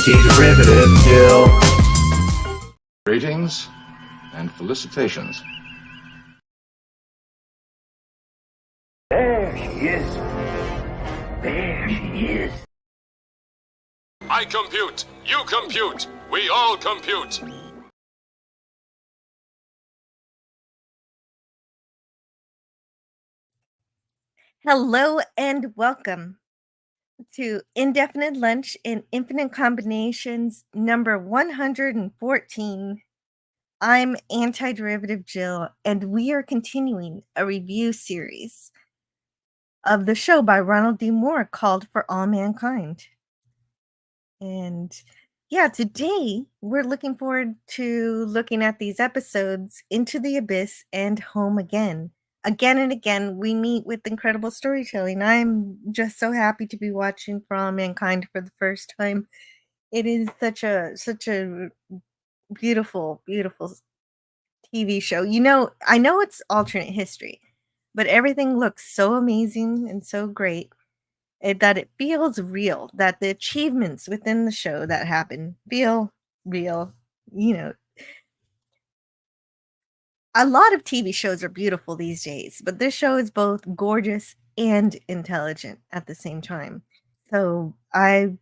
Anti-derivative Jill. Greetings and felicitations. There she is. There she is. I compute, you compute, we all compute. Hello and welcome to Indefinite Lunch in Infinite Combinations number 114. I'm Anti-Derivative Jill, and we are continuing a review series of the show by Ronald D called For All Mankind. And yeah, today we're looking forward to looking at these episodes Into the Abyss and Home Again. Again and again, we meet with incredible storytelling. I'm just so happy to be watching For All Mankind for the first time. It is such a beautiful, beautiful TV show. You know, I know it's alternate history, but everything looks so amazing and so great that it feels real, that the achievements within the show that happen feel real. You know, a lot of TV shows are beautiful these days, but this show is both gorgeous and intelligent at the same time. So I'm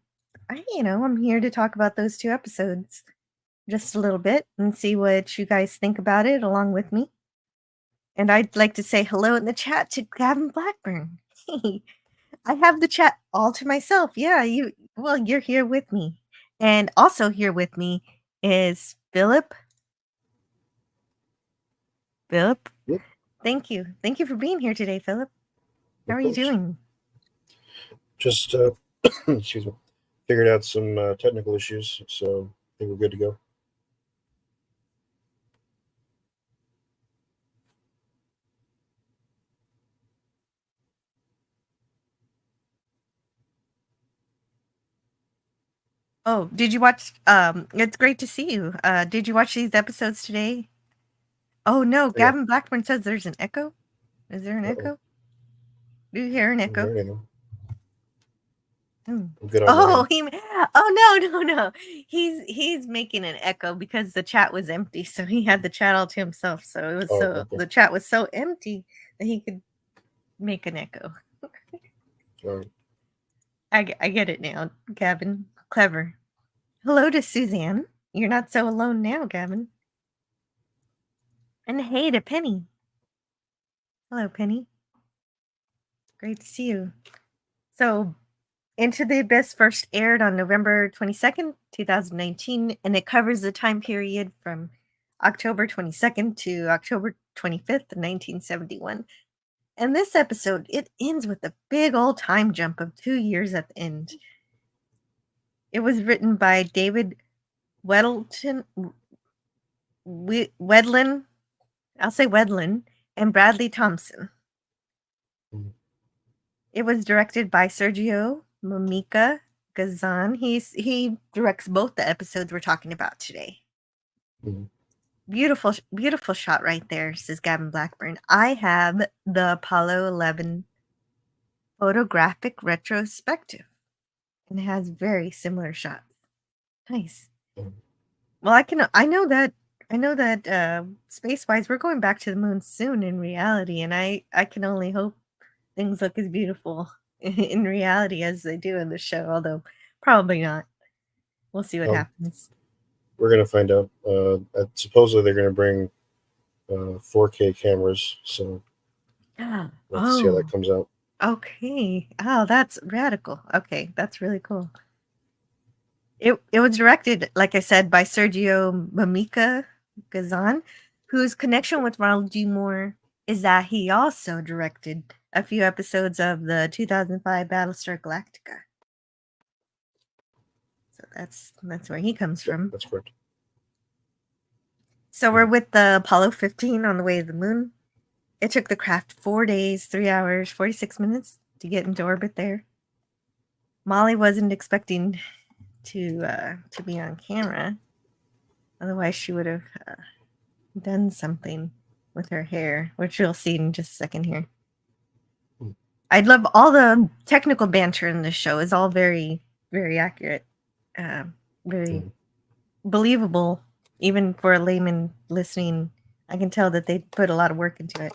here to talk about those two episodes just a little bit and see what you guys think about it along with me. And I'd like to say hello in the chat to Gavin Blackburn. Hey, I have the chat all to myself. Yeah, you're here with me. And also here with me is Philip. Philip? Yep. Thank you. Thank you for being here today, Philip. How are you doing? Just, excuse me, figured out some technical issues, so I think we're good to go. Oh, did you watch it's great to see you. Did you watch these episodes today? Oh no, Gavin Blackburn says there's an echo. Is there an echo? Do you hear an echo? Oh, no. He's making an echo because the chat was empty, so he had the chat all to himself. So it was the chat was so empty that he could make an echo. I get it now, Gavin. Clever. Hello to Suzanne. You're not so alone now, Gavin. And hey to Penny. Hello, Penny. Great to see you. So, Into the Abyss first aired on November 22nd, 2019, and it covers the time period from October 22nd to October 25th, 1971. And this episode, it ends with a big old time jump of 2 years at the end. It was written by David Wedlin, I'll say Wedlin, and Bradley Thompson. It was directed by Sergio Momika Gazan. He directs both the episodes we're talking about today. Beautiful shot right there, says Gavin Blackburn. I have the Apollo 11 photographic retrospective, and it has very similar shots. Nice. Well, I know that space-wise, we're going back to the moon soon in reality, and I can only hope things look as beautiful in reality as they do in the show, although probably not. We'll see what happens. We're going to find out. Supposedly they're going to bring 4K cameras, so let's see how that comes out. Okay. Oh, that's radical. Okay, that's really cool. It was directed, like I said, by Sergio Momika Gazan, whose connection with Ronald D. is that he also directed a few episodes of the 2005 Battlestar Galactica. So that's where he comes from. That's correct. So we're with the Apollo 15 on the way to the moon. It took the craft 4 days, 3 hours, 46 minutes to get into orbit there. Molly wasn't expecting to be on camera. Otherwise, she would have done something with her hair, which you'll see in just a second here. I love all the technical banter in this show. Is all very, very accurate. very believable, even for a layman listening. I can tell that they put a lot of work into it.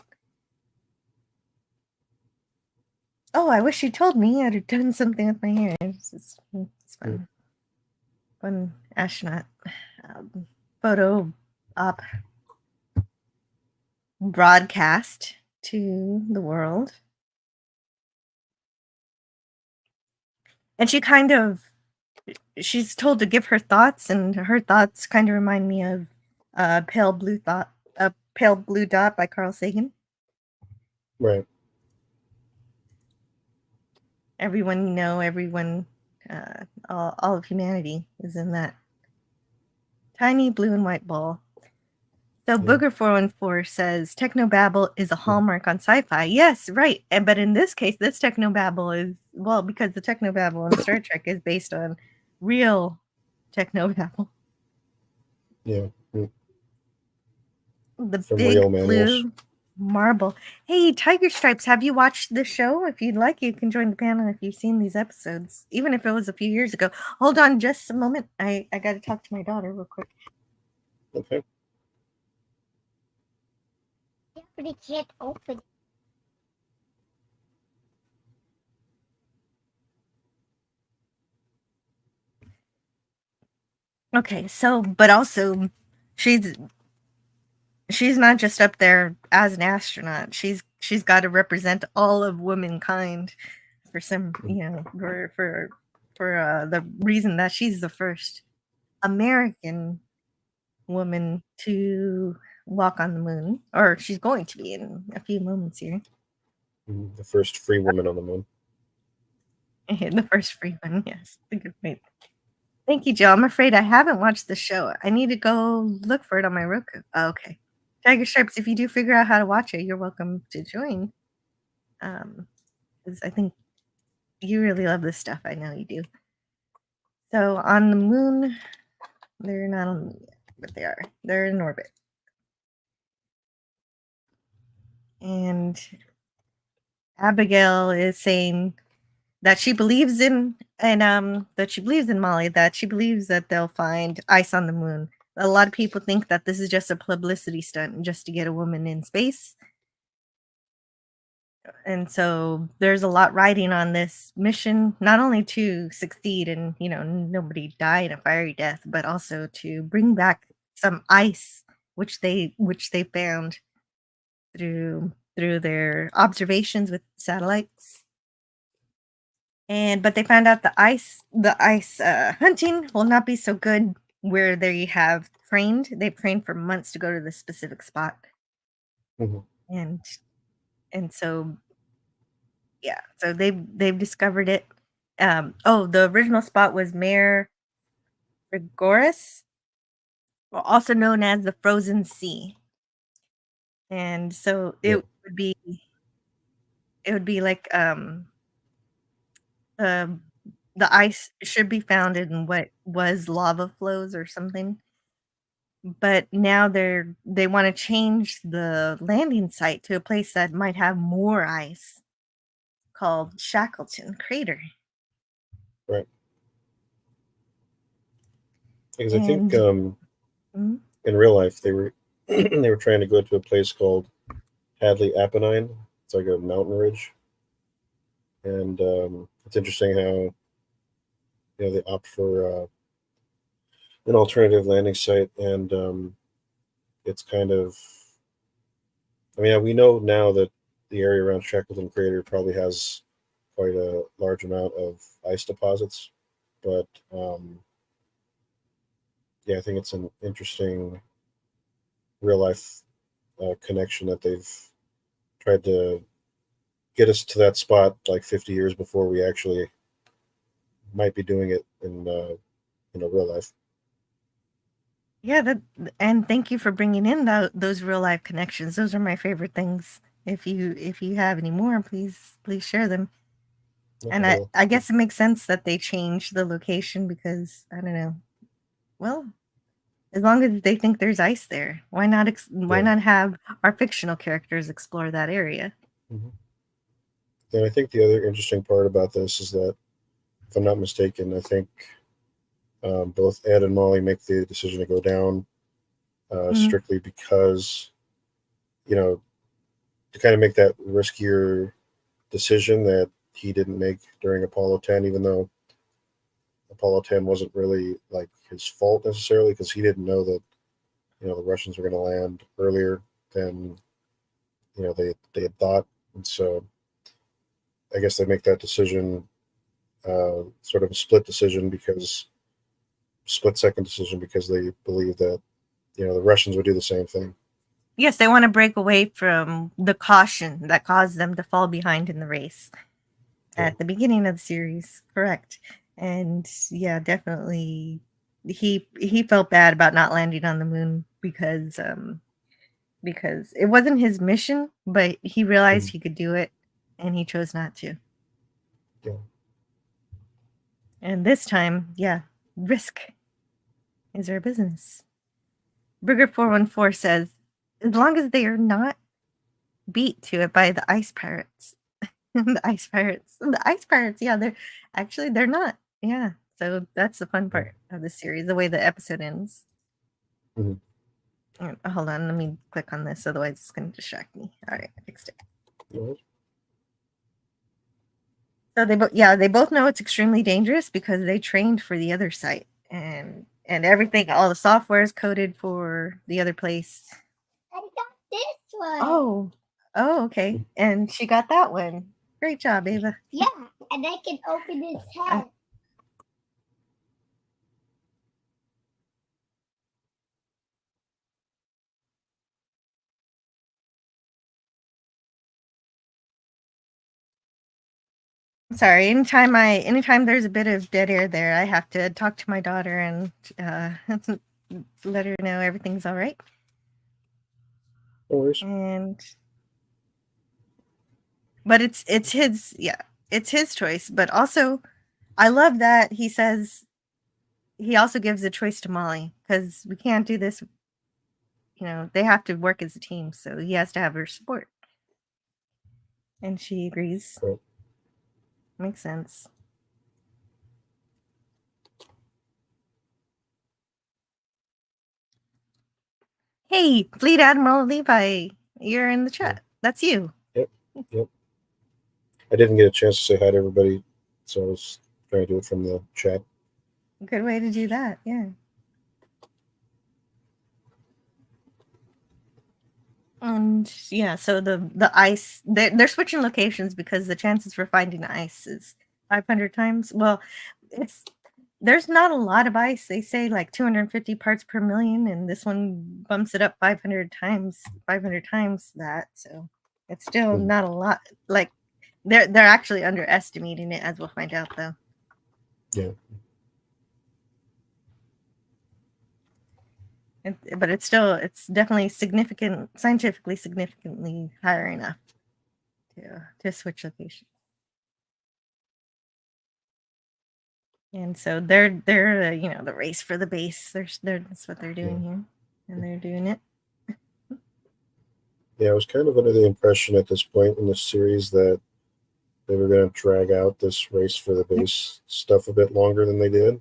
Oh, I wish you told me. I'd have done something with my hair. It's fun. Fun astronaut photo op broadcast to the world. And she's told to give her thoughts, and her thoughts kind of remind me of Pale Blue Dot by Carl Sagan. Right. Everyone you know, everyone, all of humanity is in that tiny blue and white ball. So Booger 414 says technobabble is a hallmark on sci-fi. Yes, right. But in this case, this technobabble is, well, because the technobabble in Star Trek is based on real technobabble. Yeah. The From big real manuals. blue marble. Hey, Tiger Stripes, have you watched the show? If you'd like, you can join the panel if you've seen these episodes, even if it was a few years ago. Hold on just a moment. I got to talk to my daughter real quick. Okay. But it can't open. Okay, so, but also, she's not just up there as an astronaut. She's got to represent all of womankind for some, for the reason that she's the first American woman to walk on the moon, or she's going to be in a few moments here. The first free woman on the moon. The first free one, yes. Good point. Thank you, Joe. I'm afraid I haven't watched the show. I need to go look for it on my Roku. Oh, okay. Tiger Stripes, if you do figure out how to watch it, you're welcome to join. Because I think you really love this stuff. I know you do. So on the moon, they're not on the moon yet, but they are. They're in orbit. And Abigail is saying that she believes in Molly, that she believes that they'll find ice on the moon. A lot of people think that this is just a publicity stunt just to get a woman in space. And so there's a lot riding on this mission, not only to succeed and, nobody die in a fiery death, but also to bring back some ice, which they found through their observations with satellites. But they found out the ice hunting will not be so good where they've trained for months to go to this specific spot. And so, yeah, so they've discovered it. The original spot was Mare Frigoris, also known as the Frozen Sea. And so it would be like the ice should be found in what was lava flows or something. But now they want to change the landing site to a place that might have more ice, called Shackleton Crater. Right. Because I think in real life they were trying to go to a place called Hadley Apennine. It's like a mountain ridge, and it's interesting how they opt for an alternative landing site, and it's kind of. I mean, we know now that the area around Shackleton Crater probably has quite a large amount of ice deposits, but I think it's an interesting real life connection that they've tried to get us to that spot like 50 years before we actually might be doing it in real life. Yeah, and thank you for bringing in those real life connections. Those are my favorite things. If you have any more, please share them. And I guess it makes sense that they changed the location because, I don't know. Well, as long as they think there's ice there, why not not have our fictional characters explore that area? And I think the other interesting part about this is that, if I'm not mistaken, I think both Ed and Molly make the decision to go down strictly because, to kind of make that riskier decision that he didn't make during Apollo 10, even though Apollo 10 wasn't really like his fault necessarily, because he didn't know that, the Russians were going to land earlier than, they had thought. And so I guess they make that decision, sort of a split second decision, because they believe that, the Russians would do the same thing. Yes, they want to break away from the caution that caused them to fall behind in the race at the beginning of the series. Correct. And yeah, definitely he felt bad about not landing on the moon because it wasn't his mission, but he realized he could do it and he chose not to. Yeah. And this time, risk is our business. Burger 414 says, as long as they are not beat to it by the ice pirates. The ice pirates, yeah, they're not. Yeah. So that's the fun part of the series, the way the episode ends. Hold on, let me click on this, otherwise it's going to distract me. All right, I fixed it. So they both know it's extremely dangerous because they trained for the other site, and everything, all the software is coded for the other place. I got this one. Oh, okay. And she got that one. Great job, Ava. Yeah, and I can open his head. Sorry, anytime there's a bit of dead air there, I have to talk to my daughter and let her know everything's all right. No worries. But it's his choice. But also, I love that he says he also gives a choice to Molly, because we can't do this. They have to work as a team, so he has to have her support. And she agrees. Cool. Makes sense. Hey, Fleet Admiral Levi, you're in the chat. That's you. Yep. I didn't get a chance to say hi to everybody, so I was trying to do it from the chat. Good way to do that, yeah. And so the ice, they're switching locations because the chances for finding ice is 500 times. Well, there's not a lot of ice. They say like 250 parts per million, and this one bumps it up 500 times that. So it's still not a lot. Like they're actually underestimating it, as we'll find out, though. Yeah. But it's definitely scientifically significantly higher enough to switch locations. And so they're the race for the base. That's what they're doing here, and they're doing it. Yeah, I was kind of under the impression at this point in the series that they were going to drag out this race for the base stuff a bit longer than they did. And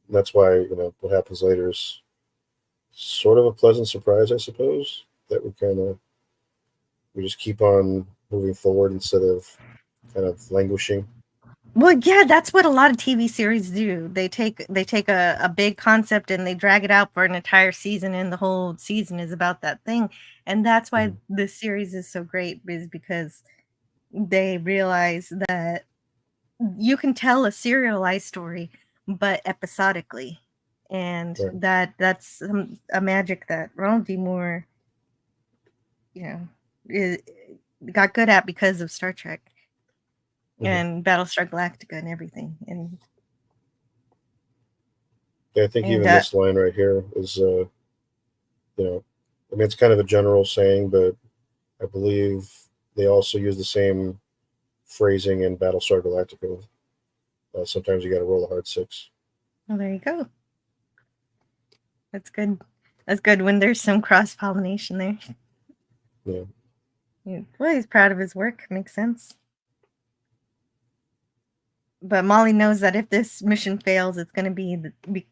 that's why what happens later is sort of a pleasant surprise, I suppose, that we just keep on moving forward instead of kind of languishing. Well, yeah, that's what a lot of TV series do. They take a big concept and they drag it out for an entire season, and the whole season is about that thing. And that's why this series is so great, is because they realize that you can tell a serialized story, but episodically. And that's a magic that Ronald D. Moore, got good at because of Star Trek and Battlestar Galactica and everything. And I think even this line right here is, it's kind of a general saying, but I believe they also use the same phrasing in Battlestar Galactica. Sometimes you got to roll a hard 6. Well, there you go. That's good. That's good when there's some cross-pollination there. Yeah. Well, he's proud of his work. Makes sense. but Molly knows that if this mission fails, it's going to be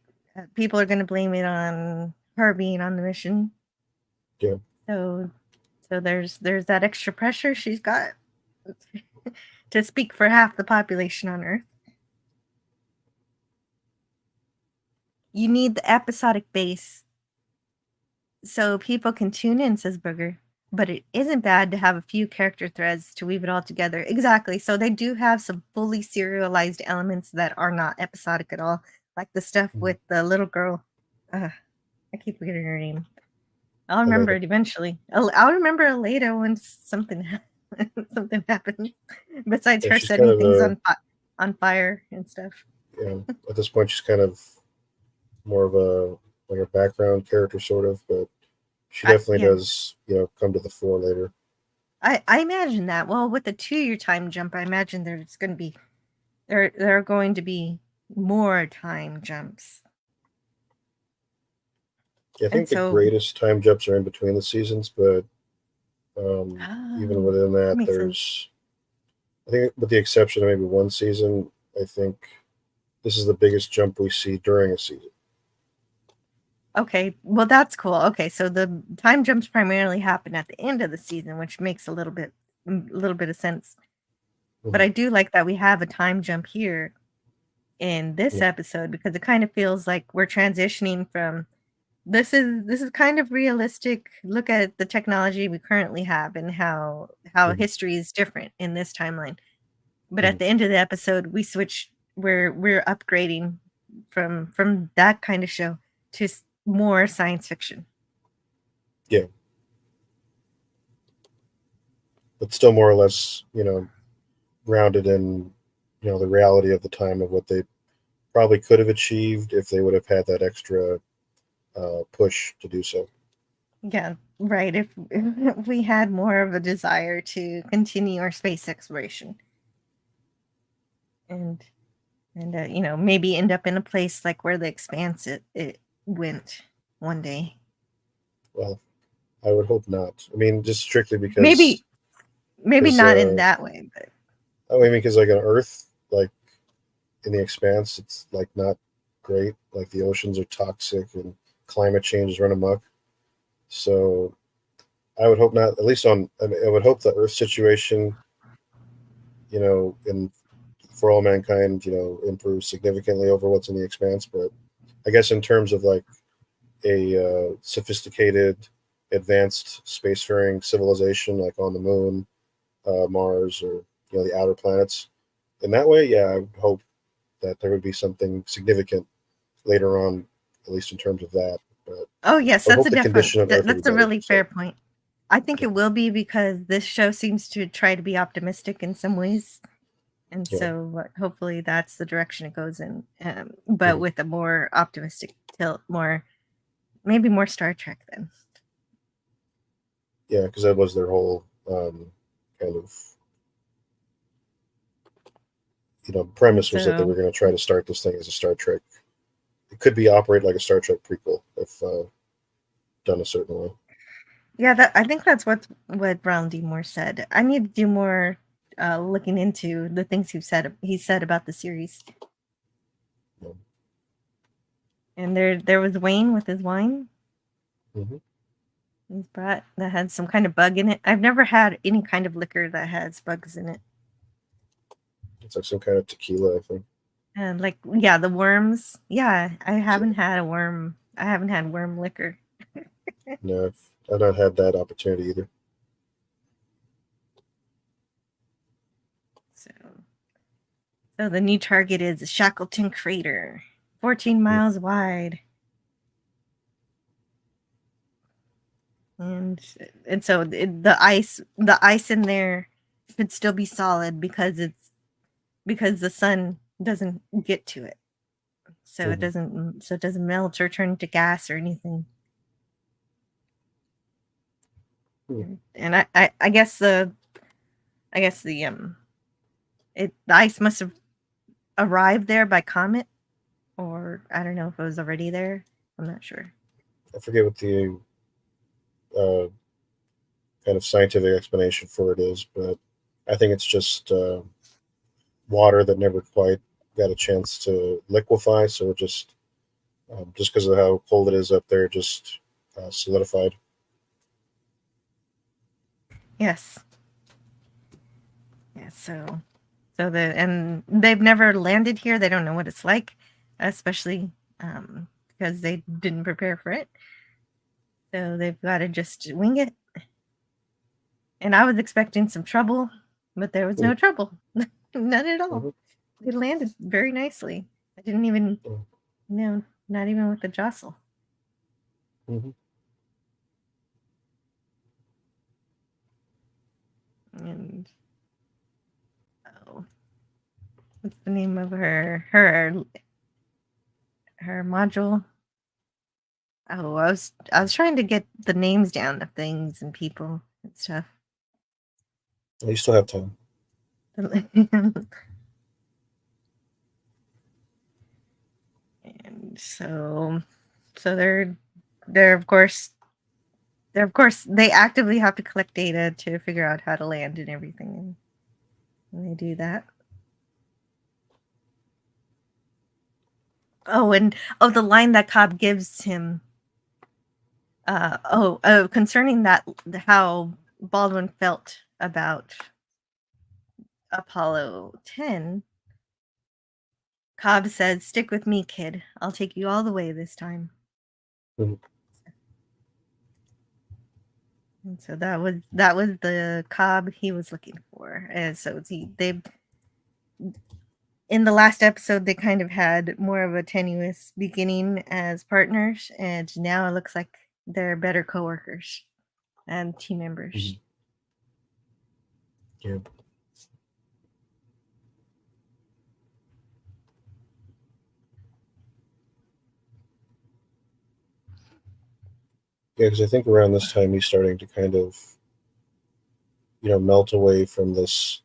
people are going to blame it on her being on the mission. Yeah. So there's that extra pressure she's got to speak for half the population on Earth. You need the episodic base so people can tune in, says Booger. But it isn't bad to have a few character threads to weave it all together. Exactly. So they do have some fully serialized elements that are not episodic at all. Like the stuff with the little girl. I keep forgetting her name. I'll remember it eventually. I'll remember it later when something happens. Besides her setting things on fire and stuff. Yeah. At this point, she's kind of more of a background character, sort of, but she definitely does, come to the fore later. I imagine that. Well, with the 2-year time jump, I imagine there's going to be there are going to be more time jumps. Yeah, I think the greatest time jumps are in between the seasons, but even within that, there's, I think, with the exception of maybe one season, I think this is the biggest jump we see during a season. Okay, well, that's cool. Okay, so the time jumps primarily happen at the end of the season, which makes a little bit of sense. But I do like that we have a time jump here in this episode, because it kind of feels like we're transitioning from this is kind of realistic look at the technology we currently have and how history is different in this timeline. But at the end of the episode, we switch. We're upgrading from that kind of show to more science fiction. Yeah. But still more or less, grounded in, the reality of the time of what they probably could have achieved if they would have had that extra push to do so. Yeah, right. If we had more of a desire to continue our space exploration and maybe end up in a place like where the Expanse it went one day. Well, I would hope not. I mean, just strictly because maybe not in that way, but I mean, because like on Earth, like in the Expanse, it's like not great. Like the oceans are toxic and climate change is run amok. So I would hope not. At least I would hope the Earth situation, in for all mankind, improves significantly over what's in the Expanse. But I guess in terms of like a sophisticated, advanced spacefaring civilization, like on the moon, Mars, or the outer planets, in that way, yeah, I would hope that there would be something significant later on, at least in terms of that. But oh yes, that's a really fair point. I think it will be, because this show seems to try to be optimistic in some ways. And so hopefully that's the direction it goes in, but with a more optimistic tilt, maybe more Star Trek then. Yeah, because that was their whole kind of premise, was that they were going to try to start this thing as a Star Trek. It could be operate like a Star Trek prequel if done a certain way. Yeah, I think that's what Ronald D. Moore said. I need to do more looking into the things he said about the series. Yeah. And there was Wayne with his wine. Mm-hmm. He's brought that had some kind of bug in it. I've never had any kind of liquor that has bugs in it. It's like some kind of tequila, I think. And the worms. Yeah, I haven't had a worm. I haven't had worm liquor. No, I've not had that opportunity either. So the new target is Shackleton Crater, 14 miles wide. And so the ice in there should still be solid because the sun doesn't get to it. So it doesn't melt or turn into gas or anything. And I guess the ice must have arrived there by comet, or I don't know if it was already there. I'm not sure. I forget what the kind of scientific explanation for it is, but I think it's just water that never quite got a chance to liquefy, so it just because of how cold it is up there, just solidified. Yes. Yeah. And they've never landed here. They don't know what it's like, especially because they didn't prepare for it. So they've got to just wing it. And I was expecting some trouble, but there was no trouble. None at all. Mm-hmm. They landed very nicely. I didn't even no, not even with the jostle. Mm-hmm. And what's the name of her module? Oh, I was trying to get the names down of things and people and stuff. You still have time. And so they're of course they actively have to collect data to figure out how to land and everything, and they do that. The line that Cobb gives him. Concerning that, how Baldwin felt about Apollo 10, Cobb said, "Stick with me, kid. I'll take you all the way this time." Mm-hmm. And so that was the Cobb he was looking for. And so they in the last episode they kind of had more of a tenuous beginning as partners, and now it looks like they're better coworkers and team members. Mm-hmm. Yeah. Yeah, because I think around this time he's starting to kind of, melt away from this,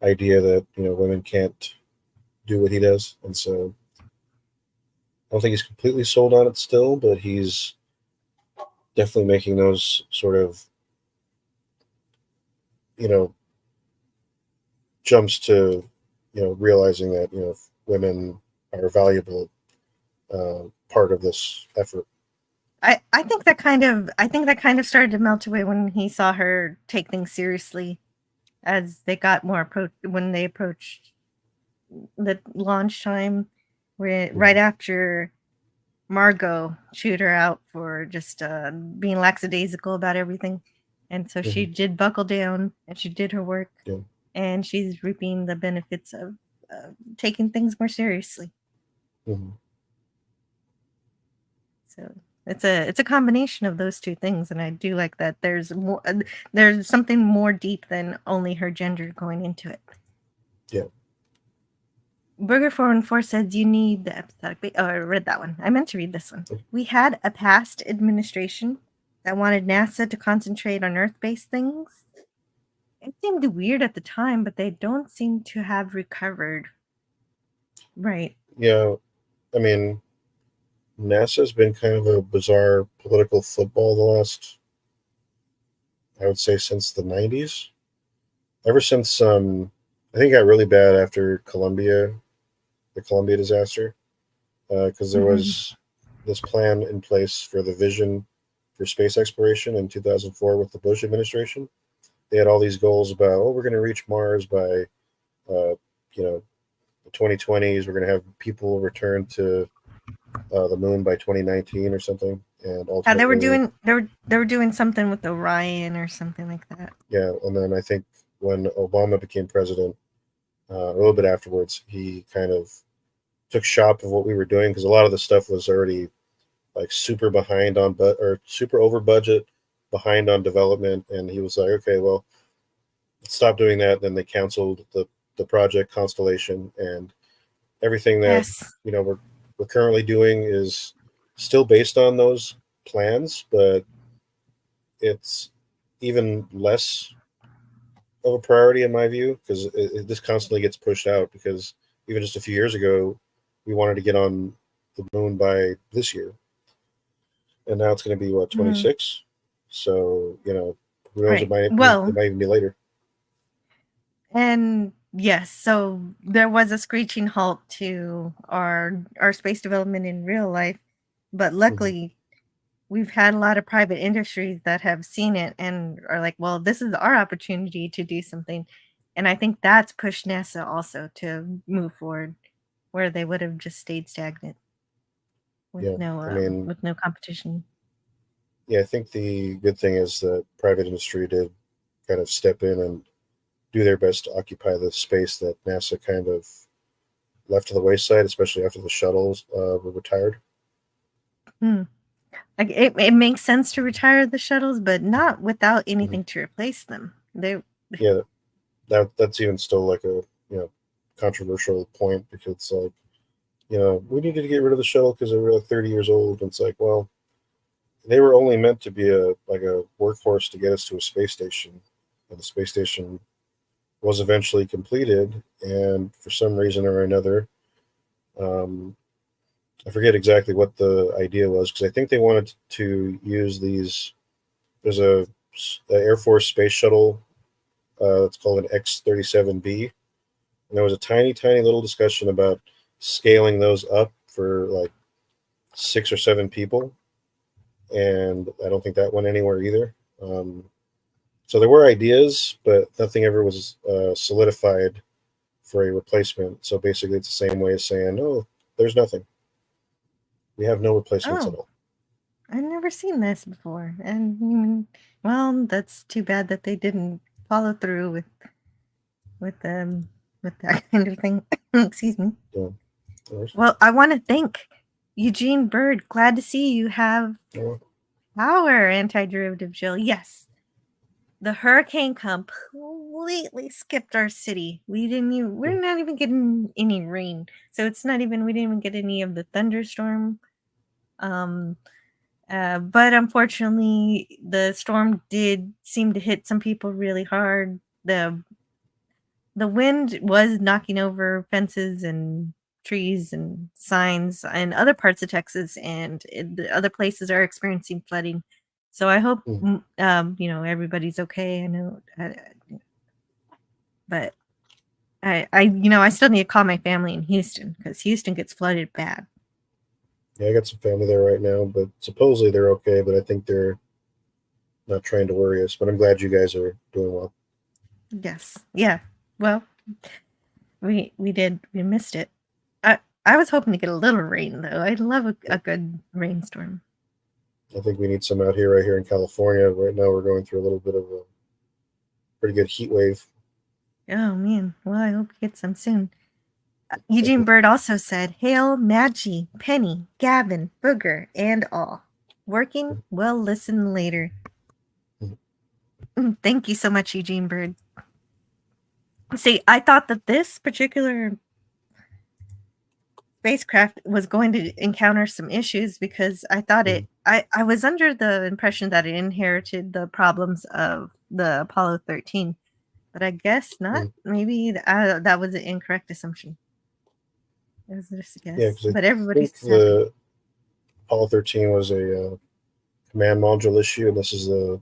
idea that women can't do what he does, and so I don't think he's completely sold on it still, but he's definitely making those sort of, jumps to, realizing that women are a valuable part of this effort. I think that kind of started to melt away when he saw her take things seriously, as they got more when they approached the launch time, where right after Margot chewed her out for just being lackadaisical about everything, and so she did buckle down and she did her work, and she's reaping the benefits of taking things more seriously. Mm-hmm. So it's a combination of those two things, and I do like that there's something more deep than only her gender going into it. Yeah. Burger 414 says you need the episodic. I read that one. I meant to read this one. We had a past administration that wanted NASA to concentrate on Earth-based things. It seemed weird at the time, but they don't seem to have recovered. Right. Yeah, I mean, NASA's been kind of a bizarre political football the last, I would say, since the 90s. Ever since, I think it got really bad after the Columbia disaster, because there was this plan in place for the vision for space exploration in 2004 with the Bush administration. They had all these goals about, we're going to reach Mars by, the 2020s. We're going to have people return to the moon by 2019 or something. And ultimately, they were doing something with Orion or something like that. Yeah, and then I think when Obama became president, a little bit afterwards, he kind of took shop of what we were doing, because a lot of the stuff was already like super behind on or super over budget, behind on development, and he was like, okay, well, let's stop doing that. Then they canceled the project Constellation, and everything that we're currently doing is still based on those plans, but it's even less of a priority in my view, because this constantly gets pushed out, because even just a few years ago we wanted to get on the moon by this year, and now it's going to be 26. So who knows, it might even be later. And Yes, so there was a screeching halt to our space development in real life, but luckily we've had a lot of private industries that have seen it and are like, well, this is our opportunity to do something. And I think that's pushed NASA also to move forward, where they would have just stayed stagnant with Yeah, I mean, with no competition. yeah, I think the good thing is that private industry did kind of step in and do their best to occupy the space that NASA kind of left to the wayside, especially after the shuttles were retired. Hmm. Like it makes sense to retire the shuttles, but not without anything to replace them. They Yeah, that's even still like a controversial point because it's like we needed to get rid of the shuttle because they were like 30 years old. And it's like, well, they were only meant to be a workhorse to get us to a space station, and the space station was eventually completed, and for some reason or another, um, I forget exactly what the idea was because I think they wanted to use these. There's a Air Force space shuttle. It's called an X-37B, and there was a tiny, tiny little discussion about scaling those up for like 6 or 7 people, and I don't think that went anywhere either. So there were ideas, but nothing ever was solidified for a replacement. So basically, it's the same way as saying, "Oh, there's nothing. We have no replacements at oh, all." I've never seen this before, and well, that's too bad that they didn't follow through with um with that kind of thing. Excuse me. Yeah. Well, I want to thank Eugene Bird. Glad to see you have power, anti-derivative Jill. Yes, the hurricane completely skipped our city. We're not even getting any rain, so it's not even. We didn't even get any of the thunderstorm. But unfortunately, the storm did seem to hit some people really hard. The wind was knocking over fences and trees and signs in other parts of Texas, and the other places are experiencing flooding. So I hope everybody's okay. I know, but I still need to call my family in Houston because Houston gets flooded bad. Yeah, I got some family there right now, but supposedly they're okay. But I think they're not trying to worry us. But I'm glad you guys are doing well. Yes, yeah. Well, we missed it. I was hoping to get a little rain though. I'd love a good rainstorm. I think we need some out here, right here in California. Right now, we're going through a little bit of a pretty good heat wave. Oh man. Well, I hope we get some soon. Eugene Bird also said, "Hail, Maggie, Penny, Gavin, Booger, and all. Working? Well, listen later." Thank you so much, Eugene Bird. See, I thought that this particular spacecraft was going to encounter some issues because I thought I was under the impression that it inherited the problems of the Apollo 13, but I guess not. Maybe that was an incorrect assumption. It was just a guess. Yeah, because but I everybody's think the Apollo 13 was a command module issue, and this is the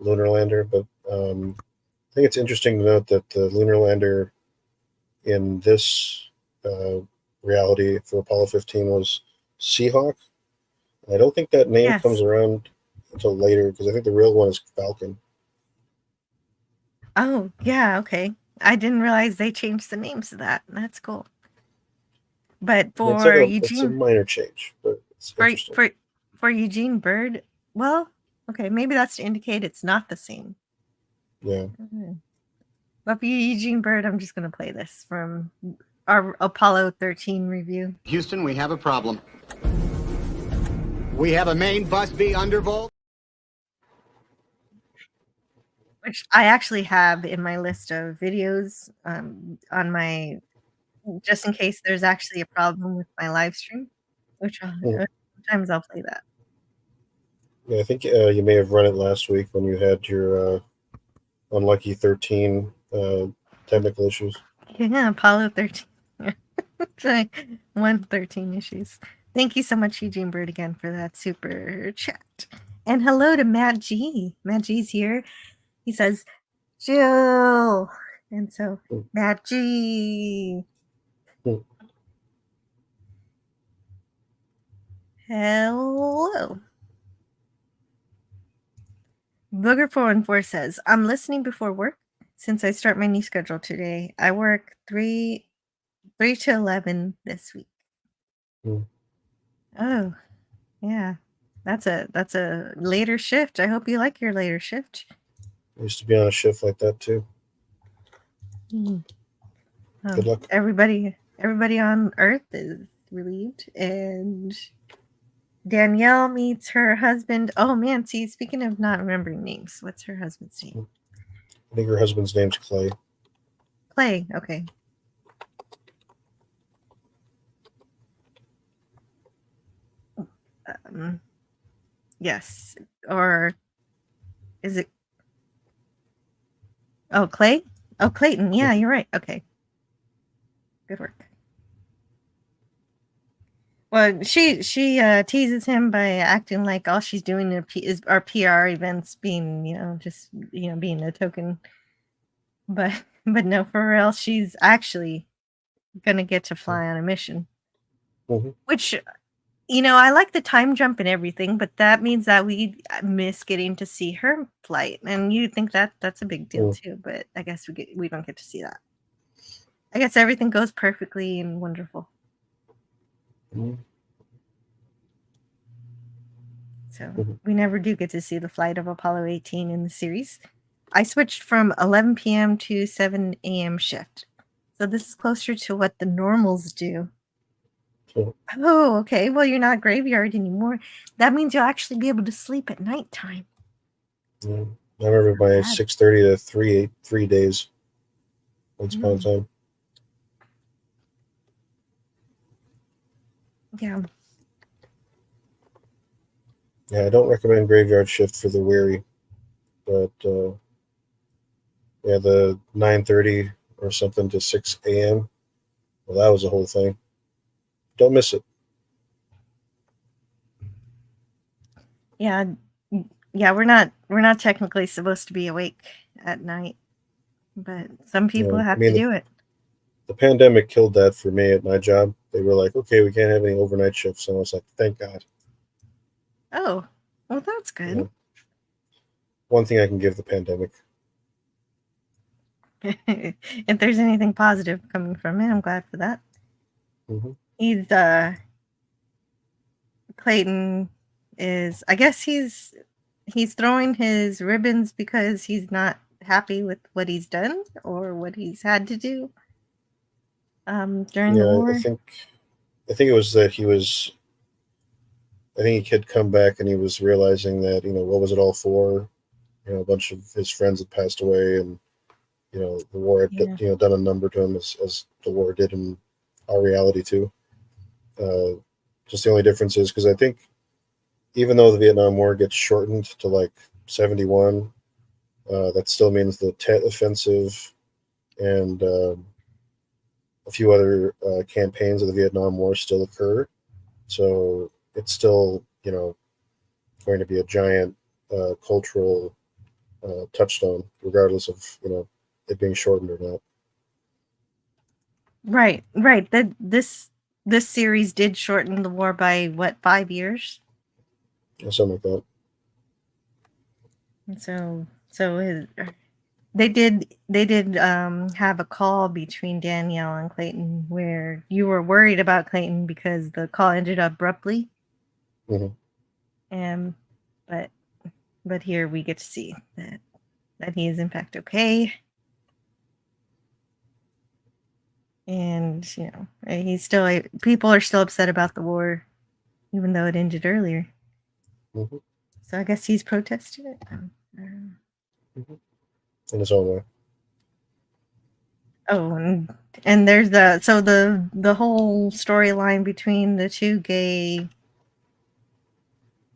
lunar lander. But I think it's interesting to note that the lunar lander in this reality for Apollo 15 was Seahawk. I don't think that name comes around until later because I think the real one is Falcon. Oh, yeah, okay. I didn't realize they changed the names of that. That's cool. But for It's a minor change, but it's interesting. For Eugene Bird, well, okay, maybe that's to indicate it's not the same. Yeah. But for Eugene Bird, I'm just going to play this from our Apollo 13 review. Houston, we have a problem. We have a main bus B undervolt. Which I actually have in my list of videos on my, just in case there's actually a problem with my live stream, which sometimes I'll play that. Yeah, I think you may have run it last week when you had your unlucky 13 technical issues. Yeah, Apollo 13. 113 issues. Thank you so much, Eugene Bird, again for that super chat. And hello to Matt G. Matt G's here. He says, "Jill, And so, Matt G. Hello. Booger414 says, I'm listening before work since I start my new schedule today. I work 3 to 11 this week. Oh, yeah. That's a later shift. I hope you like your later shift. I used to be on a shift like that too. Good luck. Everybody on Earth is relieved, and Danielle meets her husband. Oh man, see, speaking of not remembering names, what's her husband's name? I think her husband's name's Clay. Clay, okay. Yes, or is it? Oh, Clay? Oh, Clayton. Yeah, you're right. Okay. Good work. Well, she teases him by acting like all she's doing is our PR events, being just being a token. But no, for real, she's actually gonna get to fly on a mission. Which, I like the time jump and everything, but that means that we miss getting to see her flight, and you think that that's a big deal too. But I guess we don't get to see that. I guess everything goes perfectly and wonderful. So we never do get to see the flight of Apollo 18 in the series. I switched from 11 p.m. to 7 a.m. shift. So this is closer to what the normals do. Oh, okay. Well, you're not graveyard anymore. That means you'll actually be able to sleep at nighttime. Yeah. I remember my 6:30 to 3 days. Once upon a time. Yeah. Yeah, I don't recommend graveyard shift for the weary, but yeah, the 9:30 or something to 6 a.m. Well, that was a whole thing. Don't miss it. Yeah, we're not technically supposed to be awake at night, but some people have to do it. The pandemic killed that for me at my job. They were like, okay, we can't have any overnight shifts. And I was like, thank God. Oh, well, that's good. One thing I can give the pandemic. If there's anything positive coming from it, I'm glad for that. He's Clayton is, I guess he's throwing his ribbons because he's not happy with what he's done or what he's had to do during the war. I think it was that I think he had come back and he was realizing that, what was it all for? A bunch of his friends had passed away, and the war had done a number to him as the war did in our reality too. Just the only difference is because I think even though the Vietnam War gets shortened to like 71, that still means the Tet Offensive and a few other campaigns of the Vietnam War still occur. So it's still, going to be a giant cultural touchstone, regardless of, it being shortened or not. Right. That this series did shorten the war by what, 5 years? Yeah, something like that. And so they did have a call between Danielle and Clayton where you were worried about Clayton because the call ended abruptly. But here we get to see that he is in fact okay. And he's still, people are still upset about the war even though it ended earlier. So I guess he's protested it. In his own way. Oh, and there's the whole storyline between the two gay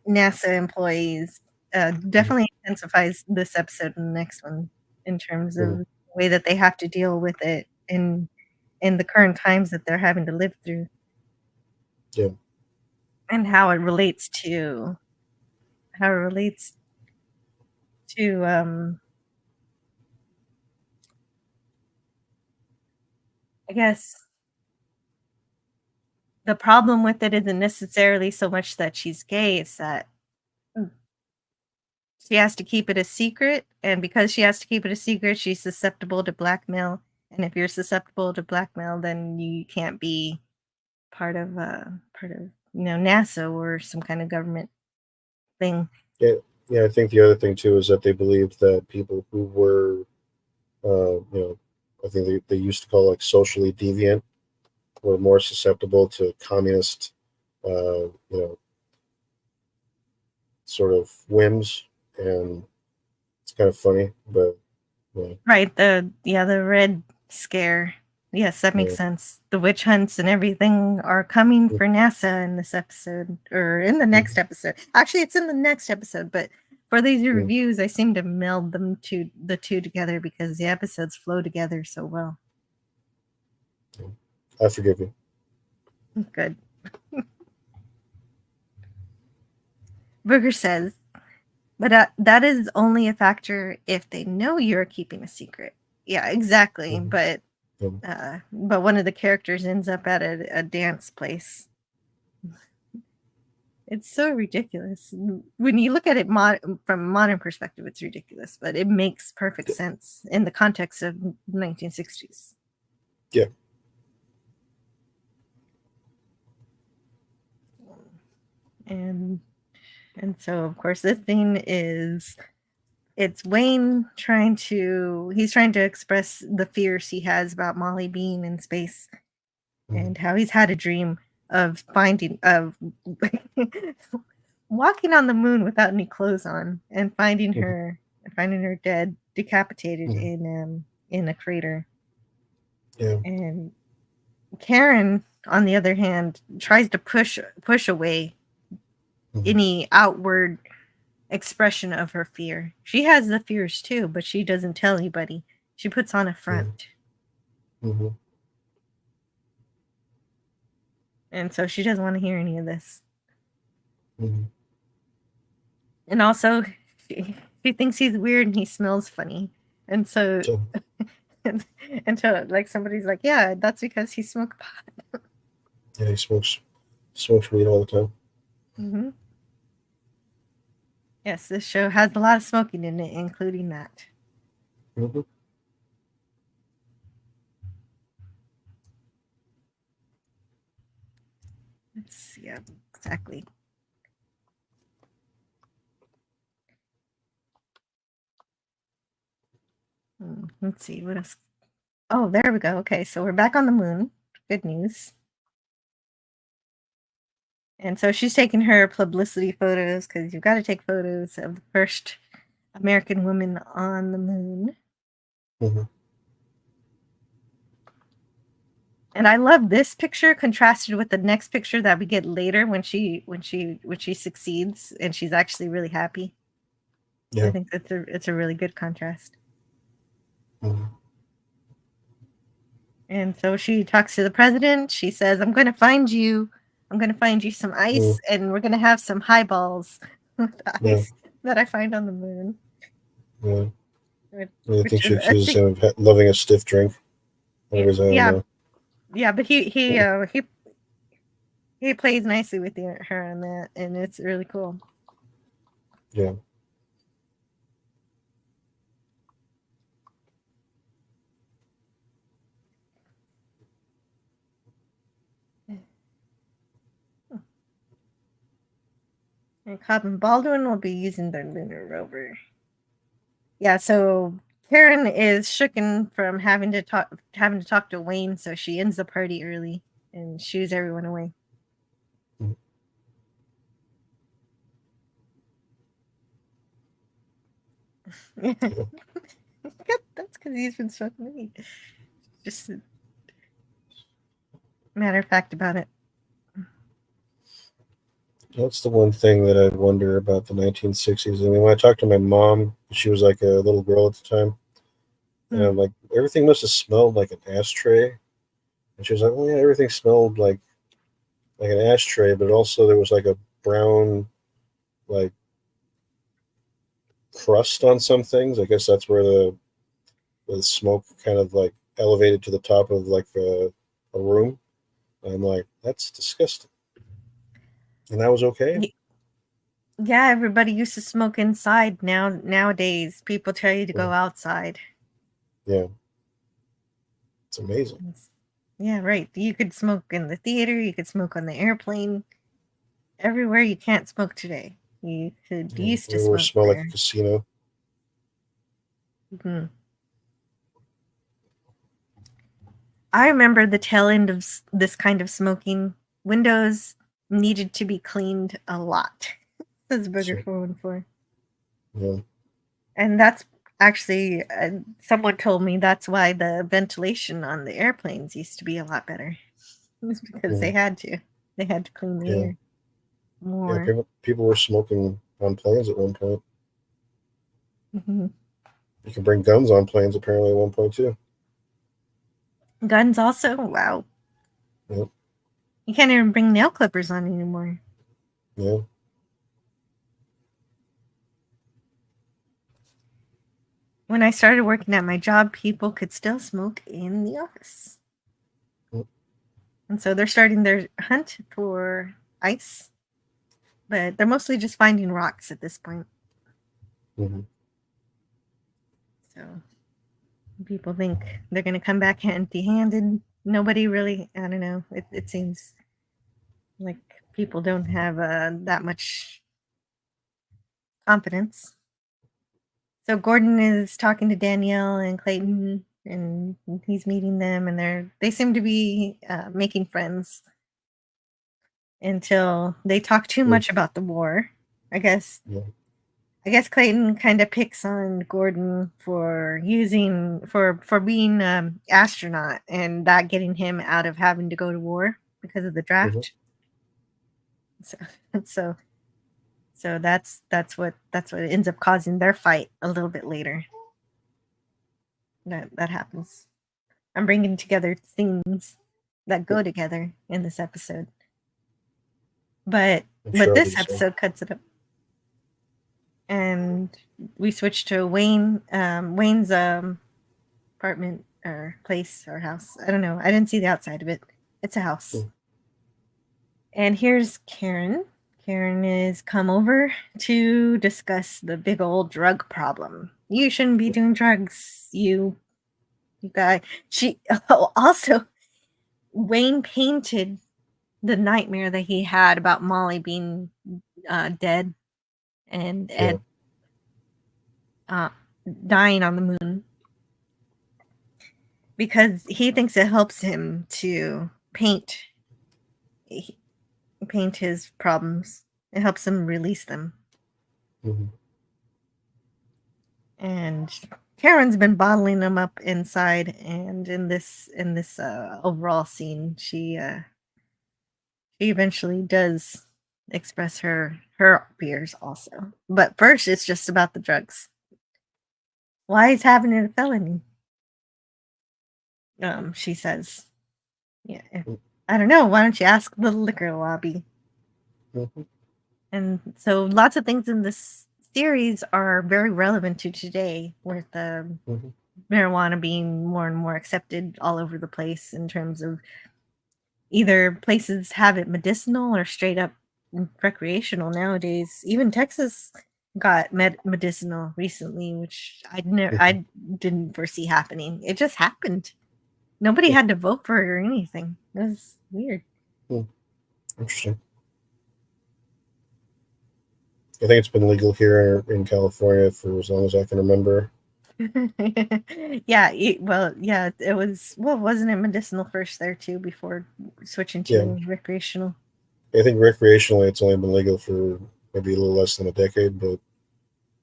NASA employees definitely intensifies this episode and the next one in terms of the way that they have to deal with it in the current times that they're having to live through. Yeah. And how it relates to I guess the problem with it isn't necessarily so much that she's gay, it's that she has to keep it a secret, and because she has to keep it a secret, she's susceptible to blackmail, and if you're susceptible to blackmail, then you can't be part of, NASA or some kind of government thing. Yeah, I think the other thing too is that they believed that people who were, I think they used to call socially deviant, were more susceptible to communist, sort of whims, and it's kind of funny, but yeah. Right, the Red Scare. Yes, that makes sense. The witch hunts and everything are coming for NASA in this episode, or in the next episode. Actually, it's in the next episode, but for these reviews, I seem to meld the two together because the episodes flow together so well. I forgive you. Good. Booger says, but that is only a factor if they know you're keeping a secret. Yeah, exactly. But one of the characters ends up at a dance place. It's so ridiculous. When you look at it from a modern perspective, it's ridiculous, but it makes perfect sense in the context of 1960s. Yeah. And so, of course, this thing is, it's Wayne trying to express the fears he has about Molly being in space and how he's had a dream of walking on the moon without any clothes on and finding her dead, decapitated in a crater. Yeah. And Karen, on the other hand, tries to push away any outward expression of her fear. She has the fears too, but she doesn't tell anybody. She puts on a front. And so she doesn't want to hear any of this. And also, she thinks he's weird and he smells funny. And so, until like somebody's like, yeah, that's because he smoked pot. Yeah, he smokes weed all the time. Yes, this show has a lot of smoking in it, including that. Let's see, yeah, exactly. Let's see, what else? Oh, there we go. Okay, so we're back on the moon. Good news. And so she's taking her publicity photos because you've got to take photos of the first American woman on the moon. And I love this picture contrasted with the next picture that we get later when she succeeds and she's actually really happy. Yeah. I think it's a really good contrast. And so she talks to the president. She says, I'm going to find you some ice and we're going to have some highballs with ice that I find on the moon. Yeah. I think she's loving a stiff drink. Yeah, but he plays nicely with her on that, and it's really cool. Yeah. And Cobb and Baldwin will be using their lunar rover. Yeah, so Karen is shooken from having to talk to Wayne, so she ends the party early and shoos everyone away. That's because he's been smoking weed. Just a matter of fact about it. That's the one thing that I wonder about the 1960s. I mean, when I talked to my mom, she was like a little girl at the time, and I'm like, everything must have smelled like an ashtray. And she was like, oh yeah, everything smelled like an ashtray, but also there was like a brown, like, crust on some things. I guess that's where the smoke kind of like elevated to the top of like a room. I'm like, that's disgusting. And that was okay. Yeah, everybody used to smoke inside. Nowadays, people tell you to go outside. Yeah. It's amazing. Yeah, right. You could smoke in the theater. You could smoke on the airplane. Everywhere you can't smoke today. You could used to Everywhere smoke smell like there. a casino. Mm-hmm. I remember the tail end of this kind of smoking. Windows needed to be cleaned a lot. That's Burger 414. Yeah. And that's actually, someone told me that's why the ventilation on the airplanes used to be a lot better. It's because they had to. They had to clean the air more. Yeah, people were smoking on planes at one point. Mm-hmm. You can bring guns on planes apparently at one point too. Guns also? Wow. Yep. You can't even bring nail clippers on anymore. Yeah. When I started working at my job, people could still smoke in the office. Yep. And so they're starting their hunt for ice. But they're mostly just finding rocks at this point. Mm-hmm. So people think they're going to come back empty-handed. Nobody really, I don't know. It seems like people don't have that much confidence. So Gordon is talking to Danielle and Clayton, and he's meeting them, and they seem to be making friends until they talk too much about the war. I guess Clayton kind of picks on Gordon for being astronaut and that getting him out of having to go to war because of the draft. So that's what ends up causing their fight a little bit later. That happens. I'm bringing together things that go together in this episode, but this episode cuts it up, and we switch to Wayne's apartment or place or house. I don't know. I didn't see the outside of it. It's a house. And here's Karen. Karen is come over to discuss the big old drug problem. You shouldn't be doing drugs, you guy. Also, Wayne painted the nightmare that he had about Molly being dead and Ed dying on the moon, because he thinks it helps him to paint his problems. It helps him release them. Mm-hmm. And Karen's been bottling them up inside, and in this overall scene, she eventually does express her fears also. But first, it's just about the drugs. Why is having it a felony? She says, yeah, I don't know. Why don't you ask the liquor lobby? Mm-hmm. And so lots of things in this series are very relevant to today, with the marijuana being more and more accepted all over the place, in terms of either places have it medicinal or straight up recreational nowadays. Even Texas got medicinal recently, which I didn't foresee happening. It just happened. Nobody had to vote for it or anything. It was weird. Interesting. I think it's been legal here in California for as long as I can remember. Yeah, it was. Well, wasn't it medicinal first there too before switching to recreational? I think recreationally it's only been legal for maybe a little less than a decade, but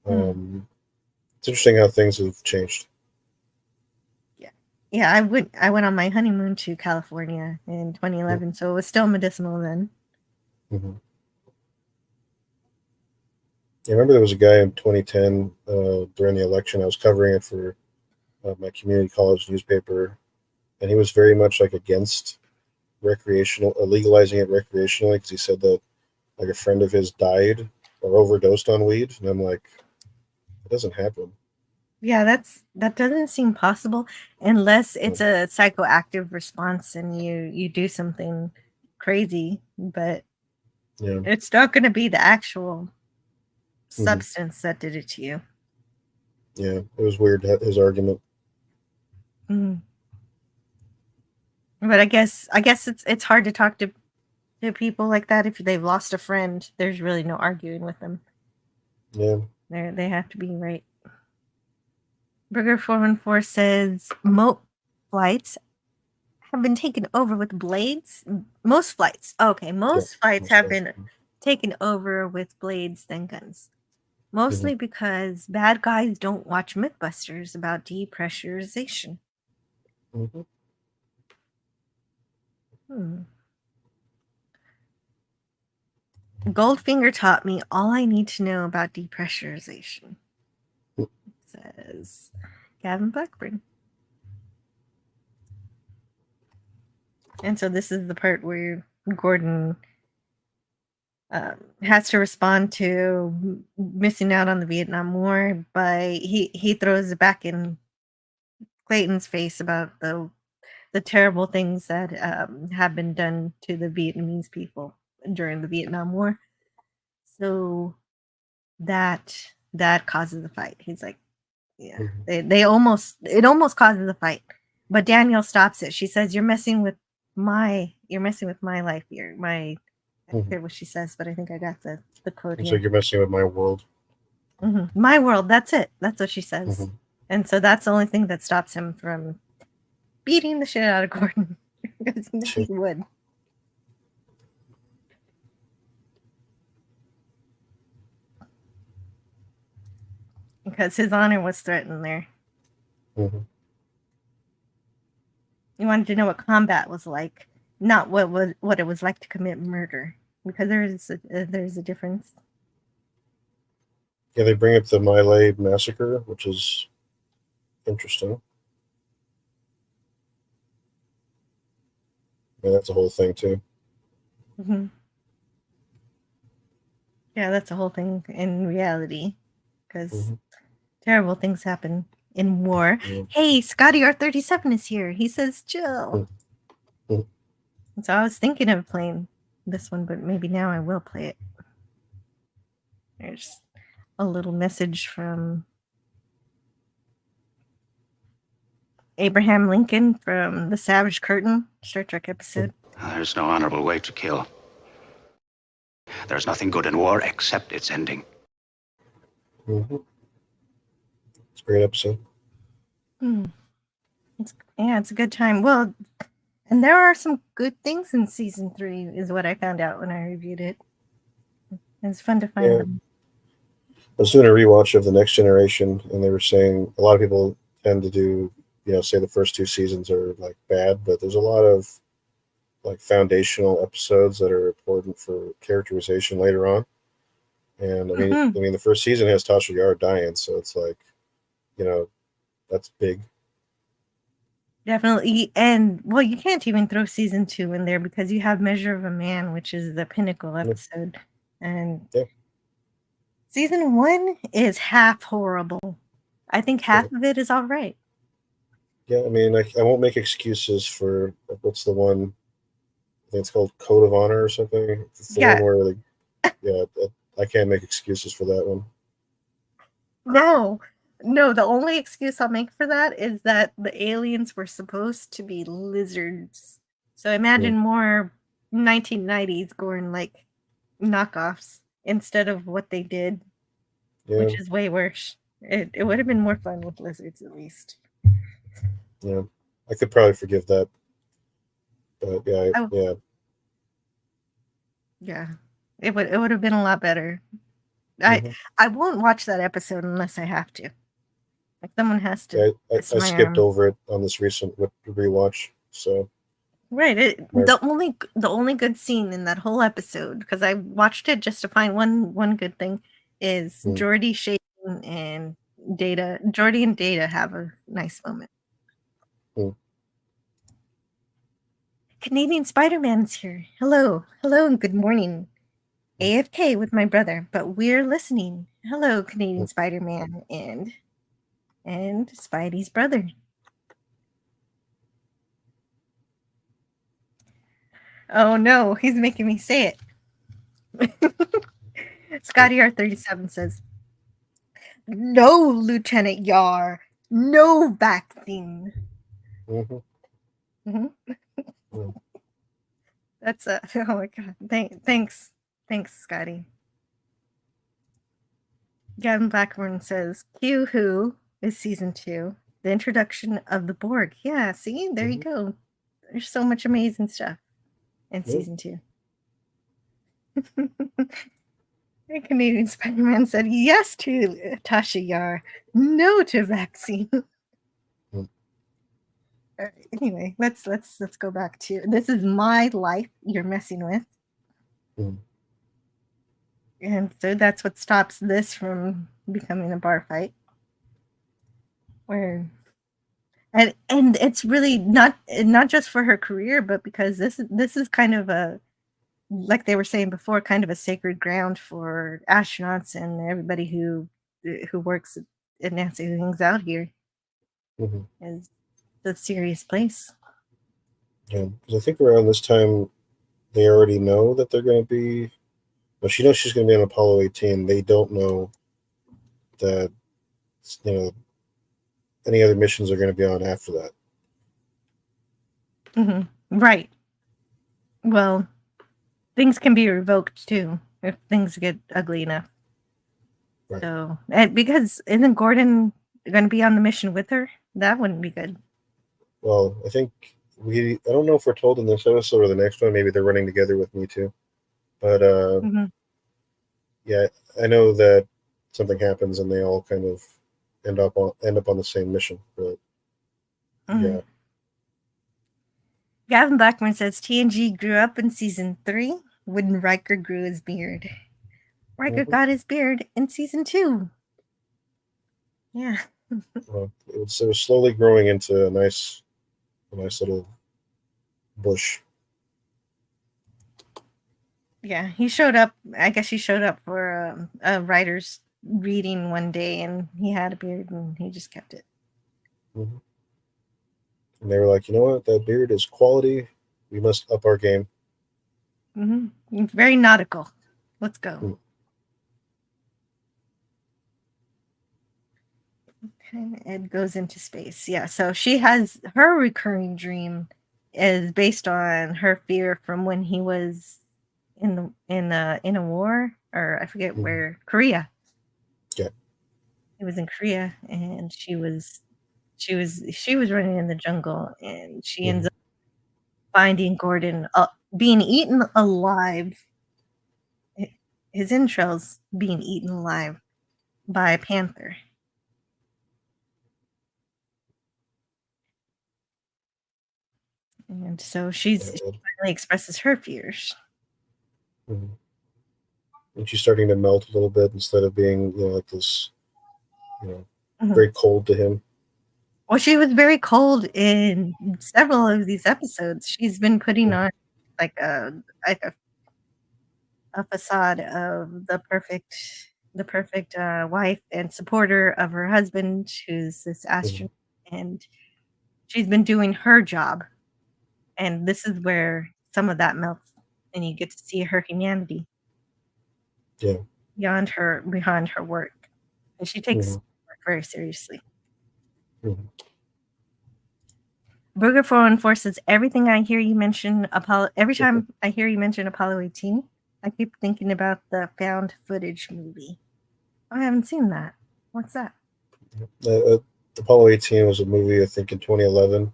it's interesting how things have changed. Yeah, I went on my honeymoon to California in 2011, so it was still medicinal then. Mm-hmm. I remember there was a guy in 2010 during the election. I was covering it for my community college newspaper, and he was very much like against legalizing it recreationally, because he said that like a friend of his died or overdosed on weed, and I'm like, it doesn't happen. Yeah, that doesn't seem possible unless it's a psychoactive response and you do something crazy, but Yeah. it's not going to be the actual substance that did it to you. Yeah, it was weird, his argument. But I guess it's hard to talk to people like that if they've lost a friend. There's really no arguing with them. Yeah. They have to be right. Burger 414 says most flights have been taken over with blades. Most flights. Okay, most flights have been taken over with blades than guns. Mostly because bad guys don't watch Mythbusters about depressurization. Goldfinger taught me all I need to know about depressurization. Says Gavin Blackburn. And so this is the part where Gordon has to respond to missing out on the Vietnam War, but he throws it back in Clayton's face about the terrible things that have been done to the Vietnamese people during the Vietnam War. So that causes a fight. He's like, yeah, it almost causes a fight, but Daniel stops it. She says, "You're messing with my life here." I forget what she says, but I think I got the quote here. So you're messing with my world. My world. That's it. That's what she says. And so that's the only thing that stops him from beating the shit out of Gordon, because he would. Because his honor was threatened there. You wanted to know what combat was like, not what it was like to commit murder, because there's a difference. Yeah, they bring up the My Lai massacre, which is interesting. Yeah, that's a whole thing too. Yeah, that's a whole thing in reality, because terrible things happen in war. Hey, Scotty R37 is here. He says, "Jill." So I was thinking of playing this one, but maybe now I will play it. There's a little message from Abraham Lincoln from the Savage Curtain Star Trek episode. There's no honorable way to kill. There's nothing good in war except its ending. It's a great episode. It's a good time. Well, and there are some good things in season 3, is what I found out when I reviewed it. It's fun to find them. I was doing a rewatch of The Next Generation, and they were saying a lot of people tend to do, say the first 2 seasons are like bad, but there's a lot of like foundational episodes that are important for characterization later on. And I mean, the first season has Tasha Yar dying, so it's like, that's big. Definitely. And well, you can't even throw season 2 in there because you have Measure of a Man, which is the pinnacle episode. And season 1 is half horrible. I think half of it is all right. Yeah, I mean, I won't make excuses for what's the one? I think it's called Code of Honor or something. It's the one where, I can't make excuses for that one. No, the only excuse I'll make for that is that the aliens were supposed to be lizards. So imagine more 1990s Gorn like knockoffs instead of what they did, which is way worse. It would have been more fun with lizards at least. Yeah, I could probably forgive that. But yeah, it would have been a lot better. I won't watch that episode unless I have to. Like someone has to. I skipped over it on this recent rewatch. So right, the only good scene in that whole episode, because I watched it just to find one good thing, is Geordi, Shane, and Data. Geordi and Data have a nice moment. Canadian Spider-Man is here. Hello, and good morning. AFK with my brother, but we're listening. Hello, Canadian Spider-Man and and Spidey's brother. Oh no, he's making me say it. Scotty R37 says, "No, Lieutenant Yar, no vaccine." Mm-hmm. Mm-hmm. Yeah. That's a oh my god. Thanks, Scotty. Gavin Blackburn says, "Q Who is season 2. The introduction of the Borg." Yeah, see, there you go. There's so much amazing stuff in season 2. The Canadian Spider-Man said yes to Tasha Yar, no to vaccine. All right, anyway, let's go back to this is my life you're messing with. And so that's what stops this from becoming a bar fight. Where and it's really not just for her career, but because this is kind of a, like they were saying before, kind of a sacred ground for astronauts and everybody who works at NASA who hangs out here. Is a serious place. Yeah, because I think around this time they already know that they're going to be. Well, she knows she's going to be on Apollo 18. They don't know that any other missions are going to be on after that. Mm-hmm. Right. Well, things can be revoked too if things get ugly enough. Right. So, and because isn't Gordon going to be on the mission with her? That wouldn't be good. Well, I think I don't know if we're told in this episode or the next one. Maybe they're running together with Me Too. But yeah, I know that something happens and they all kind of end up on the same mission. But yeah. Gavin Blackburn says TNG grew up in season 3 when Riker grew his beard. Riker got his beard in season 2. Yeah. Well, it was slowly growing into a nice little bush. Yeah, he showed up. I guess he showed up for a writer's reading one day, and he had a beard, and he just kept it. And they were like, you know what? That beard is quality. We must up our game. Very nautical. Let's go. Okay, Ed goes into space. Yeah, so she has her recurring dream is based on her fear from when he was in a war, or I forget where, Korea. Yeah. He was in Korea, and she was running in the jungle, and she ends up finding Gordon being eaten alive, his entrails being eaten alive by a panther. And so she finally expresses her fears. And she's starting to melt a little bit instead of being, like this, very cold to him. Well, she was very cold in several of these episodes. She's been putting on like a facade of the perfect wife and supporter of her husband, who's this astronaut, and she's been doing her job. And this is where some of that melts, and you get to see her humanity. Yeah. Beyond her work, and she takes work very seriously. Burger 414 says, everything I hear you mention Apollo. Every time I hear you mention Apollo 18, I keep thinking about the found footage movie. I haven't seen that. What's that? Apollo 18 was a movie, I think, in 2011,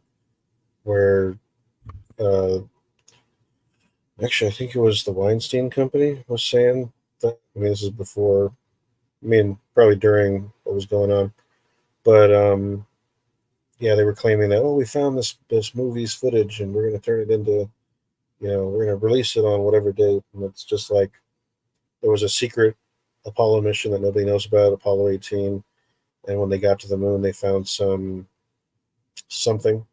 where actually I think it was the Weinstein Company was saying that. I mean, this is before. I mean, probably during what was going on, but yeah, they were claiming that, we found this movie's footage and we're going to turn it into, we're going to release it on whatever date. And it's just like there was a secret Apollo mission that nobody knows about, Apollo 18. And when they got to the moon, they found something.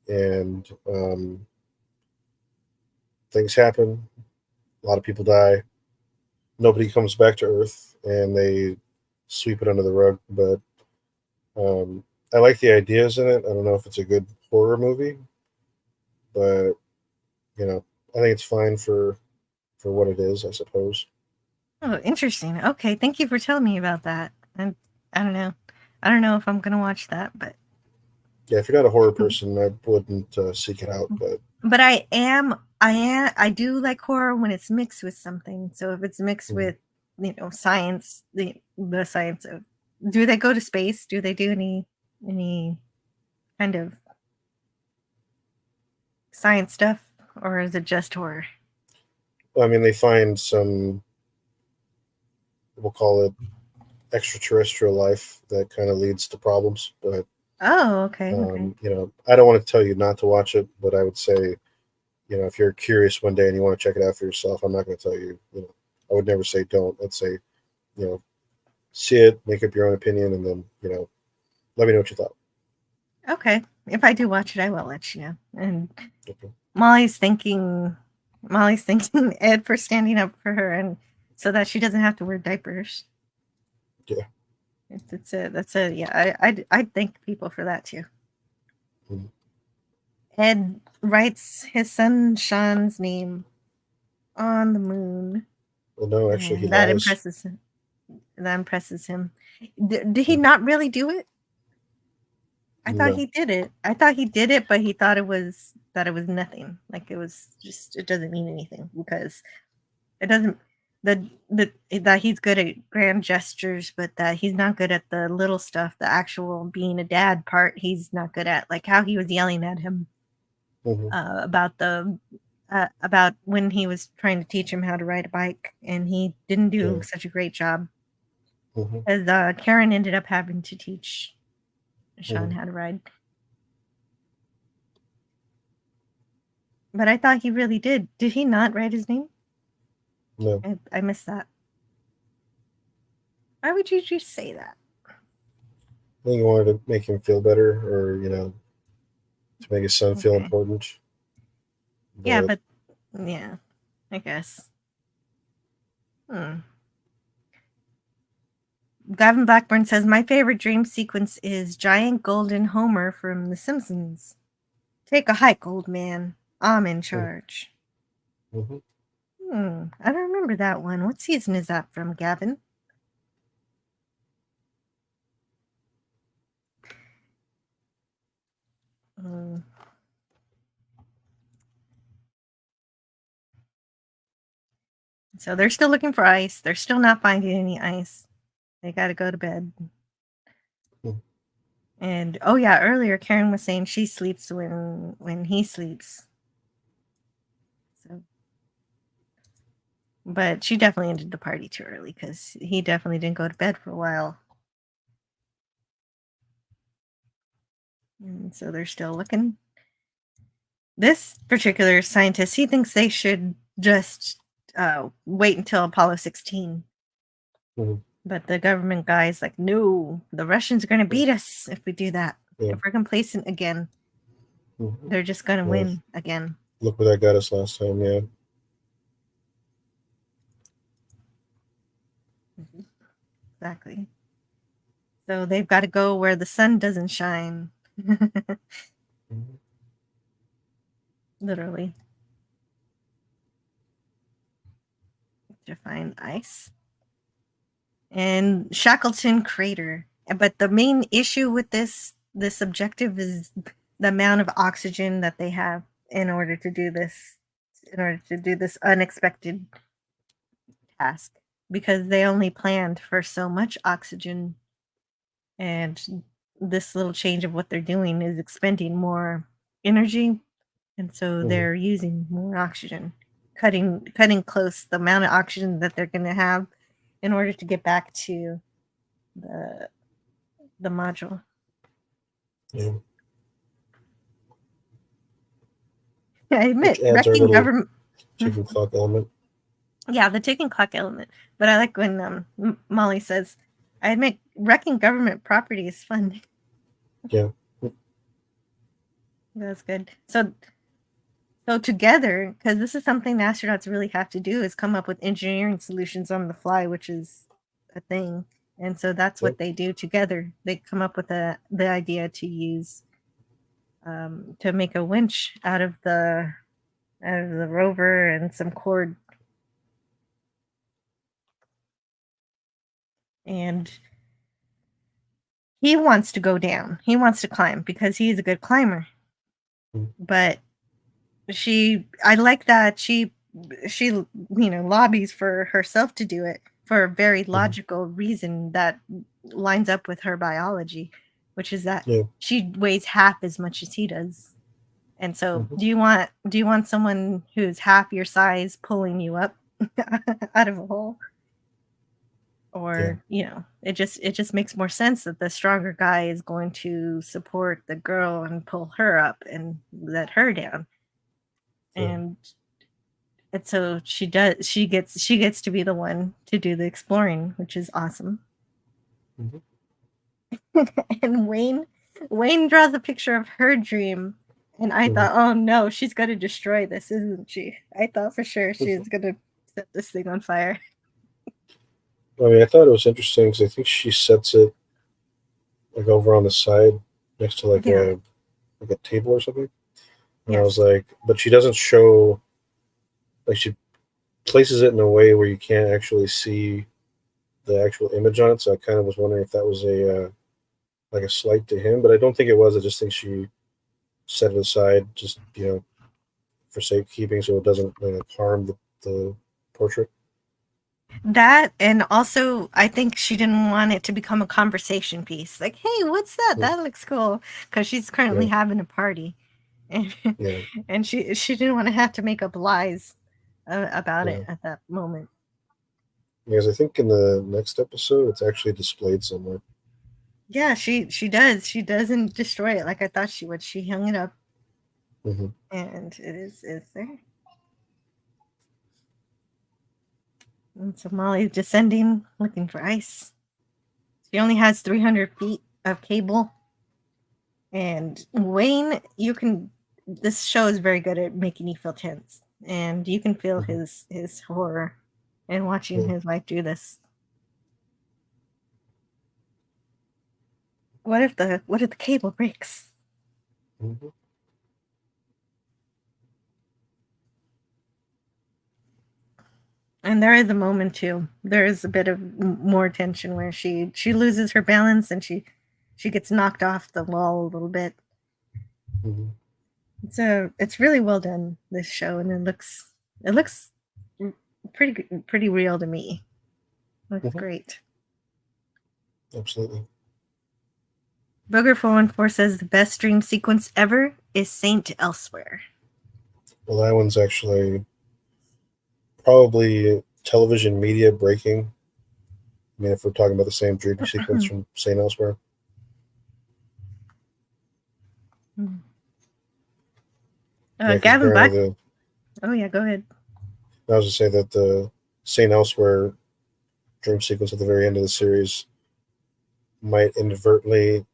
And things happen. A lot of people die. Nobody comes back to Earth, and they sweep it under the rug. But I like the ideas in it. I don't know if it's a good horror movie, but you know, I think it's fine for what it is, I suppose. Oh, interesting. Okay, thank you for telling me about that. And I don't know. I don't know if I'm gonna watch that, but Yeah, if you're not a horror person, I wouldn't seek it out. But I do like horror when it's mixed with something. So if it's mixed with, science, the science of, do they go to space? Do they do any kind of science stuff, or is it just horror? I mean, they find some, we'll call it extraterrestrial life that kind of leads to problems. But Oh, okay. I don't want to tell you not to watch it, but I would say, if you're curious one day and you want to check it out for yourself, I'm not going to tell you. I would never say don't. I'd say, see it, make up your own opinion, and then, let me know what you thought. Okay. If I do watch it, I will let you know. And Okay. Molly's thanking Ed for standing up for her, and so that she doesn't have to wear diapers. Yeah. I'd thank people for that too. Mm-hmm. Ed writes his son Sean's name on the moon. Well, no, actually, he that lies. impresses him. That impresses him. Did he not really do it? I thought he did it. But he thought it was nothing. Like it doesn't mean anything because it doesn't. That he's good at grand gestures, but that he's not good at the little stuff, the actual being a dad part. He's not good at, like how he was yelling at him about when he was trying to teach him how to ride a bike, and he didn't do such a great job. As Karen ended up having to teach Sean how to ride. But I thought he really did. Did he not write his name? No. I missed that. Why would you just say that? I think he wanted to make him feel better, or to make his son feel important. But I guess. Gavin Blackburn says, my favorite dream sequence is giant golden Homer from The Simpsons. Take a hike, old man. I'm in charge. I don't remember that one. What season is that from, Gavin? So they're still looking for ice. They're still not finding any ice. They got to go to bed. And earlier Karen was saying she sleeps when he sleeps. So, but she definitely ended the party too early because he definitely didn't go to bed for a while. And so they're still looking. This particular scientist, he thinks they should just wait until Apollo 16. But the government guy's like, no, the Russians are going to beat us if we do that. If we're complacent again, they're just going to win again. Look where that got us last time, yeah. Exactly. So they've got to go where the sun doesn't shine. Literally. To find ice. And Shackleton Crater. But the main issue with this objective is the amount of oxygen that they have in order to do this unexpected task, because they only planned for so much oxygen, and this little change of what they're doing is expending more energy, and so they're using more oxygen, cutting close the amount of oxygen that they're going to have in order to get back to the module. I admit, wrecking government ticking clock element. Yeah, the ticking clock element. But I like when Molly says, I admit, wrecking government property is fun. Yeah. That's good. So together, because this is something the astronauts really have to do, is come up with engineering solutions on the fly, which is a thing. And so that's what they do together. They come up with the idea to use to make a winch out of the rover and some cord. And he wants to go down. He wants to climb because he's a good climber. But I like that she lobbies for herself to do it for a very logical reason that lines up with her biology, which is that she weighs half as much as he does. And so do you want someone who's half your size pulling you up out of a hole? Or it just makes more sense that the stronger guy is going to support the girl and pull her up and let her down. And so she gets to be the one to do the exploring, which is awesome. And Wayne draws a picture of her dream, and I thought, oh no, she's gonna destroy this, isn't she? I thought for sure she was gonna set this thing on fire. I mean, I thought it was interesting because I think she sets it like over on the side next to like a table or something. And I was like, but she doesn't show, like she places it in a way where you can't actually see the actual image on it. So I kind of was wondering if that was like a slight to him, but I don't think it was. I just think she set it aside just, for safekeeping so it doesn't harm the portrait. That, and also I think she didn't want it to become a conversation piece. Like, hey, what's that? That looks cool. Because she's currently having a party. And, and she didn't want to have to make up lies about it at that moment. Because I think in the next episode, it's actually displayed somewhere. Yeah, she does. She doesn't destroy it like I thought she would. She hung it up. And it's there. And so Molly's descending, looking for ice. She only has 300 feet of cable. And Wayne, this show is very good at making you feel tense. And you can feel his horror in watching his wife do this. What if the cable breaks? And there is a moment too. There is a bit of more tension where she loses her balance and she gets knocked off the wall a little bit. It's really well done, this show, and it looks pretty real to me. It looks great. Absolutely. Booger414 says the best dream sequence ever is Saint Elsewhere. Well, that one's actually probably television media breaking. I mean, if we're talking about the same dream sequence from Saint Elsewhere. Gavin Black. Oh yeah, go ahead. I was to say that the Saint Elsewhere dream sequence at the very end of the series might inadvertently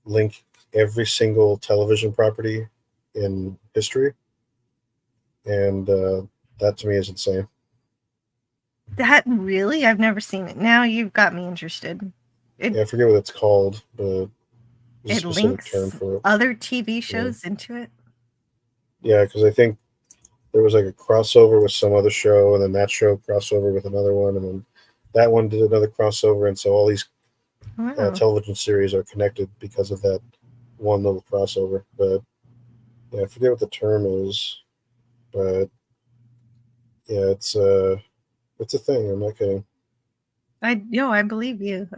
link every single television property in history, and that to me is insane. That really? I've never seen it. Now you've got me interested. I forget what it's called, but it links term for it. Other TV shows into it. Yeah, because I think there was like a crossover with some other show, and then that show crossover with another one, and then that one did another crossover, and so all these television series are connected because of that one little crossover. But I forget what the term is, but it's a thing. I'm not kidding. I believe you.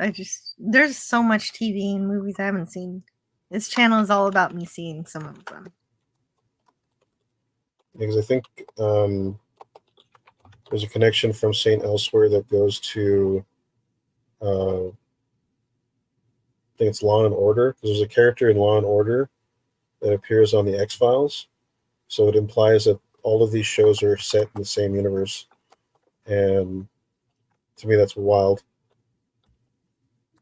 There's so much TV and movies I haven't seen. This channel is all about me seeing some of them. Because I think there's a connection from Saint Elsewhere that goes to I think it's Law and Order, because there's a character in Law and Order that appears on the X-Files, so it implies that all of these shows are set in the same universe, and to me that's wild.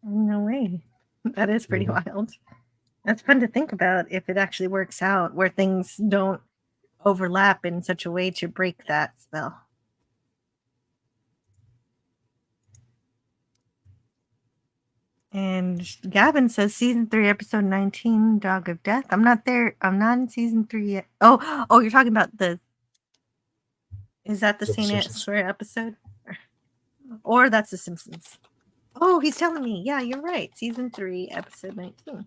No way. That is pretty wild. That's fun to think about if it actually works out, where things don't overlap in such a way to break that spell. And Gavin says season 3, episode 19, Dog of Death. I'm not there. I'm not in season 3 yet. Oh, you're talking about is that the Is that The Saint Simpsons? Elsewhere episode? Or that's The Simpsons. Oh, he's telling me. Yeah, you're right. Season 3, episode 19.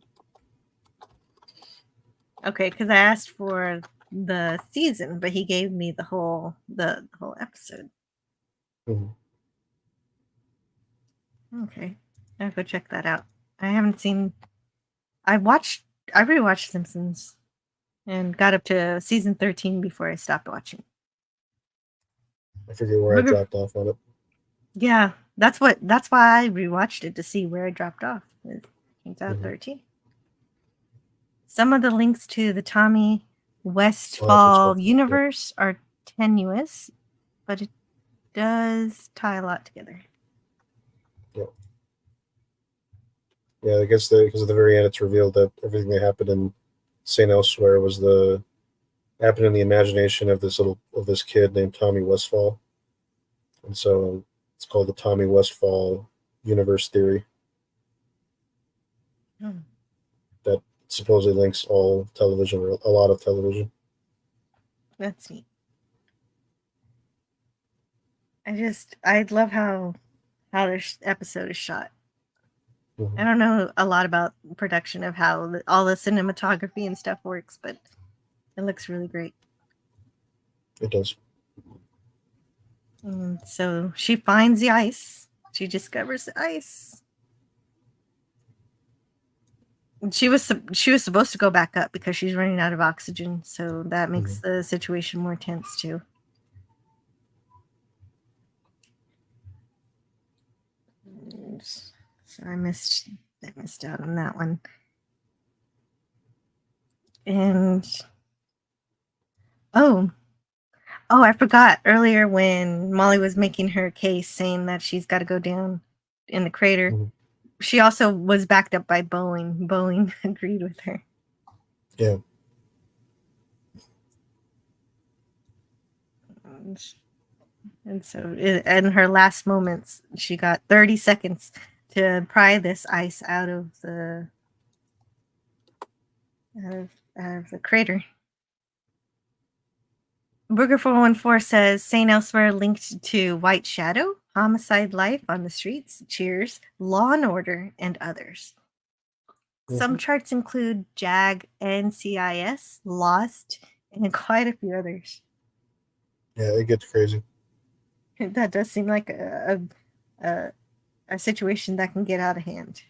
Okay, because I asked for the season, but he gave me the whole episode. Mhm. Okay, I'll go check that out. I haven't seen. I rewatched Simpsons, and got up to season 13 before I stopped watching. I forget where I dropped off on it. Yeah, that's why I rewatched it, to see where I dropped off. It came out 13. Some of the links to the Tommy Westfall universe are tenuous, but it does tie a lot together. Yeah, I guess because at the very end, it's revealed that everything that happened in St. Elsewhere happened in the imagination of this kid named Tommy Westfall, and so it's called the Tommy Westfall universe theory. That supposedly links all television, or a lot of television. That's neat. I love how this episode is shot. I don't know a lot about production of how all the cinematography and stuff works, but it looks really great. It does. And so she finds the ice. She discovers the ice. She was supposed to go back up because she's running out of oxygen, so that makes the situation more tense too. So I missed out on that one. And I forgot earlier when Molly was making her case, saying that she's got to go down in the crater. She also was backed up by Boeing. Boeing agreed with her. Yeah. And so in her last moments, she got 30 seconds to pry this ice out of the crater. Burger 414 says St. Elsewhere linked to White Shadow, Homicide Life on the Streets, Cheers, Law and Order, and others. Some charts include JAG, NCIS, Lost, and quite a few others. Yeah, it gets crazy. That does seem like a situation that can get out of hand.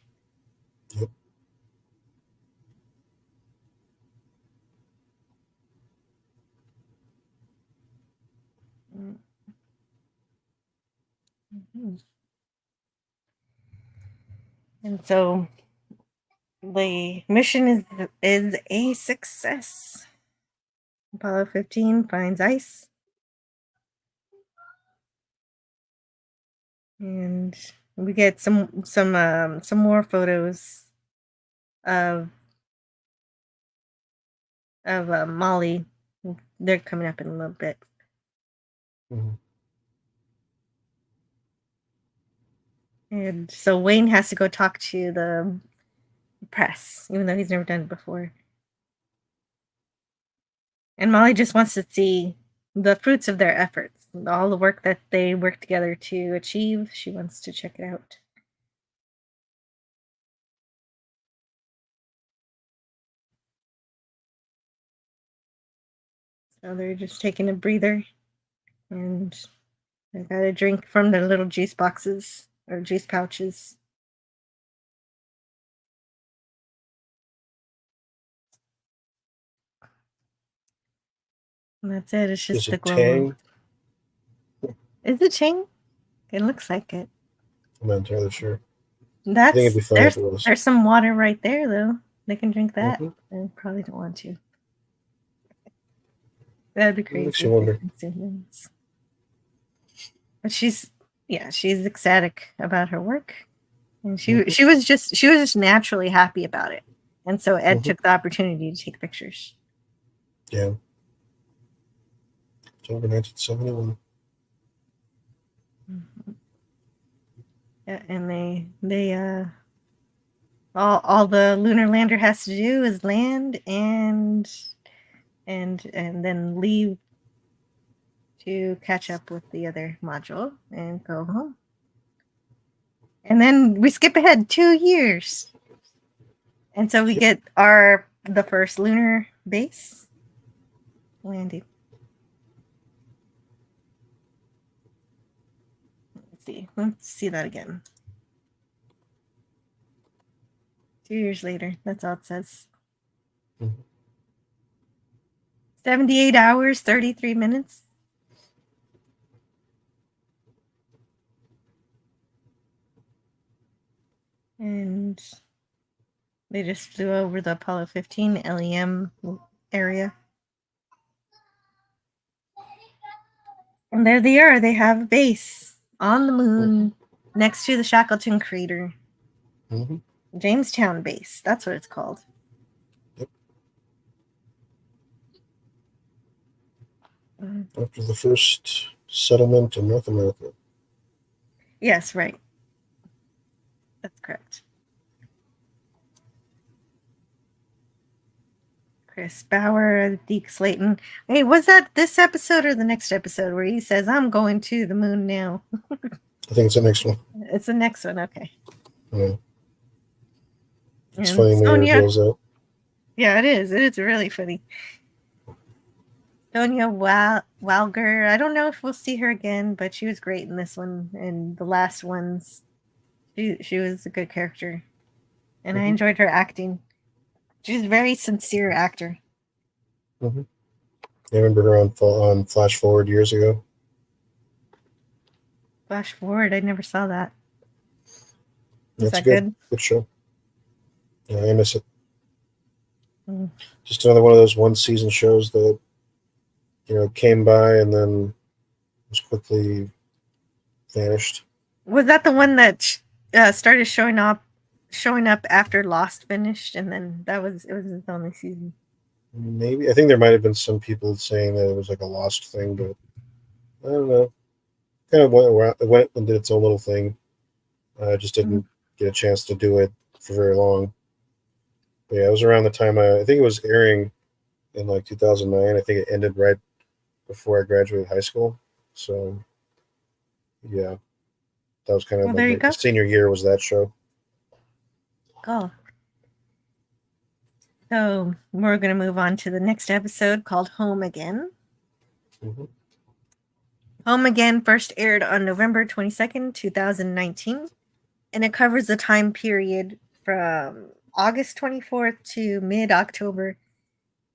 Yep. And so the mission is a success. Apollo 15 finds ice. And we get some more photos of Molly. They're coming up in a little bit. And so Wayne has to go talk to the press, even though he's never done it before. And Molly just wants to see the fruits of their efforts, all the work that they work together to achieve. She wants to check it out. So they're just taking a breather, and they got a drink from their little juice boxes or juice pouches. And that's it. It's just the glow. Tang? Is it Chang? It looks like it. I'm not entirely sure. I think it'd be fun if it was. There's some water right there, though. They can drink that. They probably don't want to. That'd be crazy. Makes you wonder. But she's ecstatic about her work, and she was just naturally happy about it, and so Ed took the opportunity to take pictures. Yeah. October 1971. Yeah, and they All the lunar lander has to do is land and then leave to catch up with the other module and go home. And then we skip ahead 2 years. And so we get the first lunar base landing. Let's see that again. 2 years later, that's all it says. 78 hours, 33 minutes. And they just flew over the Apollo 15 LEM area. And there they are. They have a base on the moon next to the Shackleton crater. Mm-hmm. Jamestown base. That's what it's called. Yep. After the first settlement in North America. Yes, right. That's correct. Chris Bauer, Deke Slayton. Hey, was that this episode or the next episode where he says, I'm going to the moon now? I think it's the next one. It's the next one, okay. Yeah. It's And funny when he reveals that. Yeah, it is. It is really funny. Sonia Walger. I don't know if we'll see her again, but she was great in this one and the last ones. She was a good character. And I enjoyed her acting. She's a very sincere actor. Mm-hmm. I remember her on Flash Forward years ago. Flash Forward, I never saw that. That's that good? Good show. Yeah, I miss it. Just another one of those one-season shows that, came by and then was quickly vanished. Was that the one that started showing up after Lost finished, and then it was the only season? Maybe. I think there might have been some people saying that it was like a Lost thing, but I don't know. Kind of went and did its own little thing. Just didn't get a chance to do it for very long. But yeah, it was around the time I think it was airing in like 2009. I think it ended right before I graduated high school. So yeah, that was kind of my senior year was that show. Cool. So we're going to move on to the next episode called Home Again. Mm-hmm. Home Again first aired on November 22nd, 2019. And it covers the time period from August 24th to mid-October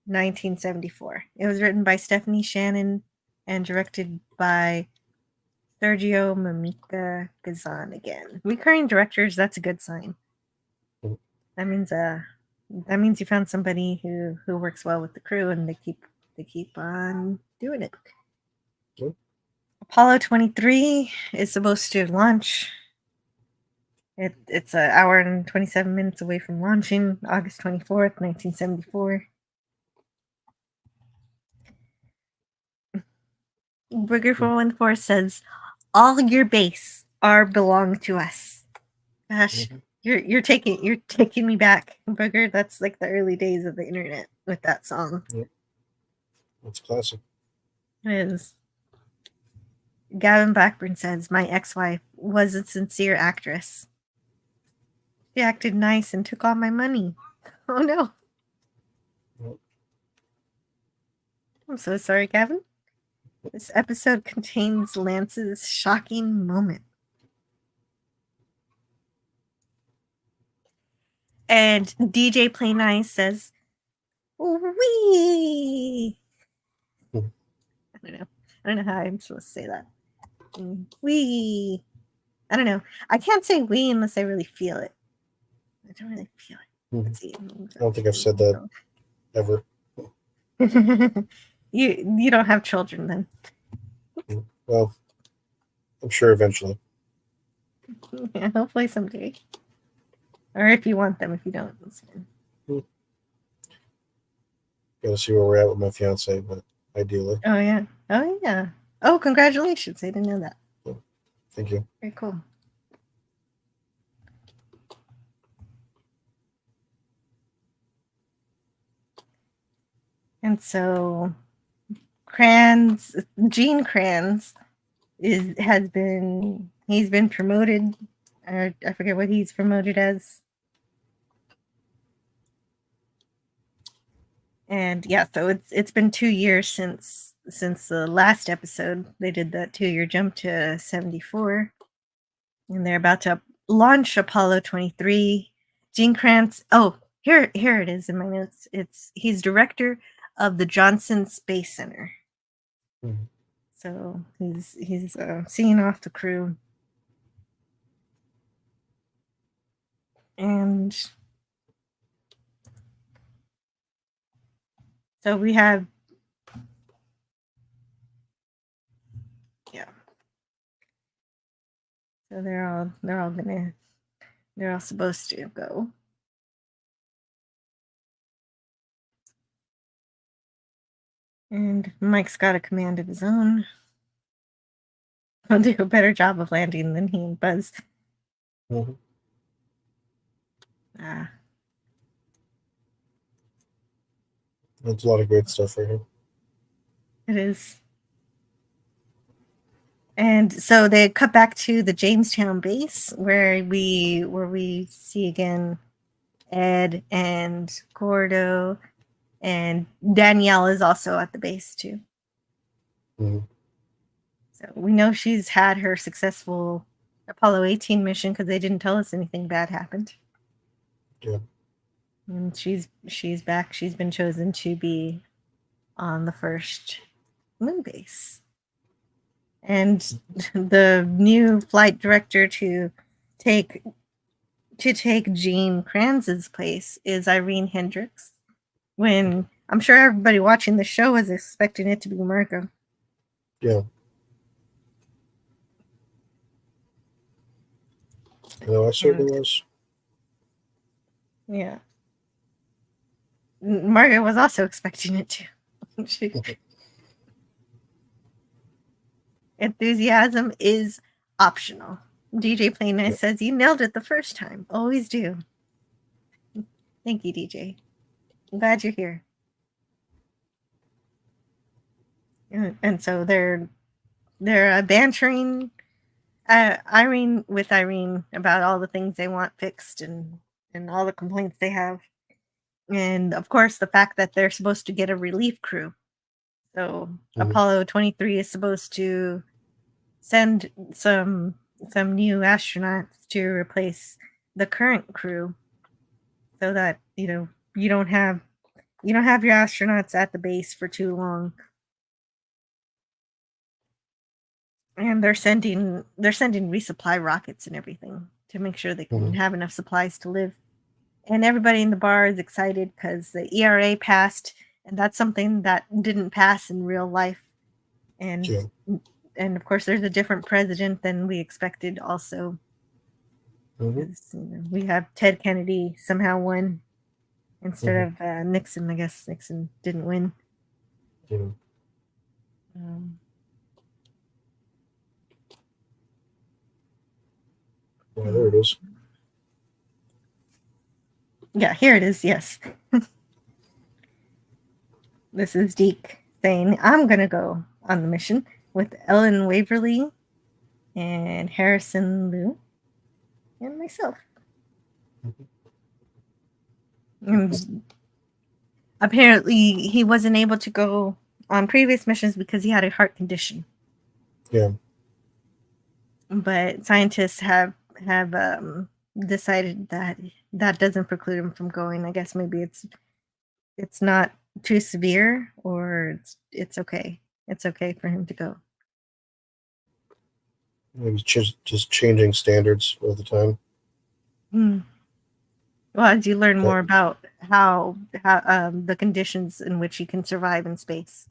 1974. It was written by Stephanie Shannon and directed by Sergio Mamica Gazan again. Recurring directors, that's a good sign. That means you found somebody who works well with the crew and they keep on doing it. Yep. Apollo 23 is supposed to launch. It's an hour and 27 minutes away from launching, August 24th, 1974. Burger 414 says, all your base belong to us. Gosh, you're taking me back, Burger. That's like the early days of the internet with that song. Yep. That's classic. It is. Gavin Blackburn says, my ex-wife was a sincere actress. She acted nice and took all my money. Oh no. Yep. I'm so sorry, Gavin. This episode contains Lance's shocking moment. And DJ Play Nice says, wee. I don't know how I'm supposed to say that. Wee. I don't know. I can't say wee unless I really feel it. I don't really feel it. Let's see. I don't think I've said that ever. You don't have children then. Well, I'm sure eventually. Yeah, hopefully someday. Or if you want them, if you don't, it's fine. Gotta see where we're at with my fiance, but ideally. Oh yeah. Oh, congratulations. I didn't know that. Thank you. Very cool. And so Gene Kranz he's been promoted. I forget what he's promoted as. And yeah, so it's been 2 years since the last episode. They did that 2-year jump to 74. And they're about to launch Apollo 23. Gene Kranz, here it is in my notes. He's director of the Johnson Space Center. Mhm. So he's seeing off the crew. And so we have, yeah. So they're all supposed to go. And Mike's got a command of his own. He'll do a better job of landing than he and Buzz. Mhm. That's a lot of great stuff right here. It is. And so they cut back to the Jamestown base where we see again Ed and Gordo, and Danielle is also at the base too. Mhm. So we know she's had her successful Apollo 18 mission because they didn't tell us anything bad happened. Yeah. And she's back. She's been chosen to be on the first moon base. And the new flight director to take Gene Kranz's place is Irene Hendricks. When I'm sure everybody watching the show was expecting it to be Marco. Yeah. No, I certainly was. Yeah. Margaret was also expecting it to. Enthusiasm is optional. DJ Play Nice says, you nailed it the first time. Always do. Thank you, DJ. I'm glad you're here. And so they're bantering Irene about all the things they want fixed and all the complaints they have. And of course, the fact that they're supposed to get a relief crew. So Apollo 23 is supposed to send some new astronauts to replace the current crew, so that you don't have your astronauts at the base for too long. And they're sending resupply rockets and everything to make sure they can have enough supplies to live. And everybody in the bar is excited because the ERA passed, and that's something that didn't pass in real life. And of course, there's a different president than we expected also. We have Ted Kennedy somehow won instead of Nixon. I guess Nixon didn't win. Yeah. There it is. Yeah, here it is. Yes. This is Deke saying, I'm going to go on the mission with Ellen Waverly and Harrison Liu and myself. And apparently he wasn't able to go on previous missions because he had a heart condition. Yeah. But scientists have decided that doesn't preclude him from going. I guess maybe it's not too severe, or it's okay. It's okay for him to go. It was just changing standards all the time. Well, as you learn more about how the conditions in which he can survive in space.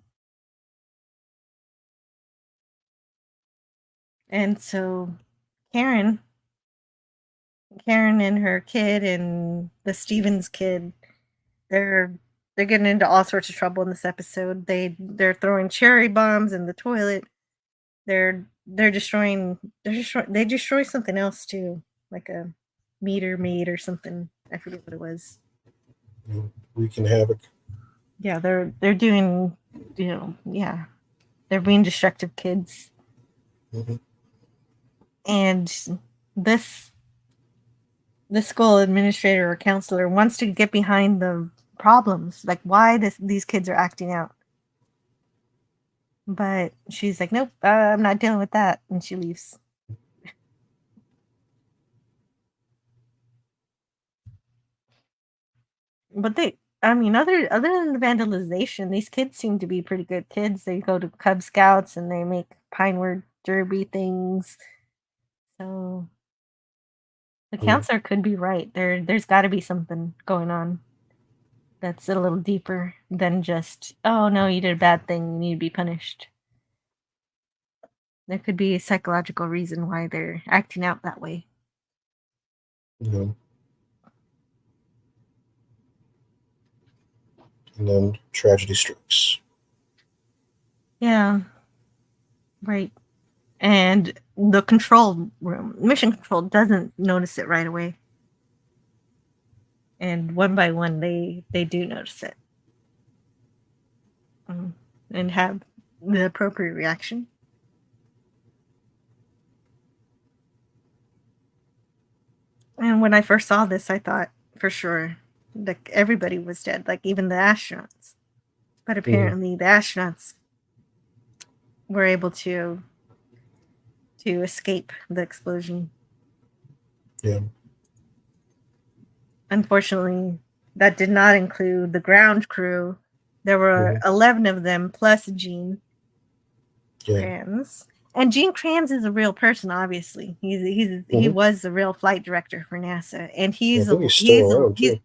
And so Karen and her kid and the Stevens kid, they're getting into all sorts of trouble in this episode. They're throwing cherry bombs in the toilet. They destroy something else too, like a meter maid or something. I forget what it was. Wreaking havoc. Yeah, they're doing, yeah, they're being destructive kids. Mm-hmm. And this school administrator or counselor wants to get behind the problems, like why these kids are acting out. But she's like, nope, I'm not dealing with that, and she leaves. But other than the vandalization, these kids seem to be pretty good kids. They go to Cub Scouts and they make Pinewood Derby things. So the counselor could be right. There's got to be something going on that's a little deeper than just, oh no, you did a bad thing, you need to be punished. There could be a psychological reason why they're acting out that way. Yeah. And then tragedy strikes. Yeah. Right. And the control room, mission control, doesn't notice it right away. And one by one, they do notice it. And have the appropriate reaction. And when I first saw this, I thought for sure like everybody was dead, like even the astronauts. But apparently the astronauts were able to escape the explosion. Yeah. Unfortunately, that did not include the ground crew. There were 11 of them plus Gene Kranz. And Gene Kranz is a real person, obviously. He was the real flight director for NASA, and he's still around too.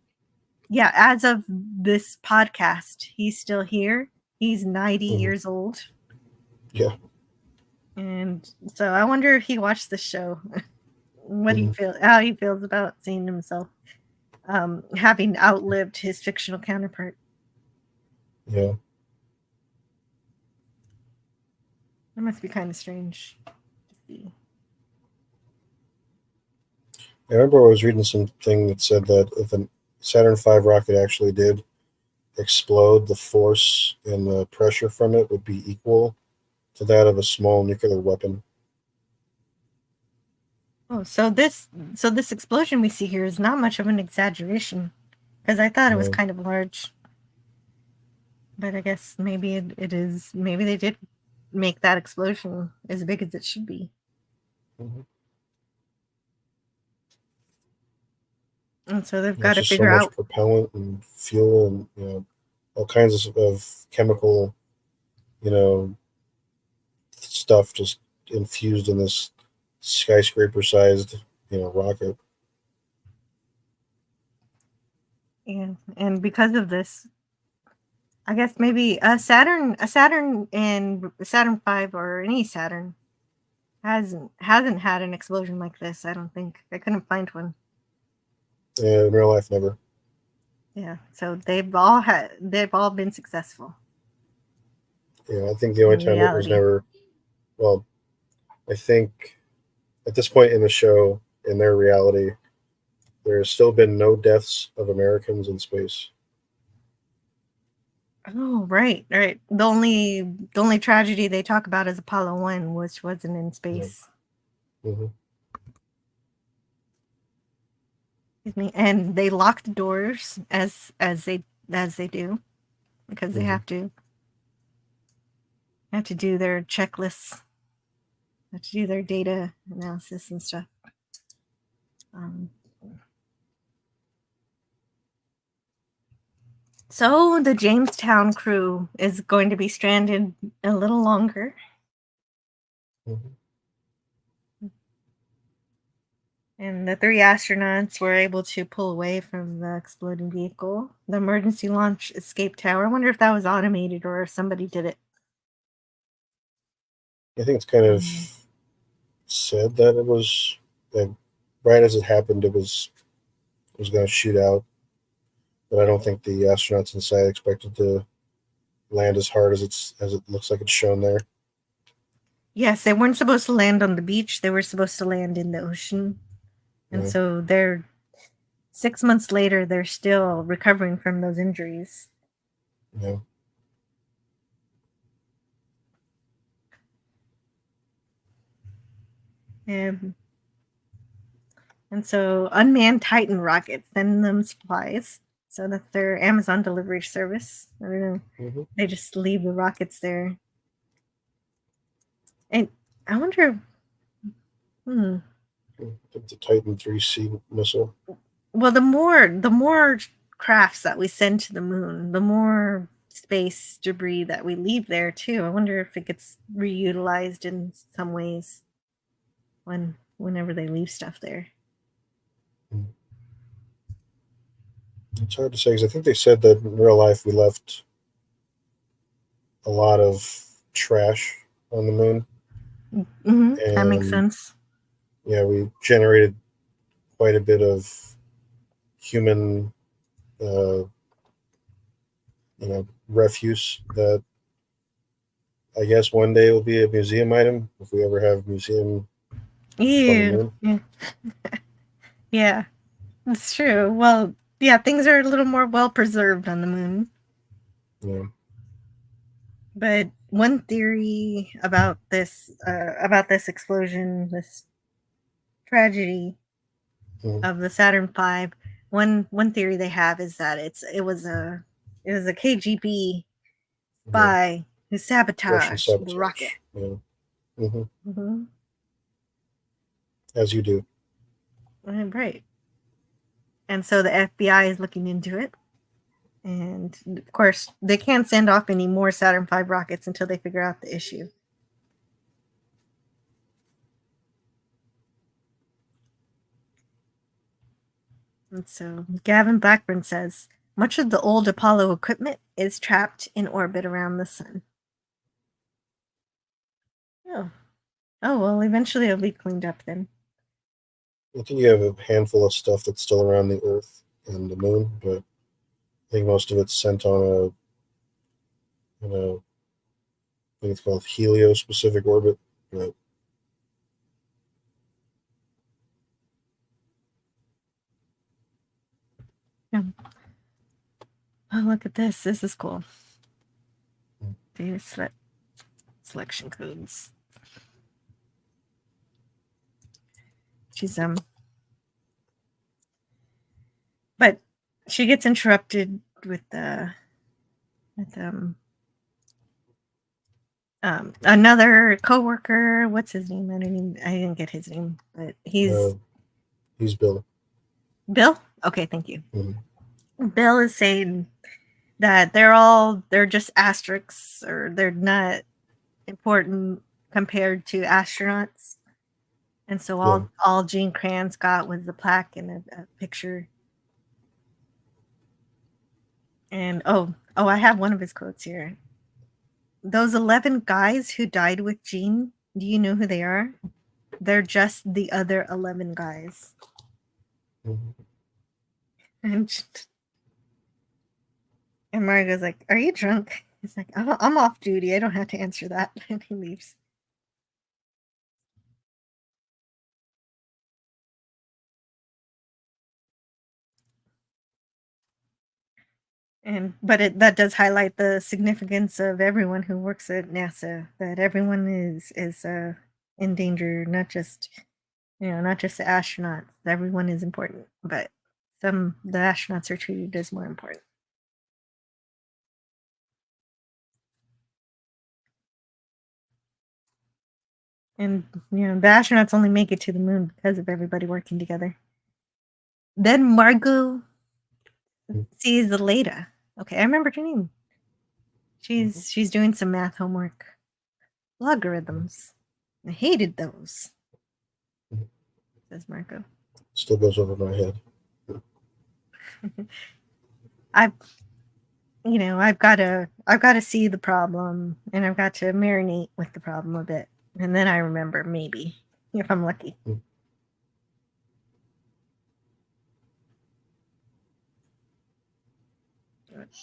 Yeah, as of this podcast, he's still here. He's 90 years old. Yeah. And so I wonder if he watched the show, how he feels about seeing himself having outlived his fictional counterpart. Yeah. That must be kind of strange to see. I remember I was reading something that said that if a Saturn V rocket actually did explode, the force and the pressure from it would be equal to that of a small nuclear weapon. Oh, so this explosion we see here is not much of an exaggeration, because I thought it was kind of large. But I guess maybe it is. Maybe they did make that explosion as big as it should be. And so they've got to figure out propellant and fuel and all kinds of chemical stuff just infused in this skyscraper-sized rocket. Yeah, and because of this, I guess maybe a Saturn and Saturn V or any Saturn hasn't had an explosion like this. I don't think. I couldn't find one. In real life, never. Yeah, so they've all been successful. Yeah, I think the only time it was never. Well, I think at this point in the show, in their reality, there has still been no deaths of Americans in space. Oh, right. The only tragedy they talk about is Apollo 1, which wasn't in space. Yeah. Excuse me. And they locked the doors as they do, because they have to do their checklists, have to do their data analysis and stuff. So the Jamestown crew is going to be stranded a little longer. And the 3 astronauts were able to pull away from the exploding vehicle. The emergency launch escape tower. I wonder if that was automated or if somebody did it. I think it's kind of said that it was right as it happened. It was going to shoot out, but I don't think the astronauts inside expected to land as hard as it looks like it's shown there. Yes, they weren't supposed to land on the beach. They were supposed to land in the ocean. And so they're 6 months later, they're still recovering from those injuries. Yeah. And so unmanned Titan rockets send them supplies. So that's their Amazon delivery service. I don't know. Mm-hmm. They just leave the rockets there. And I wonder. The Titan 3C missile. Well, the more crafts that we send to the moon, the more space debris that we leave there too. I wonder if it gets reutilized in some ways whenever they leave stuff there. It's hard to say because I think they said that in real life we left a lot of trash on the moon. Mm-hmm. That makes sense. Yeah, we generated quite a bit of human, refuse that I guess one day will be a museum item if we ever have museum on the moon. Yeah. Yeah, that's true. Well, yeah, things are a little more well preserved on the moon. Yeah. But one theory about this explosion, this tragedy of the Saturn V, one theory they have is that it was a KGB spy who sabotaged the rocket. Yeah. As you do. Right. And so the FBI is looking into it. And of course, they can't send off any more Saturn V rockets until they figure out the issue. And so Gavin Blackburn says, much of the old Apollo equipment is trapped in orbit around the sun. Oh, well, eventually it'll be cleaned up then. I think you have a handful of stuff that's still around the Earth and the moon, but I think most of it's sent on I think it's called heliospecific orbit. But Yeah. Oh, look at this. This is cool. These selection codes. But she gets interrupted with another coworker. What's his name? I didn't get his name, but he's Bill. Bill? Okay, thank you. Mm-hmm. Bill is saying that they're just asterisks, or they're not important compared to astronauts. And so all Gene Kranz got was the plaque and a picture. And I have one of his quotes here. Those 11 guys who died with Gene, do you know who they are? They're just the other 11 guys. And Margot's like, are you drunk? He's like, I'm off duty. I don't have to answer that. And he leaves. But that does highlight the significance of everyone who works at NASA, that everyone is in danger, not just the astronauts. Everyone is important, but the astronauts are treated as more important. And the astronauts only make it to the moon because of everybody working together. Then Margot sees the Leda. Okay, I remember her name. She's doing some math homework. Logarithms. I hated those. Says Margot. Still goes over my head. I've got to see the problem, and I've got to marinate with the problem a bit, and then I remember, maybe, if I'm lucky.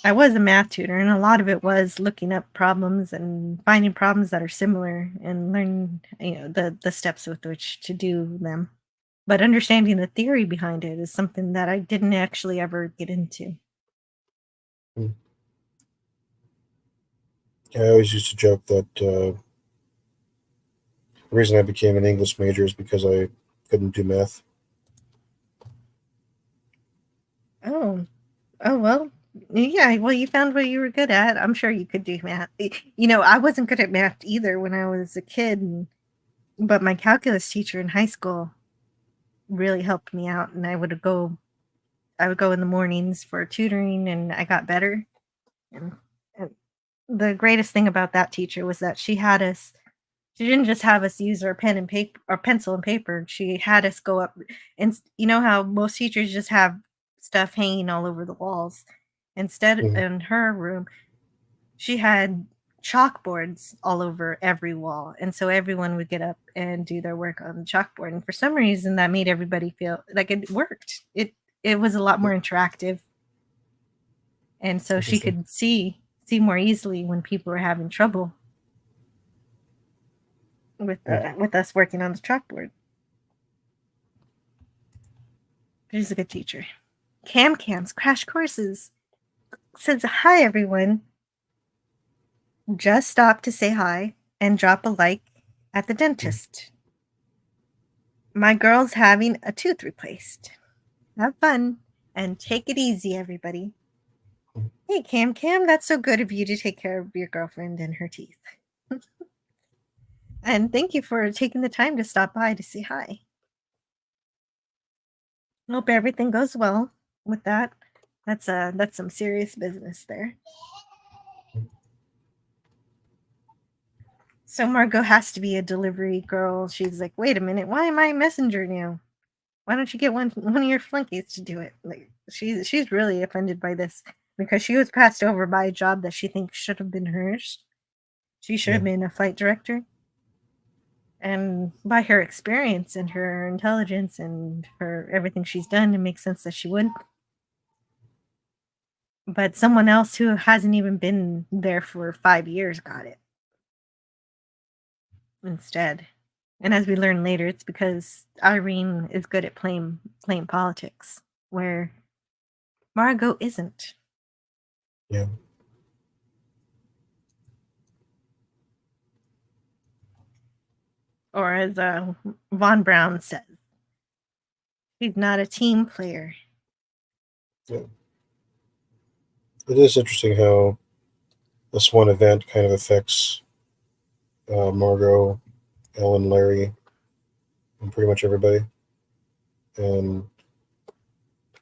I was a math tutor, and a lot of it was looking up problems and finding problems that are similar and learning, the steps with which to do them. But understanding the theory behind it is something that I didn't actually ever get into. I always used to joke that the reason I became an English major is because I couldn't do math. Oh, oh well. Yeah, well, you found what you were good at. I'm sure you could do math. I wasn't good at math either when I was a kid, but my calculus teacher in high school really helped me out, and I would go in the mornings for tutoring, and I got better. And the greatest thing about that teacher was that she didn't just have us use our pen and paper or pencil and paper. She had us go up, and you know how most teachers just have stuff hanging all over the walls. Instead, Mhm. in her room, she had chalkboards all over every wall, and so everyone would get up and do their work on the chalkboard. And for some reason, that made everybody feel like it worked. It was a lot more interactive, and so she Interesting. could see more easily when people were having trouble with us working on the chalkboard. She's a good teacher. Cam's Crash Courses says, "Hi, everyone. Just stop to say hi and drop a like at the dentist. My girl's having a tooth replaced. Have fun and take it easy, everybody." Hey, Cam, that's so good of you to take care of your girlfriend and her teeth. And thank you for taking the time to stop by to say hi. Hope everything goes well with that. That's some serious business there. So Margot has to be a delivery girl. She's like, wait a minute, why am I a messenger now? Why don't you get one of your flunkies to do it? Like she's really offended by this because she was passed over by a job that she thinks should have been hers. She should have Yeah. been a flight director. And by her experience and her intelligence and her everything she's done, it makes sense that she would. But someone else who hasn't even been there for 5 years got it instead. And as we learn later, it's because Irene is good at playing politics, where Margot isn't. Yeah. Or as Von Braun says, she's not a team player. Yeah. It is interesting how this one event kind of affects Margot, Ellen, Larry, and pretty much everybody. And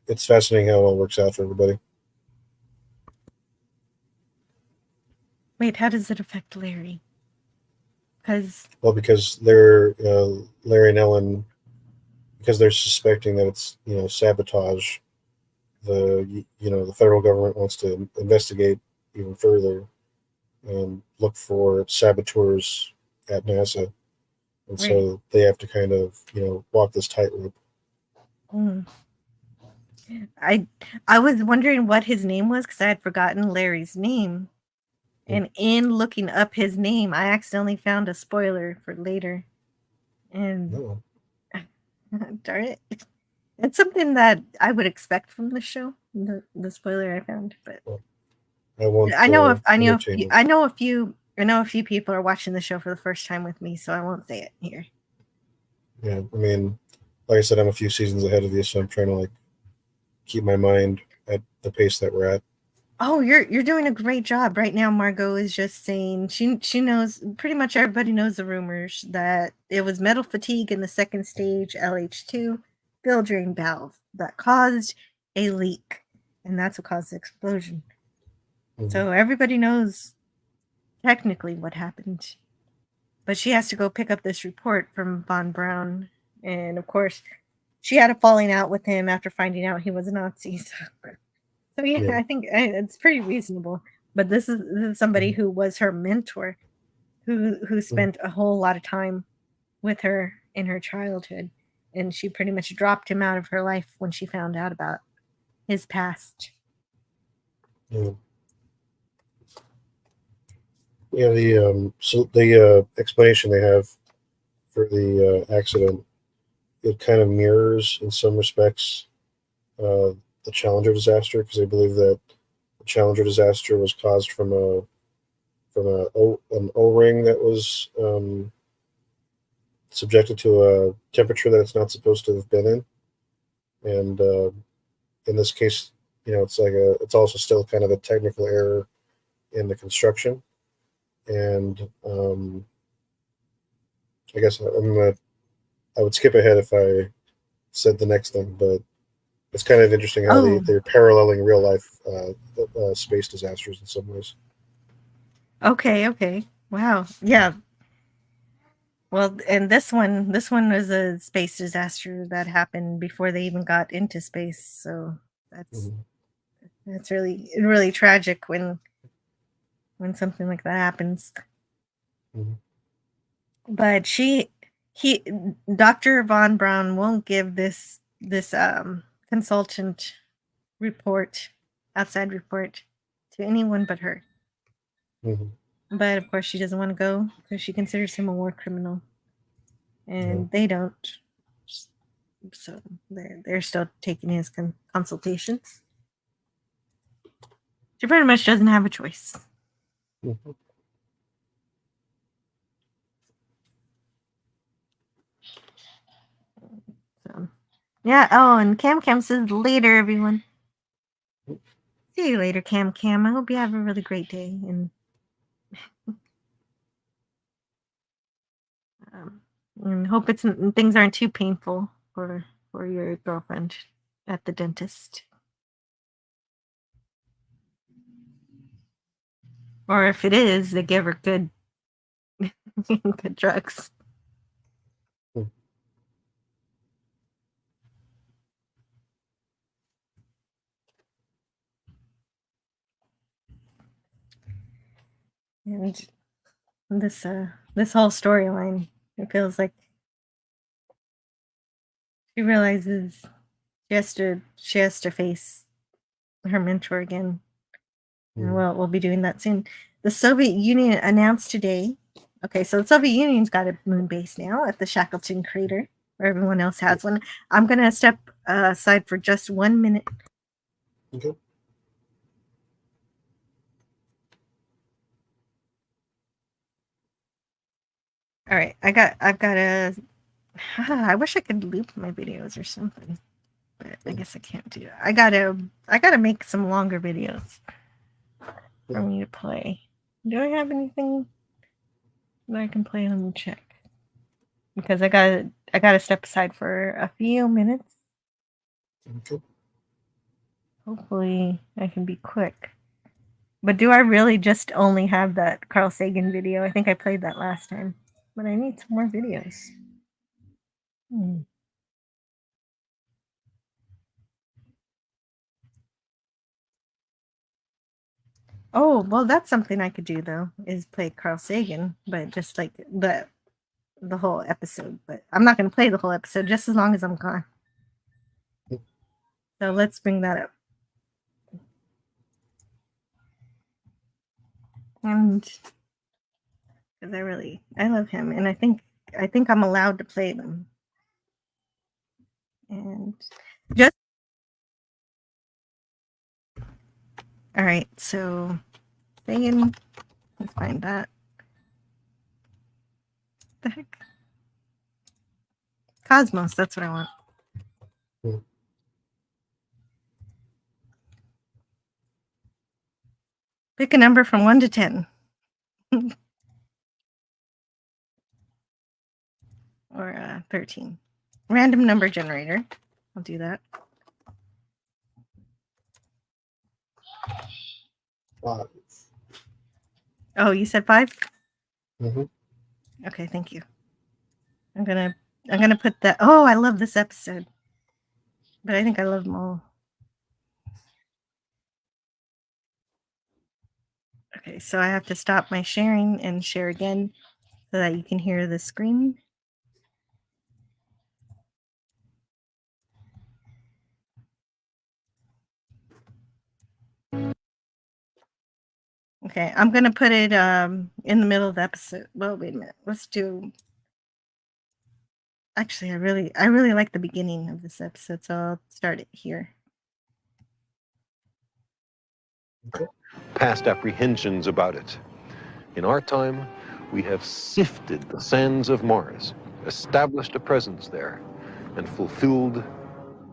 it's fascinating how it all works out for everybody. Wait, how does it affect Larry? Well, because they're Larry and Ellen, because they're suspecting that it's sabotage. The federal government wants to investigate even further and look for saboteurs at NASA, and Right. so they have to kind of walk this tightrope. Mm. I was wondering what his name was because I had forgotten Larry's name. And in looking up his name, I accidentally found a spoiler for later. And No. darn it. It's something that I would expect from the show, the spoiler I found, but I won't. I know entertain it. I know a few people are watching the show for the first time with me, so I won't say it here. Yeah, I mean, like I said, I'm a few seasons ahead of you, so I'm trying to keep my mind at the pace that we're at. Oh, you're doing a great job. Right now, Margot is just saying she knows pretty much everybody knows the rumors that it was metal fatigue in the second stage LH2 fill drain valve that caused a leak, and that's what caused the explosion. Mhm. So everybody knows technically what happened. But she has to go pick up this report from Von Braun, and of course, she had a falling out with him after finding out he was a Nazi. So yeah, Yeah. I think it's pretty reasonable. But this is somebody who was her mentor, who spent a whole lot of time with her in her childhood, and she pretty much dropped him out of her life when she found out about his past. Yeah. Yeah, the explanation they have for the accident, it kind of mirrors in some respects the Challenger disaster, because they believe that the Challenger disaster was caused from from an O-ring that was subjected to a temperature that it's not supposed to have been in. And in this case, it's also still kind of a technical error in the construction. And I guess I would skip ahead if I said the next thing, but it's kind of interesting how they're paralleling real life space disasters in some ways. Okay. Wow. Yeah. Well, and this one was a space disaster that happened before they even got into space. So that's really tragic when something like that happens. Mm-hmm. But Dr. Von Braun won't give this consultant outside report to anyone but her. Mm-hmm. But of course, she doesn't want to go because she considers him a war criminal, and they don't. So they're still taking his consultations. She pretty much doesn't have a choice. Mm-hmm. So, yeah. Oh, and Cam says later, everyone. See you later, Cam. I hope you have a really great day, and hope things aren't too painful for your girlfriend at the dentist. Or if it is, they give her good good drugs. And this whole storyline, it feels like she realizes she has to face her mentor again. And we'll be doing that soon. The Soviet Union announced today. Okay, so the Soviet Union's got a moon base now at the Shackleton crater, where everyone else has one. I'm gonna step aside for just 1 minute. Okay. All right, I've got a. I wish I could loop my videos or something, but I guess I can't do it. I gotta make some longer videos for me to play. Do I have anything that I can play? Let me check, because I gotta step aside for a few minutes. Okay. Hopefully, I can be quick. But do I really just only have that Carl Sagan video? I think I played that last time, but I need some more videos. Oh, well, that's something I could do though, is play Carl Sagan, but just like the whole episode. But I'm not going to play the whole episode, just as long as I'm gone. So let's bring that up. And because I love him, and I think I'm allowed to play them. And just all right, so Sagan, let's find that. What the heck? Cosmos, that's what I want. Pick a number from 1 to 10. Or 13. Random number generator. I'll do that. 5. Oh, you said 5? Mm-hmm. Okay, thank you. I'm gonna put that. Oh, I love this episode, but I think I love them all. Okay, so I have to stop my sharing and share again so that you can hear the screen. Okay, I'm gonna put it in the middle of the episode. Well, wait a minute. Let's do. Actually, I really like the beginning of this episode, so I'll start it here. Past apprehensions about it. In our time, we have sifted the sands of Mars, established a presence there, and fulfilled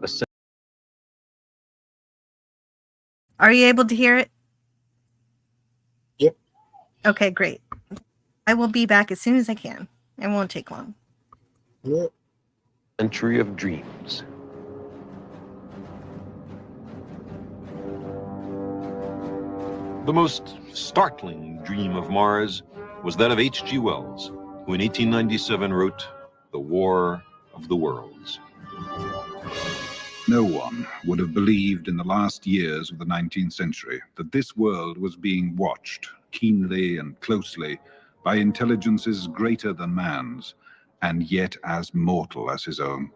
a sense. Are you able to hear it? Yep. Okay, great. I will be back as soon as I can. It won't take long. Yep. Century of dreams. The most startling dream of Mars was that of H.G. Wells, who in 1897 wrote The War of the Worlds. No one would have believed in the last years of the 19th century that this world was being watched keenly and closely by intelligences greater than man's, and yet as mortal as his own.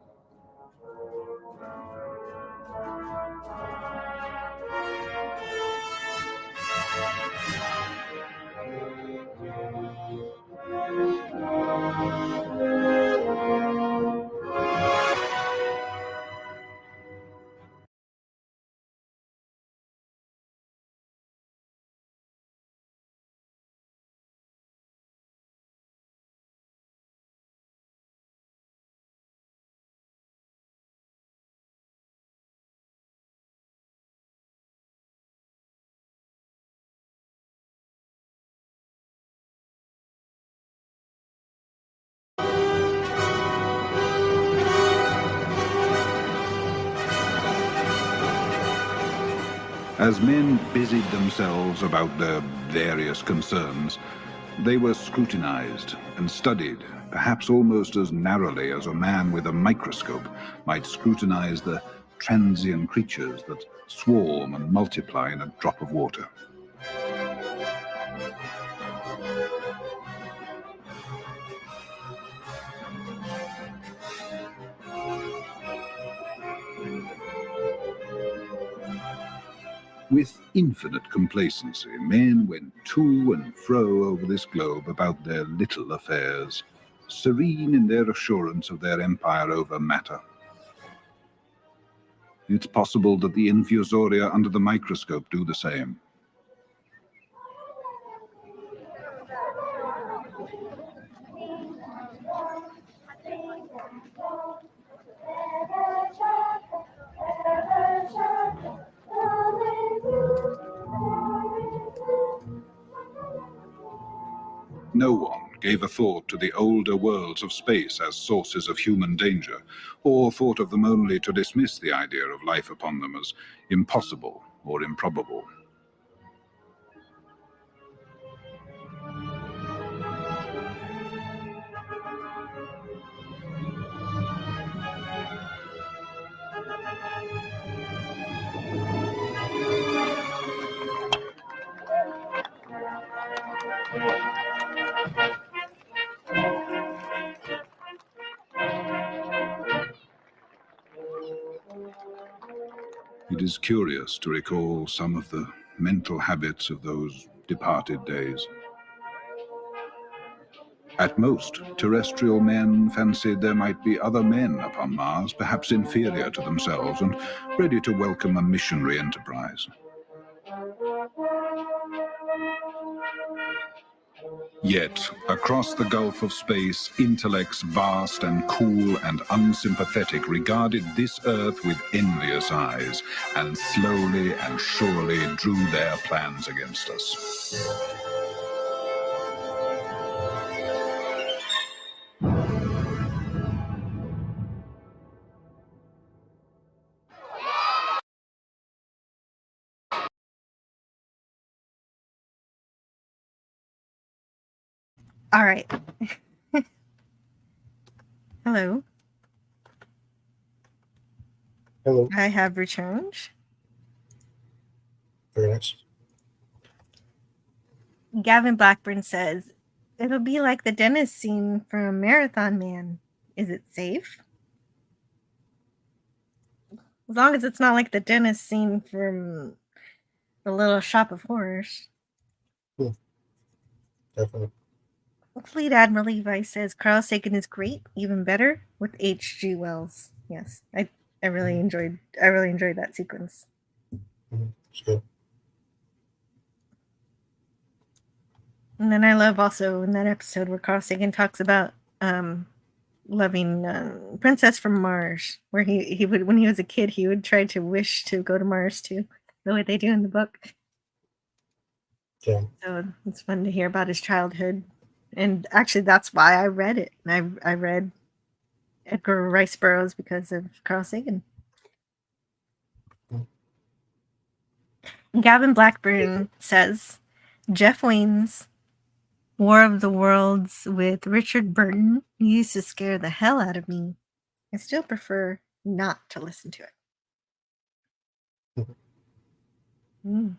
As men busied themselves about their various concerns, they were scrutinized and studied, perhaps almost as narrowly as a man with a microscope might scrutinize the transient creatures that swarm and multiply in a drop of water. With infinite complacency, men went to and fro over this globe about their little affairs, serene in their assurance of their empire over matter. It's possible that the infusoria under the microscope do the same. No one gave a thought to the older worlds of space as sources of human danger, or thought of them only to dismiss the idea of life upon them as impossible or improbable. It is curious to recall some of the mental habits of those departed days. At most, terrestrial men fancied there might be other men upon Mars, perhaps inferior to themselves, and ready to welcome a missionary enterprise. Yet, across the gulf of space, intellects vast and cool and unsympathetic regarded this Earth with envious eyes, and slowly and surely drew their plans against us. All right. Hello. Hello. I have returned. Very nice. Gavin Blackburn says, it'll be like the dentist scene from Marathon Man. Is it safe? As long as it's not like the dentist scene from The Little Shop of Horrors. Definitely. Fleet Admiral Levi says Carl Sagan is great, even better with H.G. Wells. Yes, I really enjoyed that sequence. It's good. And then I love also in that episode where Carl Sagan talks about loving Princess from Mars, where he would, when he was a kid, he would try to wish to go to Mars too, the way they do in the book. Yeah. So it's fun to hear about his childhood. And actually, that's why I read it. I read Edgar Rice Burroughs because of Carl Sagan. Gavin Blackburn says, Jeff Wayne's War of the Worlds with Richard Burton used to scare the hell out of me. I still prefer not to listen to it.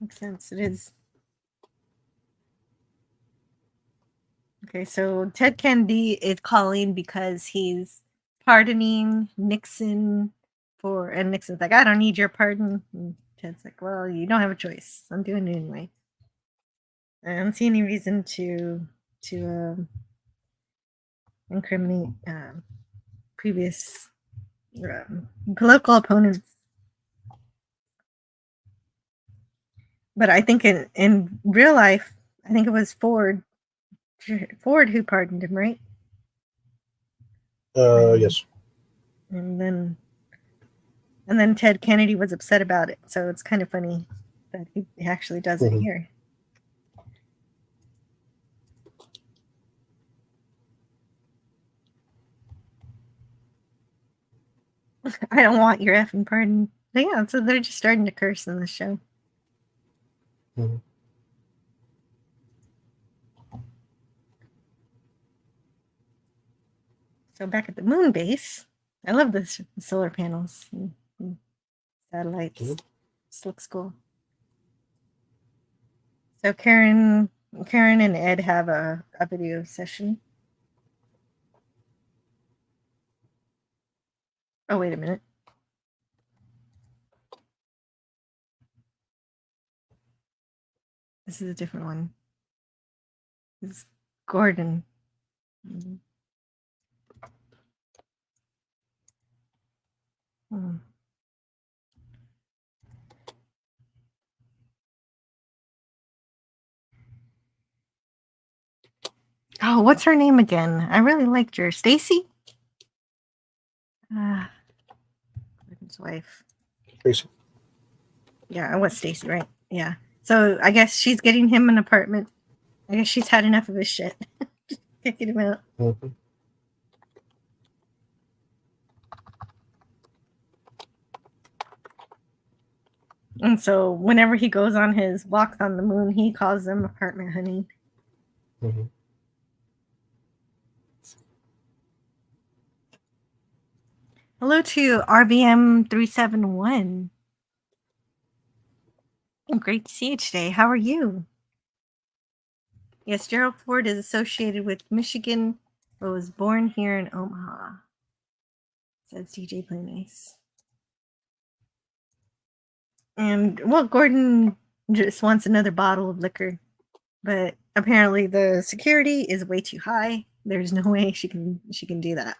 Makes sense. It is. Okay, so Ted Kennedy is calling because he's pardoning Nixon and Nixon's like, I don't need your pardon. And Ted's like, well, you don't have a choice. I'm doing it anyway. I don't see any reason to incriminate previous political opponents. But I think in real life, I think it was Ford who pardoned him, right? Yes. And then Ted Kennedy was upset about it. So it's kind of funny that he actually does it here. I don't want your effing pardon. But yeah, so they're just starting to curse in the show. So back at the moon base, I love this solar panels and satellites. This looks cool. So Karen and Ed have a video session. Oh, wait a minute. This is a different one. This is Gordon. Oh, what's her name again? I really liked her. Stacy? Gordon's wife. Stacy. Yeah, what's Stacy, right? Yeah. So I guess she's getting him an apartment. I guess she's had enough of his shit. Just kicking him out. And so whenever he goes on his walks on the moon, he calls them apartment honey. Hello to RVM 371. Great to see you today. How are you? Yes, Gerald Ford is associated with Michigan, but was born here in Omaha. Says DJ Play Nice. And, well, Gordon just wants another bottle of liquor. But apparently the security is way too high. There's no way she can do that.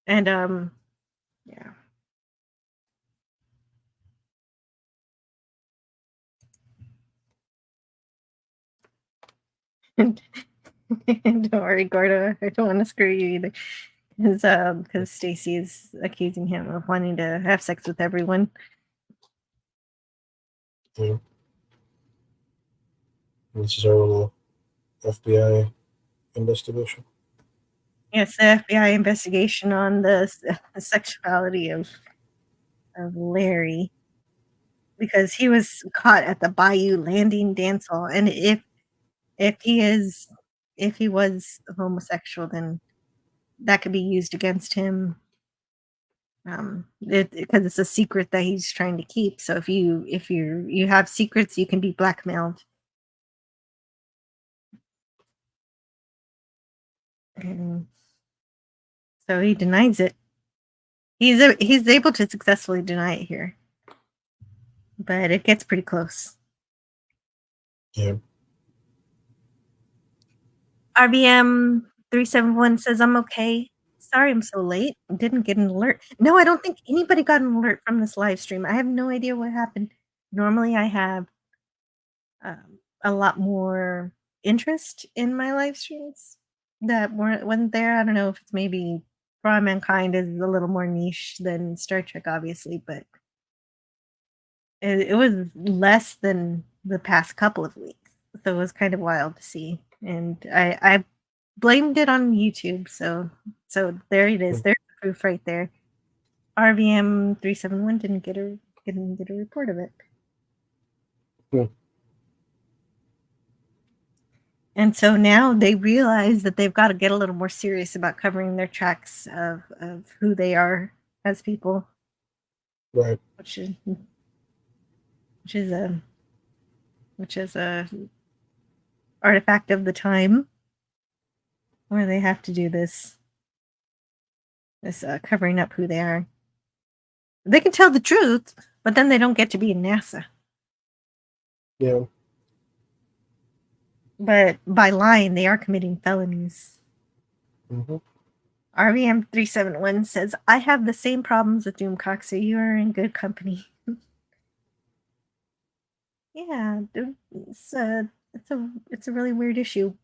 And yeah. Don't worry, Gordo. I don't want to screw you either. Because Stacy is accusing him of wanting to have sex with everyone. Yeah. This is our little FBI investigation. Yes, the FBI investigation on the sexuality of Larry, because he was caught at the Bayou Landing dance hall, and if he was homosexual, then that could be used against him. Because it's a secret that he's trying to keep. So if you have secrets, you can be blackmailed. And so he denies it. He's able to successfully deny it here, but it gets pretty close. Yeah. RBM 371 says, I'm okay. Sorry I'm so late. Didn't get an alert. No, I don't think anybody got an alert from this live stream. I have no idea what happened. Normally, I have a lot more interest in my live streams that wasn't there. I don't know if it's maybe For All Mankind is a little more niche than Star Trek, obviously, but it was less than the past couple of weeks. So it was kind of wild to see. And I blamed it on YouTube. So there it is. There's the proof right there. RVM 371 didn't get a report of it. Yeah. And so now they realize that they've got to get a little more serious about covering their tracks of who they are as people. Right. Which is a artifact of the time where they have to do this covering up who they are. They can tell the truth, but then they don't get to be in NASA. Yeah. But by lying, they are committing felonies. Mm-hmm. RVM 371 says, I have the same problems with Doomcock, so you are in good company. Yeah, it's a really weird issue.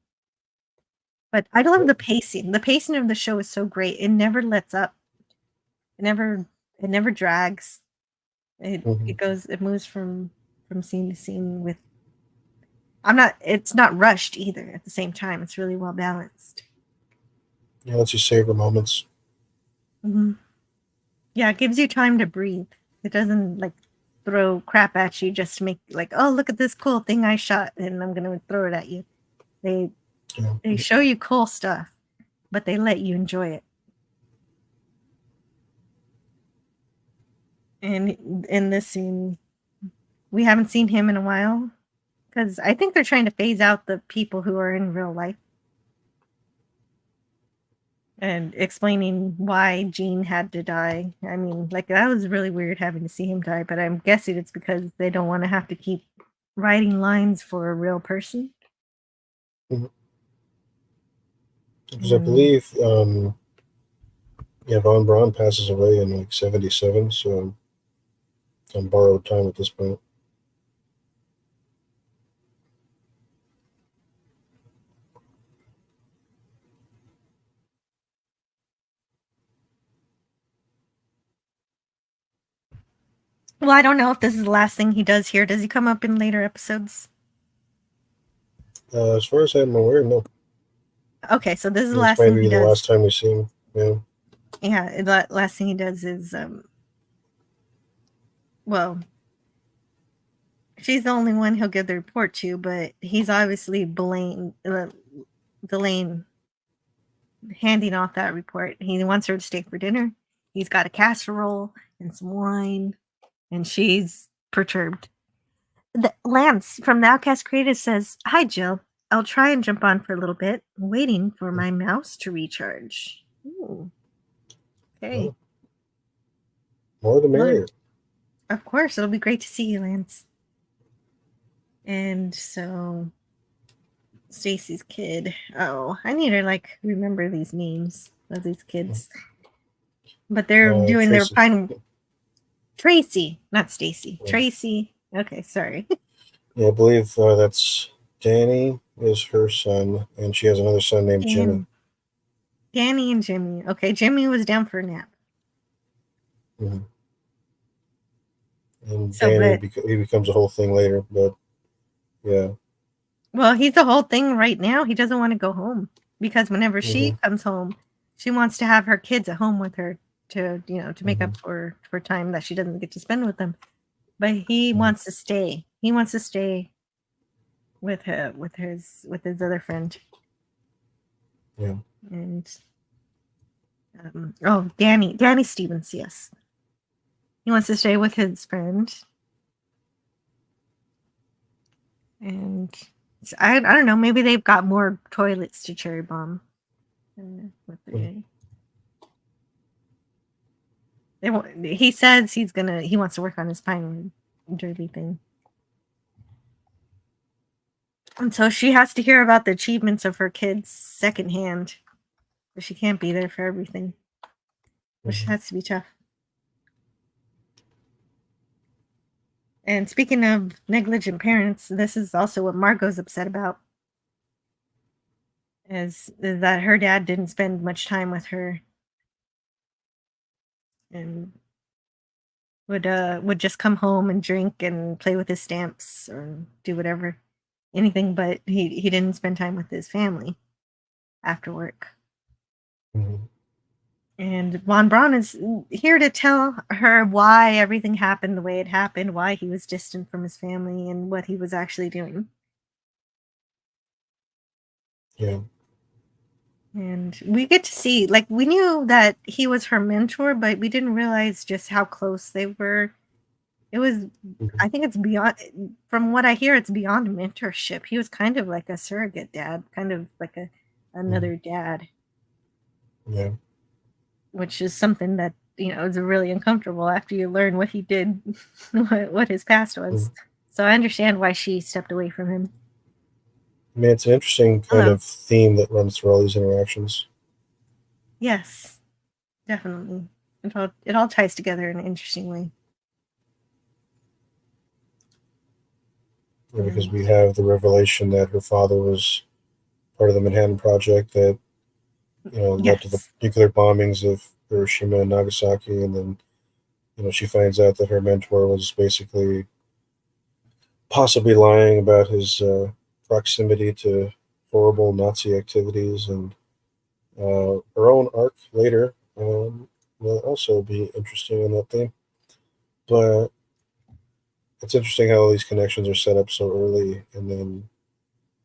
But I love the pacing. The pacing of the show is so great. It never lets up. It never drags. It moves from scene to scene with it's not rushed either at the same time. It's really well balanced. Yeah, lets you savor moments. Mm-hmm. Yeah, it gives you time to breathe. It doesn't like throw crap at you just to make like, oh, look at this cool thing I shot and I'm gonna throw it at you. They show you cool stuff, but they let you enjoy it. And in this scene, we haven't seen him in a while because I think they're trying to phase out the people who are in real life and explaining why Gene had to die. I mean, like that was really weird having to see him die, but I'm guessing it's because they don't want to have to keep writing lines for a real person. Because I believe, Von Braun passes away in like 77, so it's on borrowed time at this point. Well, I don't know if this is the last thing he does here. Does he come up in later episodes? As far as I'm aware, no. Okay, so this is the last thing he does. The last time we see him. Yeah. Yeah, the last thing he does is well, she's the only one he'll give the report to, but he's obviously delaying handing off that report. He wants her to stay for dinner. He's got a casserole and some wine, and she's perturbed. Lance from the Outcast Creative says, Hi, Jill. I'll try and jump on for a little bit, waiting for my mouse to recharge. Ooh. Okay. Oh. More the merrier. Of course, it'll be great to see you, Lance. And so, Stacy's kid. Oh, I need to remember these names of these kids. But they're doing their final. Tracy, not Stacy. Yeah. Tracy. Okay, sorry. Yeah, I believe that's Danny is her son, and she has another son named Jimmy. Danny and Jimmy. Okay, Jimmy was down for a nap. Mm-hmm. And so, Danny, he becomes a whole thing later, but yeah. Well, he's the whole thing right now. He doesn't want to go home because whenever she comes home, she wants to have her kids at home with her to make up for time that she doesn't get to spend with them. But he wants to stay. He wants to stay with her, with his other friend. Yeah. And Danny Stevens, yes. He wants to stay with his friend. And I don't know, maybe they've got more toilets to cherry bomb. He says he wants to work on his Pinewood Derby thing. And so she has to hear about the achievements of her kids secondhand. But she can't be there for everything, which has to be tough. And speaking of negligent parents, this is also what Margot's upset about. Is that her dad didn't spend much time with her. And would just come home and drink and play with his stamps or do whatever. Anything but he didn't spend time with his family after work. Mm-hmm. And Von Braun is here to tell her why everything happened the way it happened, why he was distant from his family, and what he was actually doing. Yeah. And we get to see, like, we knew that he was her mentor, but we didn't realize just how close they were. It was, I think it's beyond, from what I hear, it's beyond mentorship. He was kind of like a surrogate dad, kind of like another dad. Yeah. Which is something that, is really uncomfortable after you learn what he did, what his past was. So I understand why she stepped away from him. I mean, it's an interesting kind of theme that runs through all these interactions. Yes, definitely. It all ties together in an interesting way. Yeah, because we have the revelation that her father was part of the Manhattan Project that, led to the nuclear bombings of Hiroshima and Nagasaki, and then, she finds out that her mentor was basically possibly lying about his proximity to horrible Nazi activities, and her own arc later will also be interesting in that theme. But it's interesting how all these connections are set up so early and then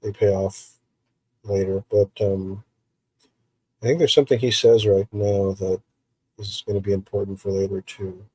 they pay off later. But I think there's something he says right now that is going to be important for later too.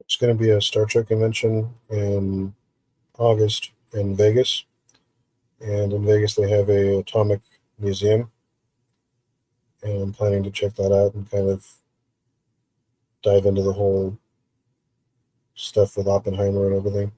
It's going to be a Star Trek convention in August in Vegas. And in Vegas, they have a atomic museum. And I'm planning to check that out and kind of dive into the whole stuff with Oppenheimer and everything.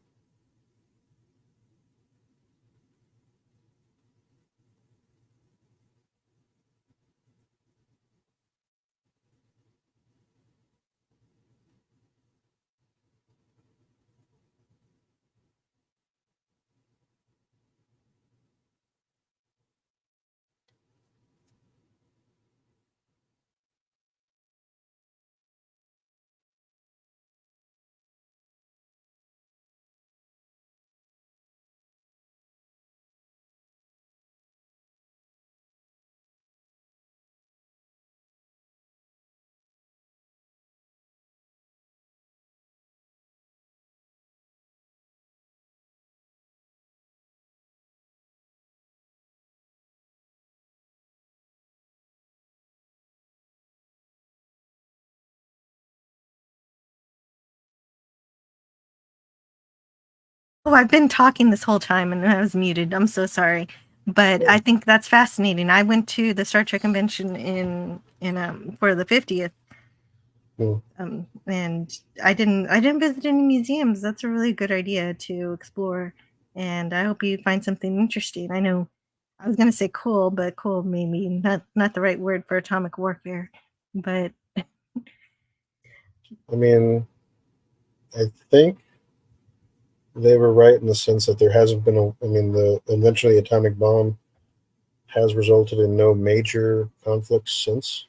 Oh, I've been talking this whole time and I was muted. I'm so sorry. But I think that's fascinating. I went to the Star Trek convention in for the 50th. And I didn't visit any museums. That's a really good idea to explore. And I hope you find something interesting. I know I was gonna say cool, but cool maybe not the right word for atomic warfare. But I mean, I think they were right in the sense that there hasn't been the eventually atomic bomb has resulted in no major conflicts since.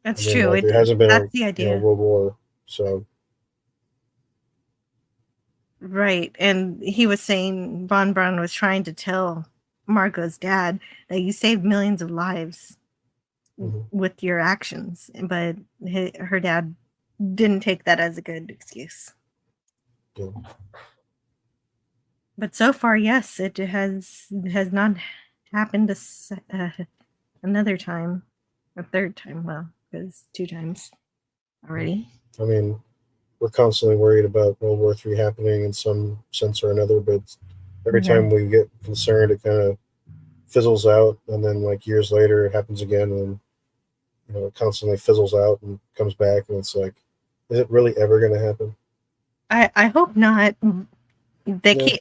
that's true. Like, there hasn't been That's the idea. world war. So right. And he was saying Von Braun was trying to tell Margot's dad that you saved millions of lives with your actions, but her dad didn't take that as a good excuse. yeah. But so far, yes, it has not happened another time, a third time. Well, because 2 times already. I mean, we're constantly worried about World War III happening in some sense or another, but every time we get concerned, it kind of fizzles out, and then like years later, it happens again, and it constantly fizzles out and comes back, and it's like, is it really ever going to happen? I hope not. They keep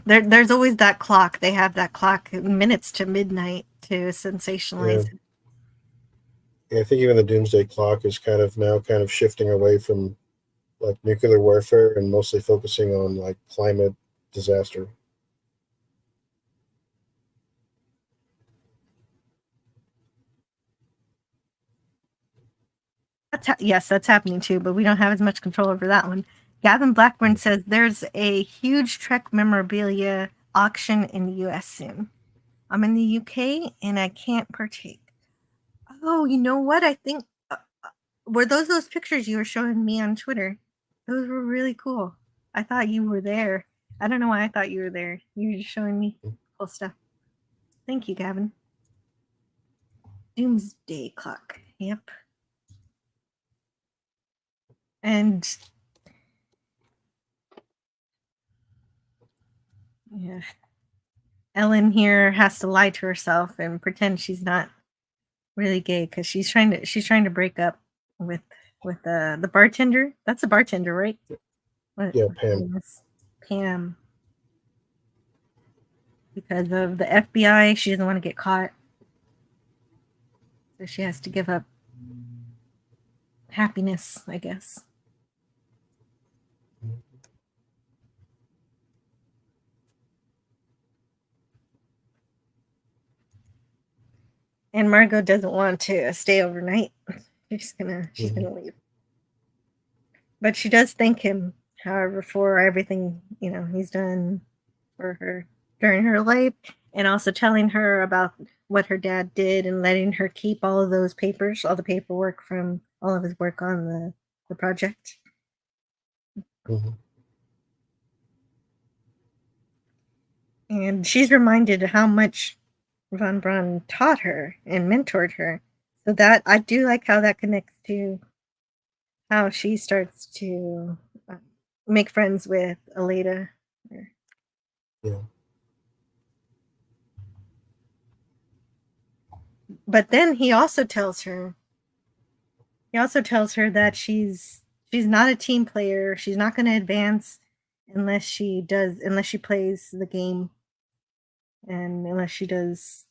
there's always that clock. They have that clock minutes to midnight to sensationalize it. Yeah, I think even the doomsday clock is kind of shifting away from like nuclear warfare and mostly focusing on like climate disaster. Yes, that's happening too, but we don't have as much control over that one. Gavin Blackburn says there's a huge Trek memorabilia auction in the US soon. I'm in the UK and I can't partake. Oh, you know what? I think were those pictures you were showing me on Twitter? Those were really cool. I thought you were there. I don't know why I thought you were there. You were just showing me cool stuff. Thank you, Gavin. Doomsday clock. Yep. And yeah, Ellen here has to lie to herself and pretend she's not really gay because she's trying to break up with the bartender. That's a bartender, right? Yeah, Pam. Pam. Because of the FBI, she doesn't want to get caught, so she has to give up happiness, I guess. And Margot doesn't want to stay overnight. She's gonna leave. But she does thank him, however, for everything he's done for her during her life, and also telling her about what her dad did and letting her keep all of those papers, all the paperwork from all of his work on the project. And she's reminded how much Von Braun taught her and mentored her. So that I do like how that connects to how she starts to make friends with Aleda. Yeah. But then he also tells her that she's not a team player. She's not going to advance unless she plays the game and unless she does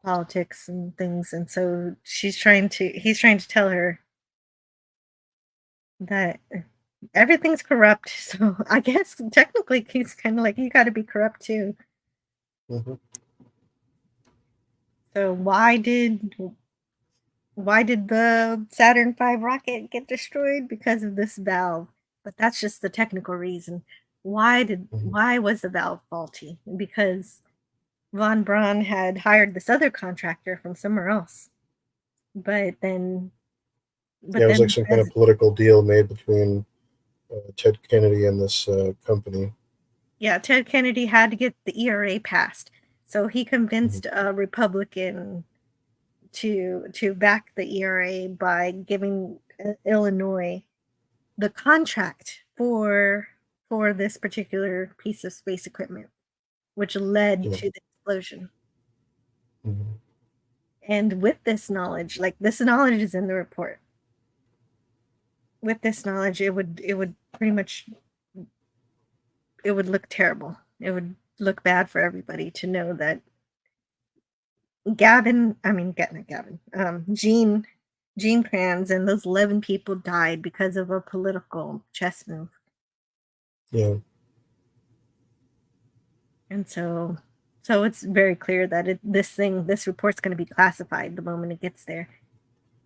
politics and things. And so he's trying to tell her that everything's corrupt. So I guess technically he's kind of like, you got to be corrupt too. So why did the Saturn V rocket get destroyed? Because of this valve. But that's just the technical reason. Why was the valve faulty? Because Von Braun had hired this other contractor from somewhere else. But then it was like some kind of political deal made between Ted Kennedy and this company. Yeah, Ted Kennedy had to get the ERA passed. So he convinced a Republican to back the ERA by giving Illinois the contract for for this particular piece of space equipment, which led to the explosion. Mm-hmm. And with this knowledge, like this knowledge is in the report. With this knowledge, it would pretty much, it would look terrible. It would look bad for everybody to know that Gene Kranz and those 11 people died because of a political chess move. Yeah. And so it's very clear that this report's going to be classified the moment it gets there.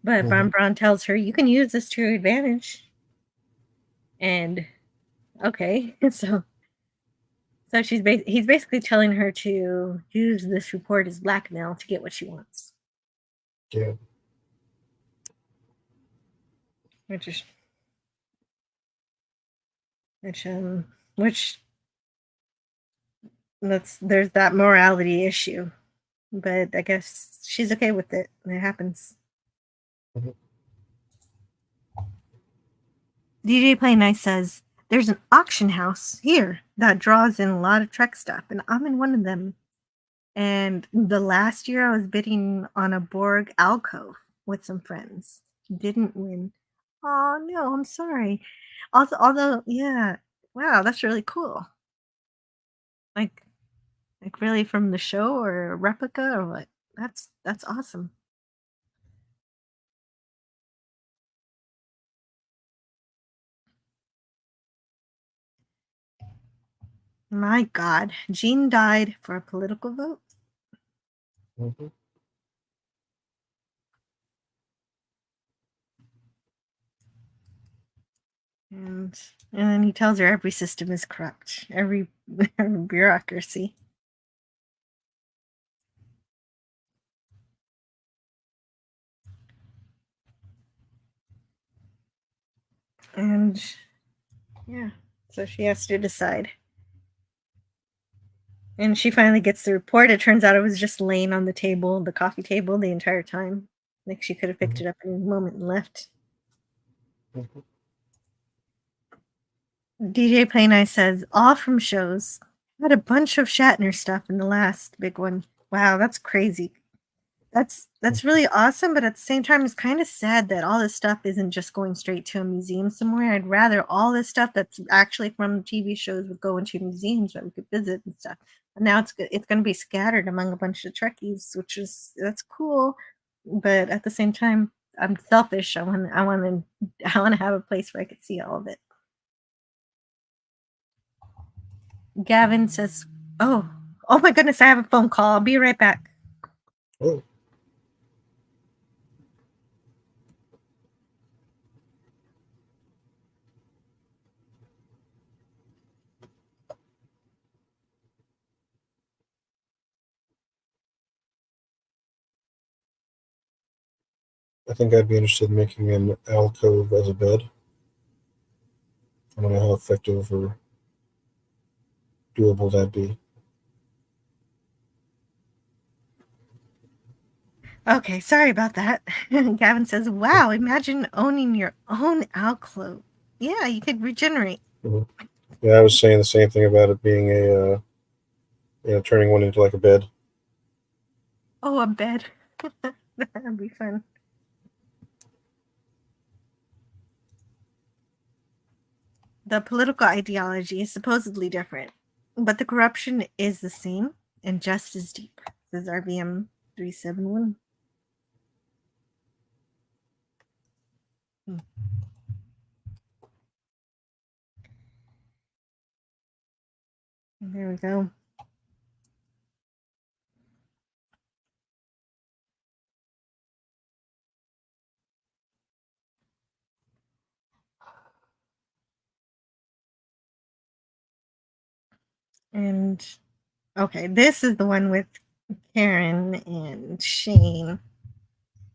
But Von Braun tells her, you can use this to your advantage. And okay, so he's basically telling her to use this report as blackmail to get what she wants. Yeah. Which there's that morality issue, but I guess she's okay with it. It happens. DJ Play Nice says there's an auction house here that draws in a lot of Trek stuff, and I'm in one of them. And the last year I was bidding on a Borg alcove with some friends. Didn't win. Oh no, I'm sorry. Although yeah, wow, that's really cool. Like really from the show or a replica or what? That's awesome. My God, Jean died for a political vote. Mm-hmm. And then he tells her every system is corrupt, every bureaucracy. And yeah, so she has to decide. And she finally gets the report. It turns out it was just laying on the table, the coffee table, the entire time. Like she could have picked it up in a moment and left. DJ Play Nice says, all from shows. Had a bunch of Shatner stuff in the last big one. Wow, that's crazy. That's really awesome, but at the same time, it's kind of sad that all this stuff isn't just going straight to a museum somewhere. I'd rather all this stuff that's actually from TV shows would go into museums that we could visit and stuff. And now it's going to be scattered among a bunch of Trekkies, that's cool. But at the same time, I'm selfish. I want to have a place where I could see all of it. Gavin says, "Oh my goodness, I have a phone call. I'll be right back." Oh. I think I'd be interested in making an alcove as a bed. I don't know how effective or doable that'd be. Okay, sorry about that. Gavin says, "Wow, imagine owning your own alcove. Yeah, you could regenerate." Mm-hmm. Yeah, I was saying the same thing about it being turning one into like a bed. Oh, a bed. That'd be fun. The political ideology is supposedly different, but the corruption is the same and just as deep. This is RVM 371. There we go. And okay, this is the one with Karen and Shane.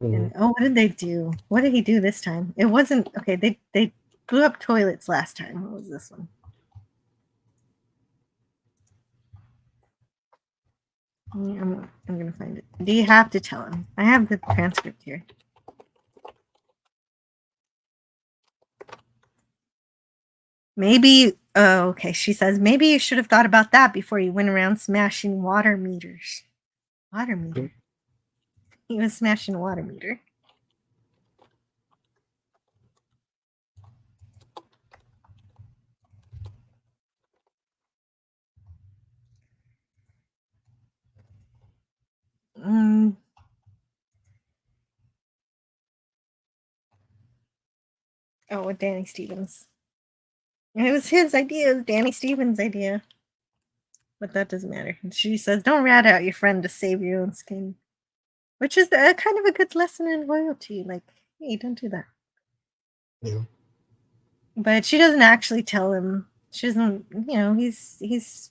And what did they do? What did he do this time? It wasn't okay. They blew up toilets last time. What was this one? I'm gonna find it. Do you have to tell him? I have the transcript here. Maybe Oh, okay. She says, maybe you should have thought about that before you went around smashing water meters. Water meter. He was smashing a water meter. Mm. Oh, with Danny Stevens. It was his idea. It was Danny Stevens' idea. But that doesn't matter. She says, don't rat out your friend to save your own skin. Which is kind of a good lesson in loyalty. Like, hey, don't do that. Yeah. But she doesn't actually tell him. She doesn't, he's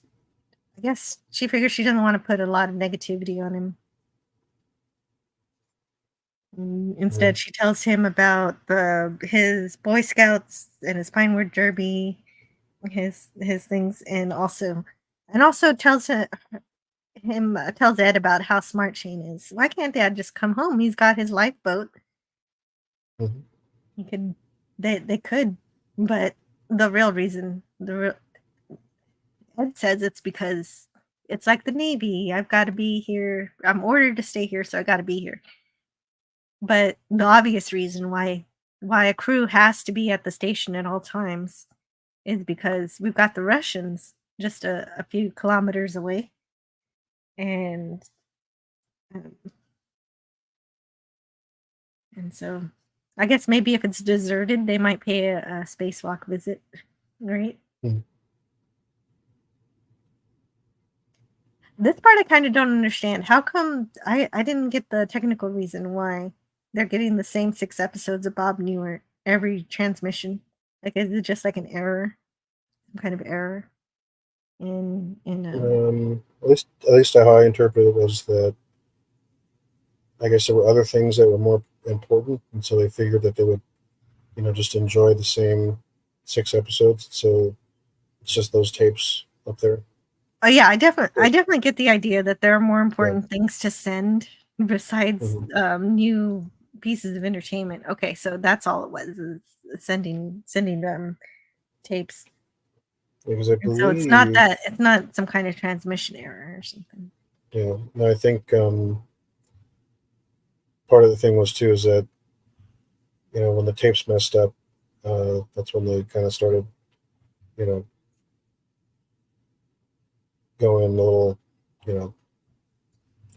I guess she figures she doesn't want to put a lot of negativity on him. Instead, she tells him about his Boy Scouts and his Pinewood Derby, his things, and also tells tells Ed about how smart Shane is. Why can't Dad just come home? He's got his lifeboat. Mhm. He could, they could, but the real reason, Ed says it's because it's like the Navy. I've got to be here. I'm ordered to stay here, so I got to be here. But the obvious reason why a crew has to be at the station at all times is because we've got the Russians just a few kilometers away, and um, so I guess maybe if it's deserted, they might pay a spacewalk visit, right? Mhm. This part I kind of don't understand. How come I didn't get the technical reason why they're getting the same 6 episodes of Bob Newhart every transmission? Like, is it just like an error, some kind of error in At least how I interpreted it was that I guess there were other things that were more important, and so they figured that they would, just enjoy the same 6 episodes. So it's just those tapes up there. Oh yeah, I definitely get the idea that there are more Yeah. important things to send besides Mhm. new pieces of entertainment. Okay, so that's all it was, is sending tapes. Because I And so it's not believe, some kind of transmission error or something. yeah, no, I think part of the thing was too is that when the tapes messed up, that's when they kind of started, you know, going a little, you know,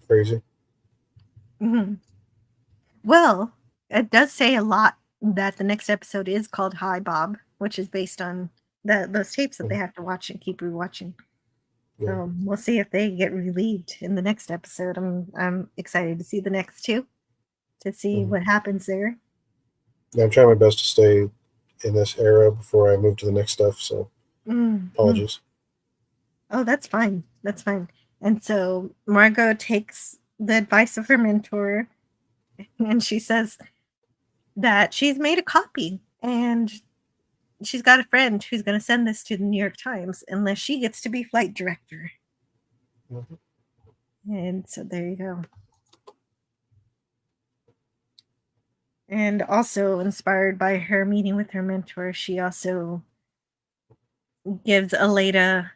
crazy. Mhm. Well, it does say a lot that the next episode is called Hi Bob, which is based on those tapes that they Mhm. have to watch and keep rewatching. Yeah. So we'll see if they get relieved in the next episode. I'm excited to see the next 2 to see Mhm. what happens there. Yeah, I'm trying my best to stay in this era before I move to the next stuff. So Mhm. apologies. Oh, that's fine. That's fine. And so Margot takes the advice of her mentor, and she says that she's made a copy and she's got a friend who's going to send this to the New York Times unless she gets to be flight director. Mhm. And so there you go. And also inspired by her meeting with her mentor, she also gives Aleda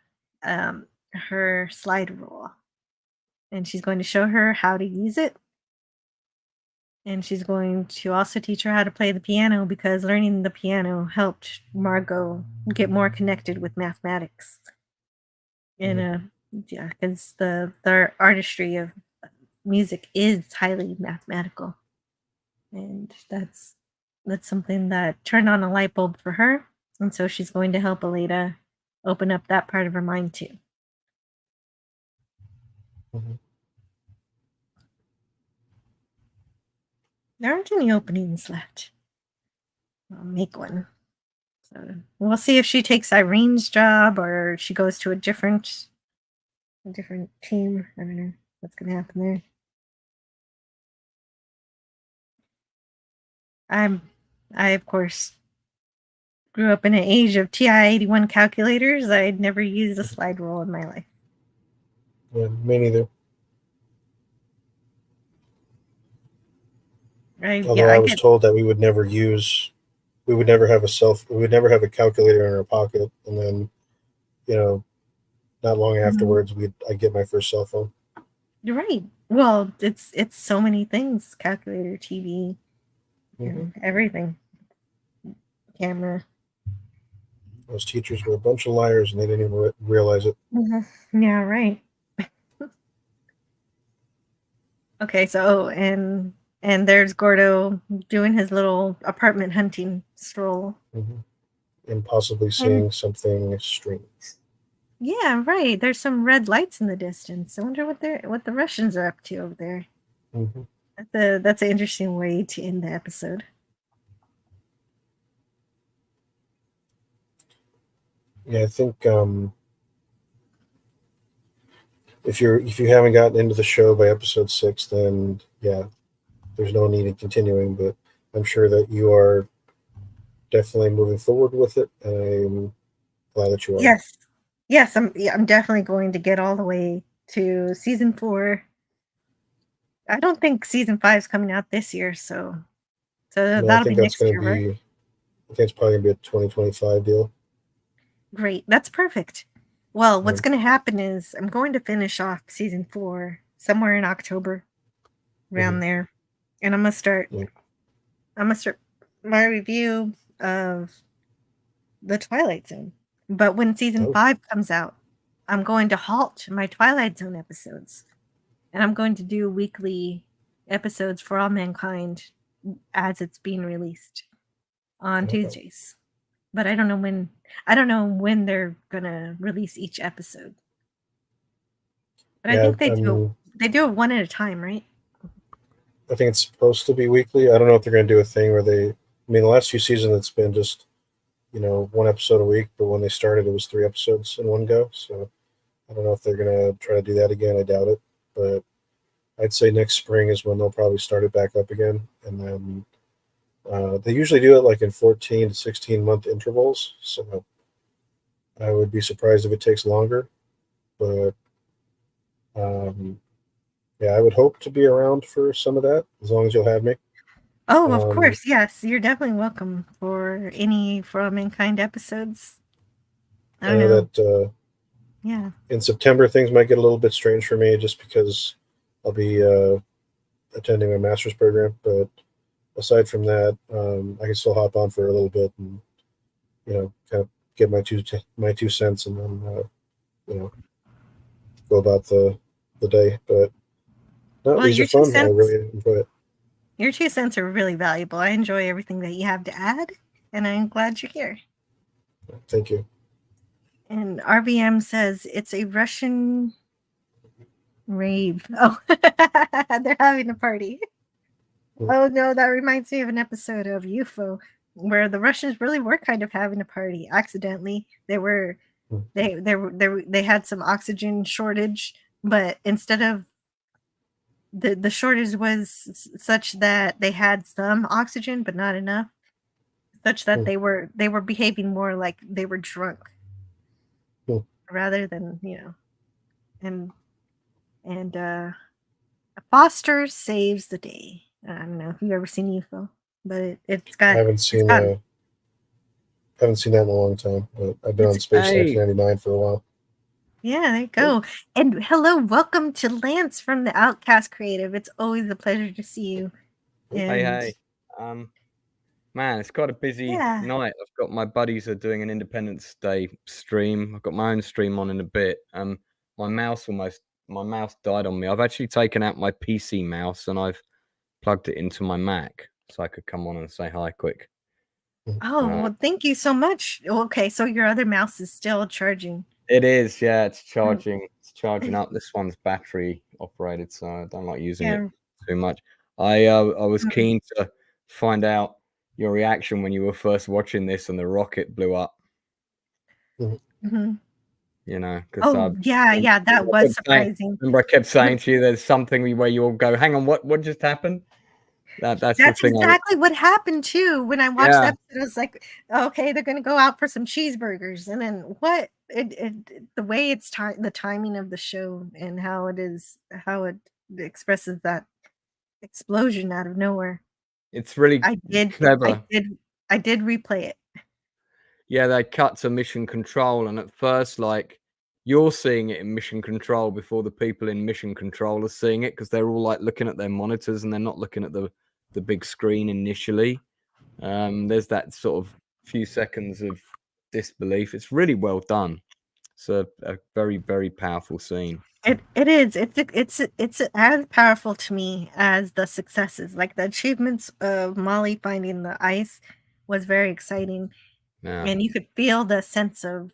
her slide rule. And she's going to show her how to use it. And she's going to also teach her how to play the piano, because learning the piano helped Margot get more connected with mathematics. And yeah, because the artistry of music is highly mathematical, and that's something that turned on a light bulb for her, and so she's going to help Aleda open up that part of her mind too. Mhm. There aren't any openings left. I'll make one. So we'll see if she takes Irene's job or she goes to a different team. I don't know what's gonna happen there. I of course grew up in an age of TI-81 calculators. I'd never used a slide rule in my life. Yeah, me neither. Although I I was get. told that we would never have a calculator in our pocket, and then not long afterwards, I'd get my first cell phone. You're right. Well, it's so many things: calculator, TV, everything, camera. Those teachers were a bunch of liars, and they didn't even realize it. Yeah, right. Okay, so and there's Gordo doing his little apartment hunting stroll. And possibly seeing something strange. Yeah, right. There's some red lights in the distance. I wonder what the Russians are up to over there. That's an interesting way to end the episode. Yeah, I think if you haven't gotten into the show by episode 6, then yeah, there's no need in continuing. But I'm sure that you are definitely moving forward with it, and I'm glad that you are. Yes, I'm definitely going to get all the way to season 4. I don't think season 5 is coming out this year, so that'll be next year, right? I think it's probably gonna be a 2025 deal. Great, that's perfect. Well, what's going to happen is I'm going to finish off season 4 somewhere in October, around there, and I'm gonna start my review of the Twilight Zone. But when season 5 comes out, I'm going to halt my Twilight Zone episodes, and I'm going to do weekly episodes for All Mankind as it's being released on Tuesdays. But I don't know when they're gonna release each episode. But I think they do it one at a time, right? I think it's supposed to be weekly. I don't know if they're going to do a thing where the last few seasons it's been just, one episode a week, but when they started, it was 3 episodes in one go. So I don't know if they're going to try to do that again. I doubt it, but I'd say next spring is when they'll probably start it back up again. And then they usually do it like in 14 to 16 month intervals. So I would be surprised if it takes longer, but yeah, I would hope to be around for some of that, as long as you'll have me. Oh, of course, yes. You're definitely welcome for any For All Mankind episodes. I don't know. That yeah. In September, things might get a little bit strange for me just because I'll be attending my master's program. But aside from that, I can still hop on for a little bit and, kind of get my 2 cents and then, go about the day. But no, these are fun. I really enjoy it. Your 2 cents are really valuable. I enjoy everything that you have to add, and I'm glad you're here. Thank you. And RVM says it's a Russian rave. Oh, they're having a party. Oh no, that reminds me of an episode of UFO where the Russians really were kind of having a party accidentally. They had some oxygen shortage, but instead of the shortage was such that they had some oxygen but not enough, such that they were behaving more like they were drunk rather than and Foster saves the day. I don't know if you've ever seen UFO, but it's got. I haven't seen that in a long time. But I've been on Space 1999 for a while. Yeah, there you go. And hello, welcome to Lance from the Outcast Creative. It's always a pleasure to see you. Hey. Man, it's quite a busy night. I've got my buddies are doing an Independence Day stream. I've got my own stream on in a bit. My mouse died on me. I've actually taken out my PC mouse and I've plugged it into my Mac so I could come on and say hi quick. Oh, well, thank you so much. Okay, so your other mouse is still charging. It is, yeah, it's charging. It's charging up. This one's battery operated, so I don't like using it too much. I was keen to find out your reaction when you were first watching this and the rocket blew up. Mm-hmm. Because that was surprising. Remember, I kept saying to you, "There's something where you all go, hang on, what just happened?" That's exactly what happened too. When I watched that episode, I was like, "Okay, they're going to go out for some cheeseburgers," and then what? The way it's the timing of the show and how it expresses that explosion out of nowhere. It's really clever. I did replay it. Yeah, they cut to mission control, and at first, like, you're seeing it in mission control before the people in mission control are seeing it, because they're all like looking at their monitors and they're not looking at the big screen initially. There's that sort of few seconds of disbelief. It's really well done. It's a very, very powerful scene. It is. It's as powerful to me as the successes. Like the achievements of Molly finding the ice was very exciting, and you could feel the sense of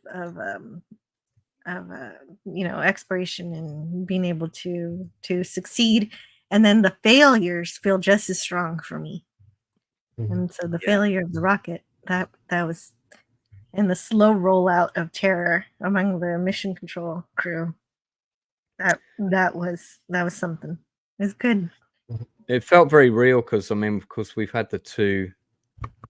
exploration and being able to succeed. And then the failures feel just as strong for me. And so the failure of the rocket, that was, and the slow rollout of terror among the mission control crew. That was something. It's good. It felt very real because, I mean, of course, we've had the 2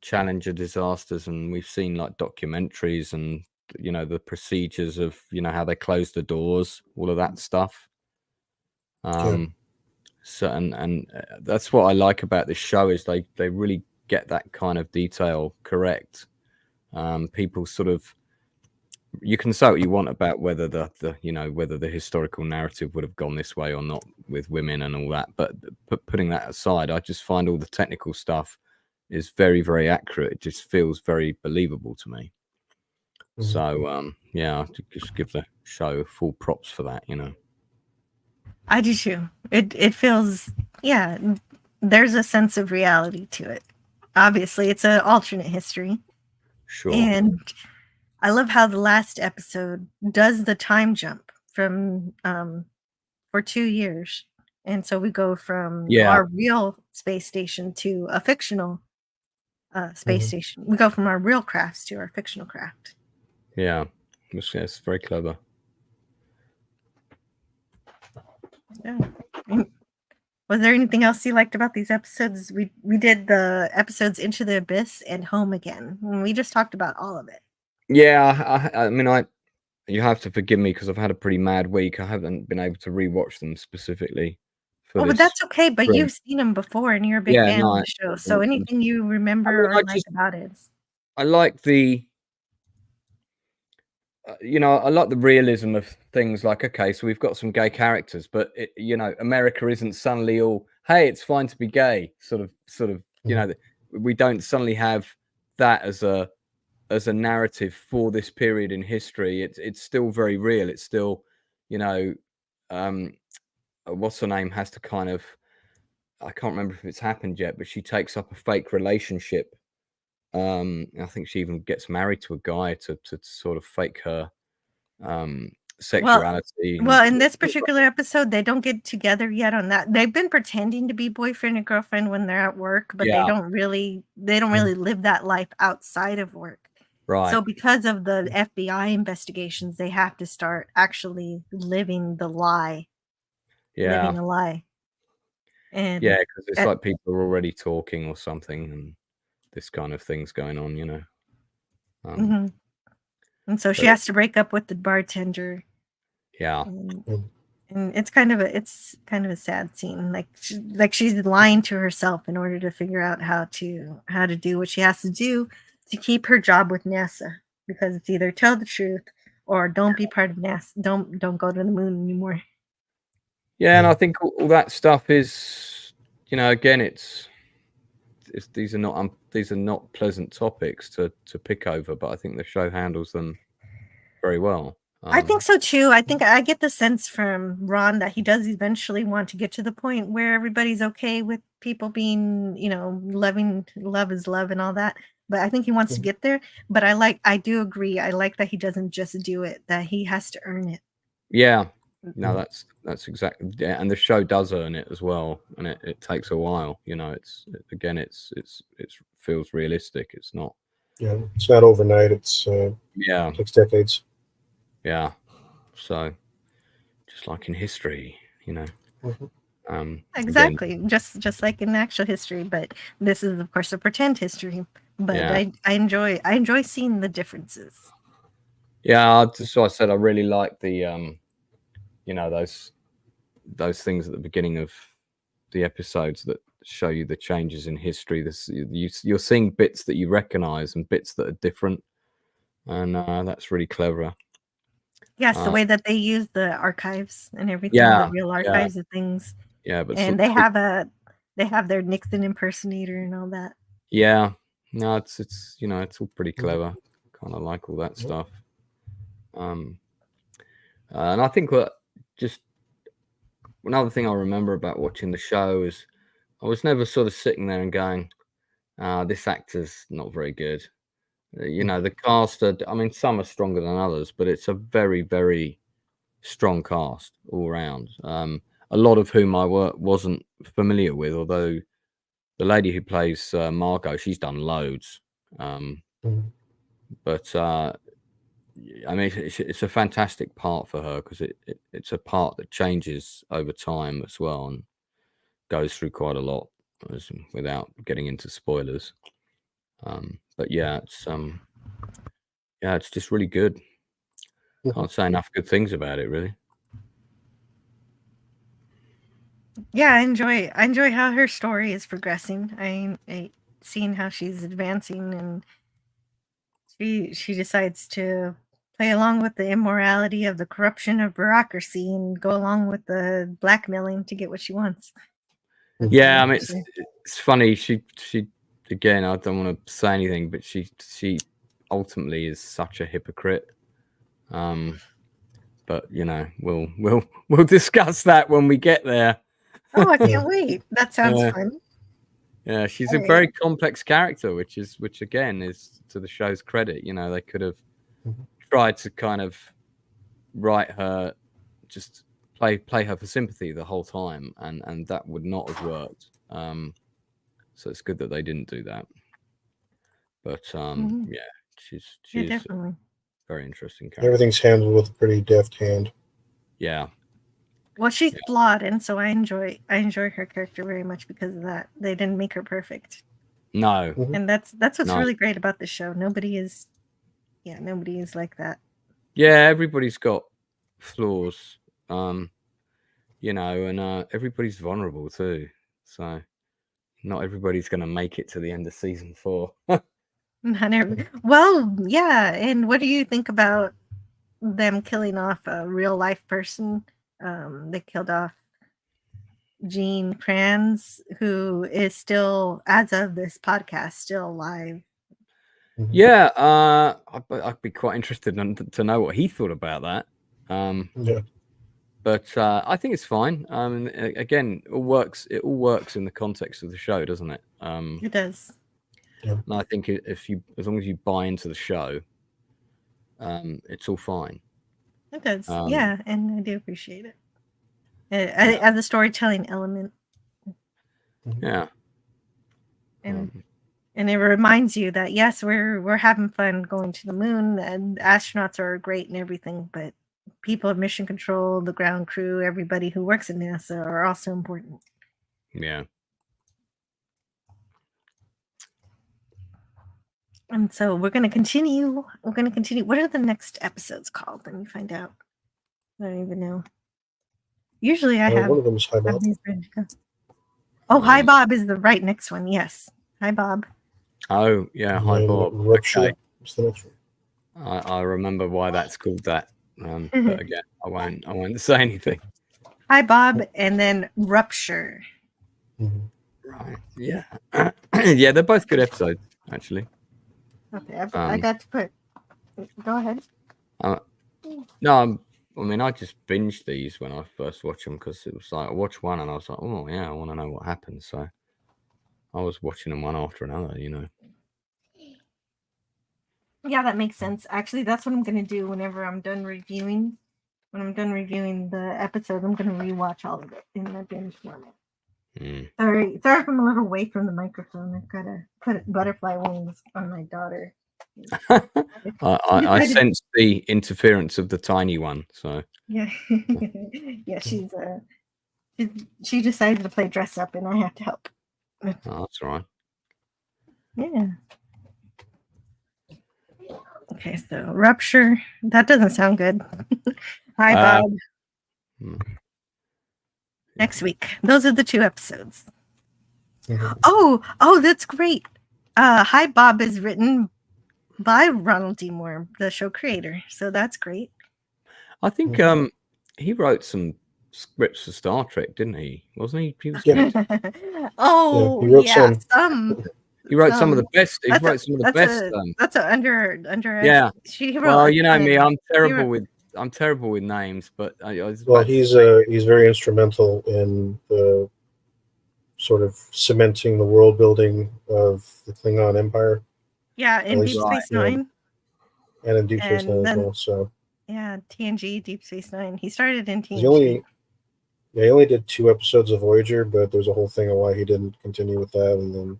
Challenger disasters, and we've seen like documentaries and, you know, the procedures of, you know, how they close the doors, all of that stuff. So and that's what I like about this show, is they really get that kind of detail correct. People sort of, you can say what you want about whether whether the historical narrative would have gone this way or not with women and all that, but putting that aside, I just find all the technical stuff is very, very accurate. It just feels very believable to me. So yeah, I just give the show full props for that, you know. I do too. It feels, yeah, there's a sense of reality to it. Obviously, it's an alternate history. Sure. And I love how the last episode does the time jump from for 2 years. And so we go from our real space station to a fictional space station. We go from our real crafts to our fictional craft. Yeah, it's very clever. Yeah. Was there anything else you liked about these episodes? We did the episodes Into the Abyss and Home Again. We just talked about all of it. Yeah, I mean, you have to forgive me because I've had a pretty mad week. I haven't been able to rewatch them specifically. But that's okay. But you've seen them before, and you're a big fan of the show. So anything you remember or like about it? I like the, I like the realism of things. Like, okay, so we've got some gay characters, but America isn't suddenly all, hey, it's fine to be gay. Sort of, we don't suddenly have that as a narrative for this period in history. It's still very real. It's still, what's her name has to kind of, I can't remember if it's happened yet, but she takes up a fake relationship. I think she even gets married to a guy to sort of fake her sexuality. Well, in this particular episode, they don't get together yet on that. They've been pretending to be boyfriend and girlfriend when they're at work, but they don't really live that life outside of work. Right. So because of the FBI investigations, they have to start actually living the lie. Yeah. Living a lie. And yeah, because it's like people are already talking or something, and this kind of thing's going on, And so she has to break up with the bartender. Yeah. And it's kind of a sad scene. Like she's lying to herself in order to figure out how to do what she has to do to keep her job with NASA, because it's either tell the truth or don't be part of NASA. Don't go to the moon anymore. Yeah, and I think all that stuff is, again, these are not pleasant topics to pick over, but I think the show handles them very well. I think so too. I think I get the sense from Ron that he does eventually want to get to the point where everybody's okay with people being, love is love and all that. But I think he wants to get there. But I do agree. I like that he doesn't just do it, that he has to earn it. Yeah. No, that's exactly, yeah, and the show does earn it as well, and it takes a while. It feels realistic. It's not. Yeah, it's not overnight. It's it takes decades. Yeah, so just like in history, Exactly, again, just like in actual history, but this is of course a pretend history. But I enjoy seeing the differences. Yeah, so I said I really like the those things at the beginning of the episodes that show you the changes in history. You're seeing bits that you recognize and bits that are different. and that's really clever. Yes, the way that they use the archives and everything, Yeah, the real archives of things. Yeah, but and they have their Nixon impersonator and all that. Yeah, no, it's it's all pretty clever. Kind of like all that stuff. And I think just another thing I remember about watching the show is I was never sort of sitting there and going, this actor's not very good. The cast I mean, some are stronger than others, but it's a very, very strong cast all around. A lot of whom I wasn't familiar with, although the lady who plays Margot, she's done loads. But I mean, it's a fantastic part for her because it's a part that changes over time as well and goes through quite a lot without getting into spoilers. But yeah, it's just really good. Can't say enough good things about it, really. Yeah, I enjoy how her story is progressing. I seeing how she's advancing, and she decides to play along with the immorality of the corruption of bureaucracy and go along with the blackmailing to get what she wants. Yeah, I mean, it's funny. She again, I don't want to say anything, but she ultimately is such a hypocrite. But we'll discuss that when we get there. Oh, I can't wait. That sounds fun. Yeah, she's a very complex character, which again is to the show's credit. They could have tried to kind of write her, just play her for sympathy the whole time, and that would not have worked. So it's good that they didn't do that. But yeah, she's definitely very interesting character. Everything's handled with a pretty deft hand. Yeah. Well, she's flawed, and so I enjoy her character very much because of that. They didn't make her perfect. No. And that's what's really great about the show. Nobody is like that. Yeah, everybody's got flaws. And everybody's vulnerable too. So not everybody's going to make it to the end of season 4. Well, yeah. And what do you think about them killing off a real life person? They killed off Gene Kranz, who is still, as of this podcast, still alive. Yeah, I'd be quite interested to know what he thought about that. Yeah. But I think it's fine. Again, it all works in the context of the show, doesn't it? It does. Yeah. And I think as long as you buy into the show, it's all fine. It does. Yeah, and I do appreciate it. As a storytelling element. Yeah. And it reminds you that yes, we're having fun going to the moon, and astronauts are great and everything, but people of mission control, the ground crew, everybody who works at NASA are also important. Yeah. And so we're going to continue. What are the next episodes called? Let me find out. I don't even know. Usually I have. One of them is Hi Bob. Oh, Hi Bob is the right next one. Yes. Hi Bob. Oh, yeah. Hi Bob. Rupture. Okay. What's the next one? I remember why that's called that. But again, I won't say anything. Hi Bob, and then Rupture. Right. Yeah. Yeah, they're both good episodes, actually. Okay, I got to put. Go ahead. No, I mean, I just binged these when I first watched them because it was like I watched one and I was like, oh yeah, I want to know what happens. So I was watching them one after another, Yeah, that makes sense. Actually, that's what I'm gonna do whenever I'm done reviewing. When I'm done reviewing the episode, I'm gonna rewatch all of it in the binge format. Sorry if I'm a little away from the microphone. I've got to put butterfly wings on my daughter. I sense the interference of the tiny one. So yeah, yeah, she decided to play dress up, and I have to help. Oh, that's all right. Yeah. Okay, so Rupture. That doesn't sound good. Hi, Bob. Next week. Those are the 2 episodes. Oh, that's great. Hi, Bob is written by Ronald D. Moore, the show creator. So that's great. I think he wrote some scripts for Star Trek, didn't he? Wasn't he? He was Oh, he wrote some. He wrote some of the best. He wrote some of the best. That's a under. Yeah. She wrote. Well, you know me. I'm wrote, terrible with names, but he's very instrumental in the sort of cementing the world building of the Klingon Empire. Yeah, in Deep Space Nine. And in Deep Space Nine as well. So yeah, TNG, Deep Space Nine. He started in TNG. He only did 2 episodes of Voyager, but there's a whole thing of why he didn't continue with that. And then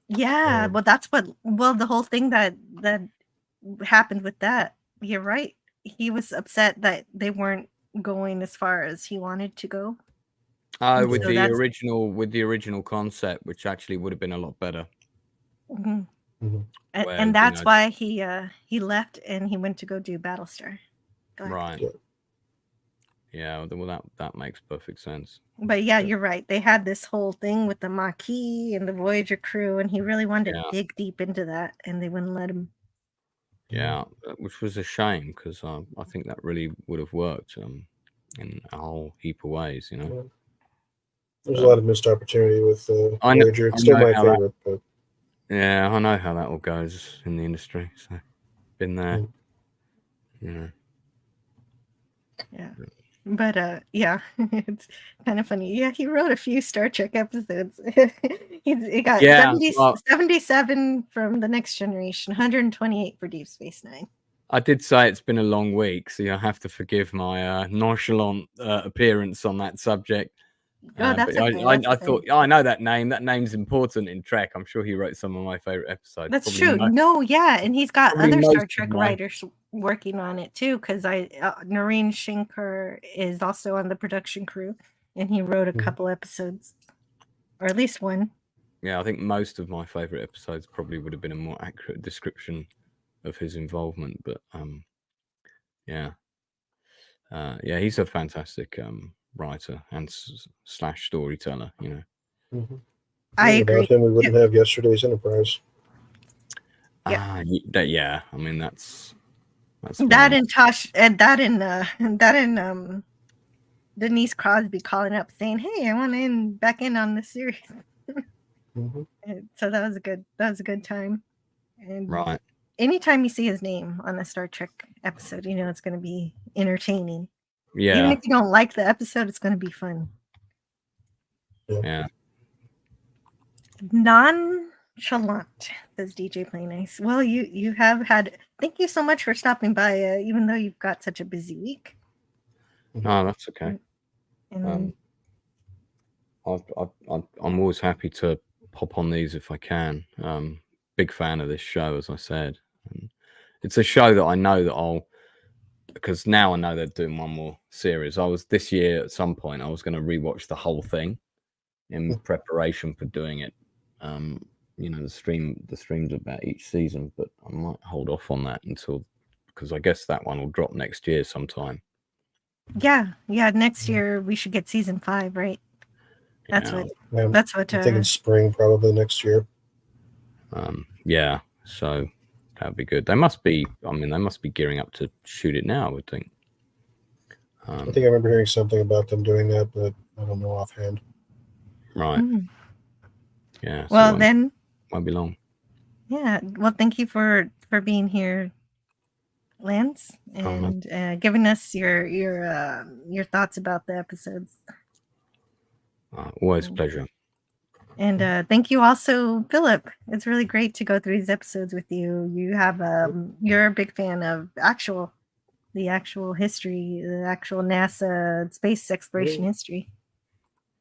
the whole thing that happened with that. You're right. He was upset that they weren't going as far as he wanted to go. With the original concept, which actually would have been a lot better. Mm-hmm. Mm-hmm. And that's why he left and he went to go do Battlestar. Right. Yeah, well, that makes perfect sense. But yeah, you're right. They had this whole thing with the Maquis and the Voyager crew, and he really wanted to dig deep into that, and they wouldn't let him. Yeah, which was a shame because I think that really would have worked in a whole heap of ways, you know. Yeah. There's a lot of missed opportunity with Voyager. It's still my favorite, but yeah, I know how that all goes in the industry. So, been there. Yeah. But yeah, it's kind of funny. Yeah, he wrote a few Star Trek episodes. he got 77 from The Next Generation, 128 for Deep Space Nine. I did say it's been a long week, so you have to forgive my nonchalant appearance on that subject. That's okay. I thought, I know that name. That name's important in Trek. I'm sure he wrote some of my favorite episodes. That's true. And he's got other Star Trek writers working on it too. Because Noreen Shinker is also on the production crew, and he wrote a couple episodes, or at least one. Yeah, I think most of my favorite episodes probably would have been a more accurate description of his involvement. But yeah, he's a fantastic writer and / storyteller, you know. Mm-hmm. I agree. Without him, we wouldn't have yesterday's Enterprise. I mean, that's that and Tosh and that and Denise Crosby calling up saying, "Hey, I want to back in on this series." So that was a good time. And right. Anytime you see his name on a Star Trek episode, you know it's going to be entertaining. Yeah. Even if you don't like the episode, it's going to be fun. Yeah. Nonchalant, says DJ Play Nice. Well, you have had. Thank you so much for stopping by, even though you've got such a busy week. No, that's okay. I'm always happy to pop on these if I can. Big fan of this show, as I said. It's a show that I know that because now I know they're doing one more series. This year at some point, I was going to rewatch the whole thing in preparation for doing it. You know, the streams about each season, but I might hold off on that because I guess that one will drop next year sometime. Yeah. Next year we should get season 5, right? That's what. I'm thinking spring probably next year. Yeah. So that'd be good. They must be gearing up to shoot it now, I would think. I think I remember hearing something about them doing that, but I don't know offhand. Right. Yeah. So well, then won't be long. Yeah. Well, thank you for being here, Lance, and giving us your thoughts about the episodes. Always a pleasure. And thank you also, Philip. It's really great to go through these episodes with you. You have you're a big fan of the actual history, the actual NASA space exploration history.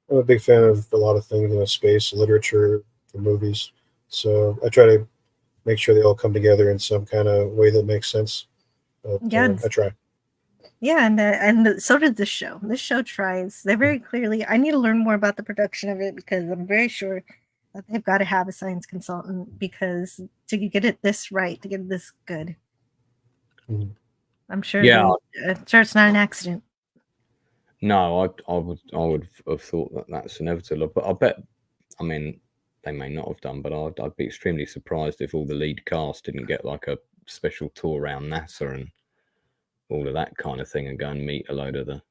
I'm a big fan of a lot of things, space, literature, the movies. So I try to make sure they all come together in some kind of way that makes sense. But, I try. Yeah, and so did this show. This show tries. They very clearly. I need to learn more about the production of it because I'm very sure that they've got to have a science consultant because to get it this right, to get it this good, I'm sure. Yeah, I'm sure it's not an accident. No, I would have thought that's inevitable, but I bet. I mean, they may not have done, but I'd be extremely surprised if all the lead cast didn't get like a special tour around NASA and all of that kind of thing, and go and meet a load of the.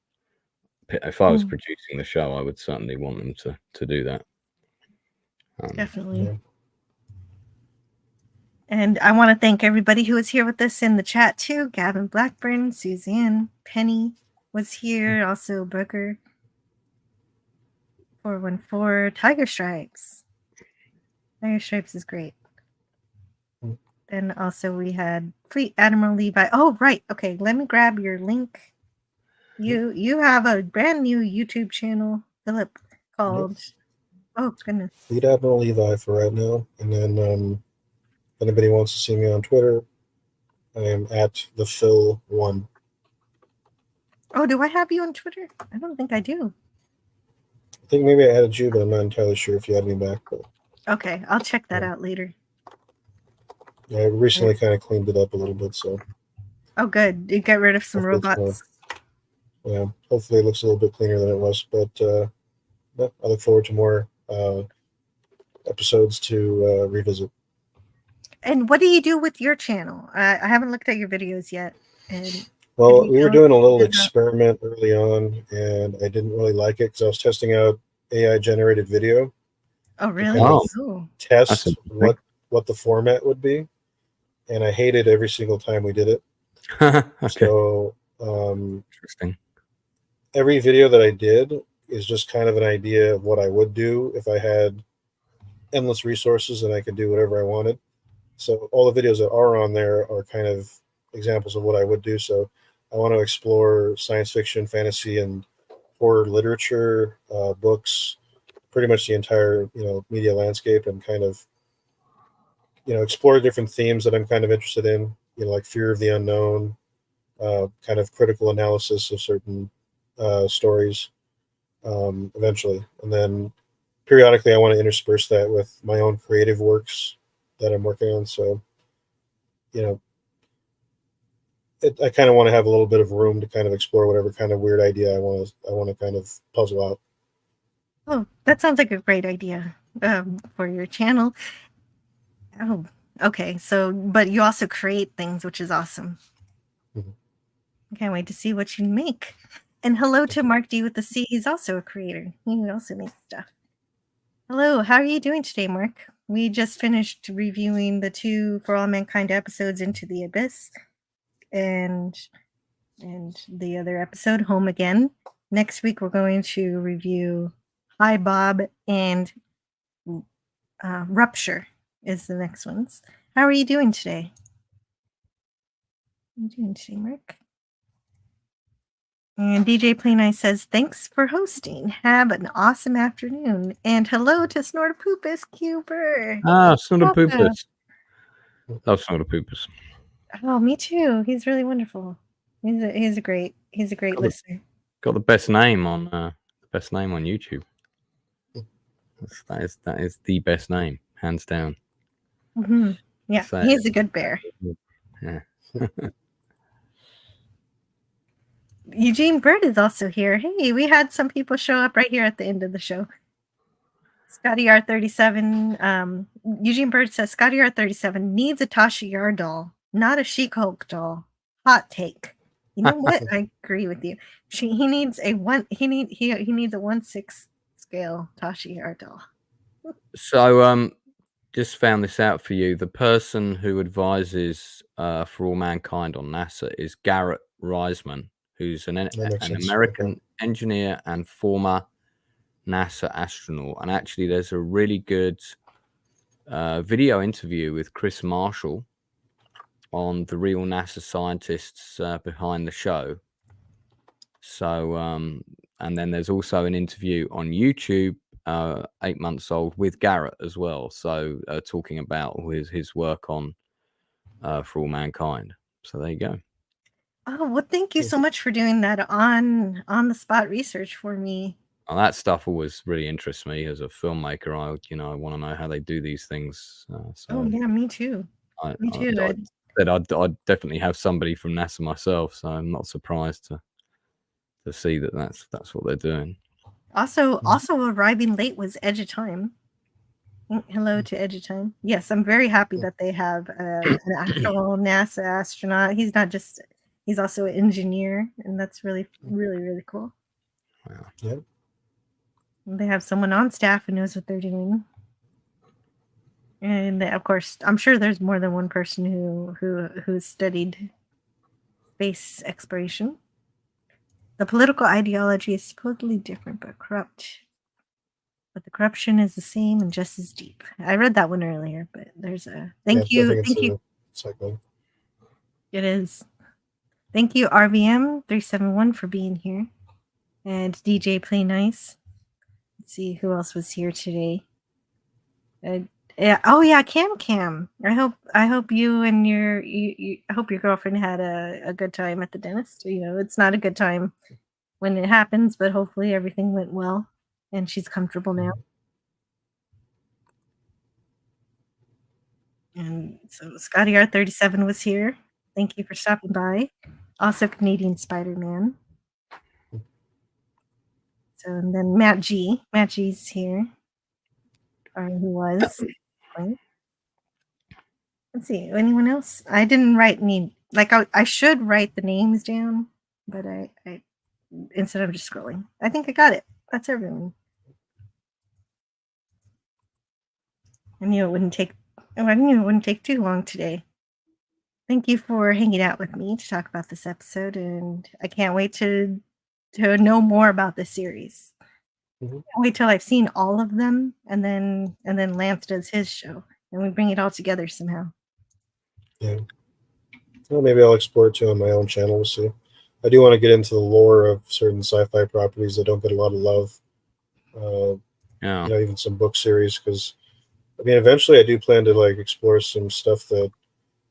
If I was producing the show, I would certainly want them to do that. Definitely. Yeah. And I want to thank everybody who was here with us in the chat too. Gavin Blackburn, Suzanne, Penny was here. Also Booker, 414, Tiger Stripes. Tiger Stripes is great. Then also we had Fleet Admiral Levi. Oh, right. Okay, let me grab your link. You have a brand new YouTube channel, Philip, called... Yep. Oh, goodness. Fleet Admiral Levi for right now. And then if anybody wants to see me on Twitter, I am at the Phil1. Oh, do I have you on Twitter? I don't think I do. I think maybe I added you, but I'm not entirely sure if you added me back. But okay, I'll check that out later. Yeah, I recently kind of cleaned it up a little bit, so. Oh, good. You got rid of some robots. Yeah, hopefully it looks a little bit cleaner than it was, but yeah, I look forward to more episodes to revisit. And what do you do with your channel? I haven't looked at your videos yet. And well, we were doing a little experiment early on, and I didn't really like it because I was testing out AI-generated video. Oh, really? Test what the format would be, and I hated every single time we did it. Okay. So, interesting. Every video that I did is just kind of an idea of what I would do if I had endless resources and I could do whatever I wanted. So all the videos that are on there are kind of examples of what I would do. So I want to explore science fiction, fantasy, and horror literature, books, pretty much the entire, media landscape, and kind of, explore different themes that I'm kind of interested in, like fear of the unknown, kind of critical analysis of certain stories eventually. And then periodically I want to intersperse that with my own creative works that I'm working on. So, I kind of want to have a little bit of room to kind of explore whatever kind of weird idea I want to kind of puzzle out. Oh, that sounds like a great idea for your channel. Oh, okay. So, but you also create things, which is awesome. Mm-hmm. I can't wait to see what you make. And hello to Mark D with the C. He's also a creator. He also makes stuff. Hello, how are you doing today, Mark? We just finished reviewing the 2 For All Mankind episodes, Into the Abyss, and the other episode, Home Again. Next week, we're going to review Hi Bob and Rupture is the next ones. How are you doing today? How are you doing today, Mark? And DJ Play Nice says, thanks for hosting. Have an awesome afternoon. And hello to Snortopoopus Cuber. Snortopoopus. Love Snortopoopus. Oh, me too. He's really wonderful. He's a great listener. Got the best name on YouTube. That is the best name, hands down. Mm-hmm. Yeah, so, he's a good bear. Yeah. Eugene Bird is also here. Hey, we had some people show up right here at the end of the show. Scotty R37. Eugene Bird says Scotty R37 needs a Tasha Yar doll, not a She-Hulk doll. Hot take. You know what? I agree with you. He needs a 1/6 scale Tasha Yar doll. So just found this out for you. The person who advises For All Mankind on NASA is Garrett Reisman, who's an American engineer and former NASA astronaut. And actually, there's a really good video interview with Chris Marshall on the real NASA scientists behind the show. So, and then there's also an interview on YouTube, 8 months old, with Garrett as well. So, talking about his work on For All Mankind. So there you go. Oh, well, thank you so much for doing that on the spot research for me. Well, that stuff always really interests me as a filmmaker. I want to know how they do these things. Oh yeah, me too. Me too. I'd definitely have somebody from NASA myself, so I'm not surprised to see that's what they're doing. Also arriving late was Edge of Time. Hello to Edutime. Yes, I'm very happy that they have an actual NASA astronaut. He's not just, he's also an engineer, and that's really, really, really cool. Wow. Yeah. They have someone on staff who knows what they're doing. And of course, I'm sure there's more than one person who studied space exploration. The political ideology is totally different but corrupt. But the corruption is the same and just as deep. I read that one earlier, but there's a thank you. Cycling. It is. Thank you, RVM371, for being here. And DJ Play Nice. Let's see who else was here today. Yeah. Oh yeah, Cam. I hope you and I hope your girlfriend had a good time at the dentist. You know, it's not a good time when it happens, but hopefully everything went well and she's comfortable now. And so Scotty R37 was here. Thank you for stopping by. Also Canadian Spider-Man. So and then Matt G's here. Or he was. Right. Let's see. Anyone else? I didn't write any. Like I should write the names down, but I instead of just scrolling. I think I got it. That's everyone. I knew it wouldn't take. Oh, I knew it wouldn't take too long today. Thank you for hanging out with me to talk about this episode, and I can't wait to know more about this series. Mm-hmm. Can't wait till I've seen all of them, and then Lance does his show, and we bring it all together somehow. Yeah. Well, maybe I'll explore it too on my own channel. We'll see. I do want to get into the lore of certain sci-fi properties that don't get a lot of love. Yeah. You know, even some book series, because I mean, eventually I do plan to like explore some stuff that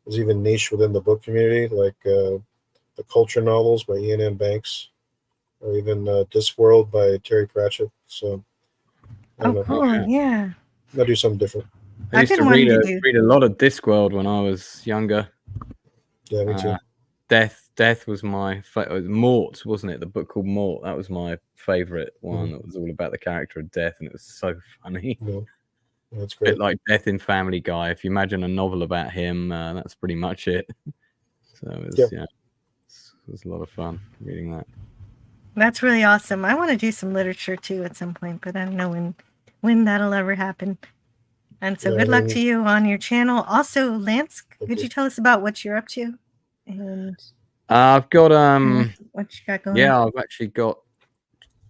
is even niche within the book community, like the culture novels by Ian M. Banks, or even Discworld by Terry Pratchett. So, Oh, cool! Yeah, I'll do something different. I used to read a lot of Discworld when I was younger. Yeah, me too. Death was my Mort, wasn't it? The book called Mort. That was my favorite one. That was all about the character of Death, and it was so funny. Yeah. That's great. Bit like Death in Family Guy. If you imagine a novel about him, that's pretty much it. So it was, it was a lot of fun reading that. That's really awesome. I want to do some literature too at some point, but I don't know when that'll ever happen. And so good luck to you on your channel. Also, Lance, could you tell us about what you're up to? And I've got what you got going? Yeah, I've actually got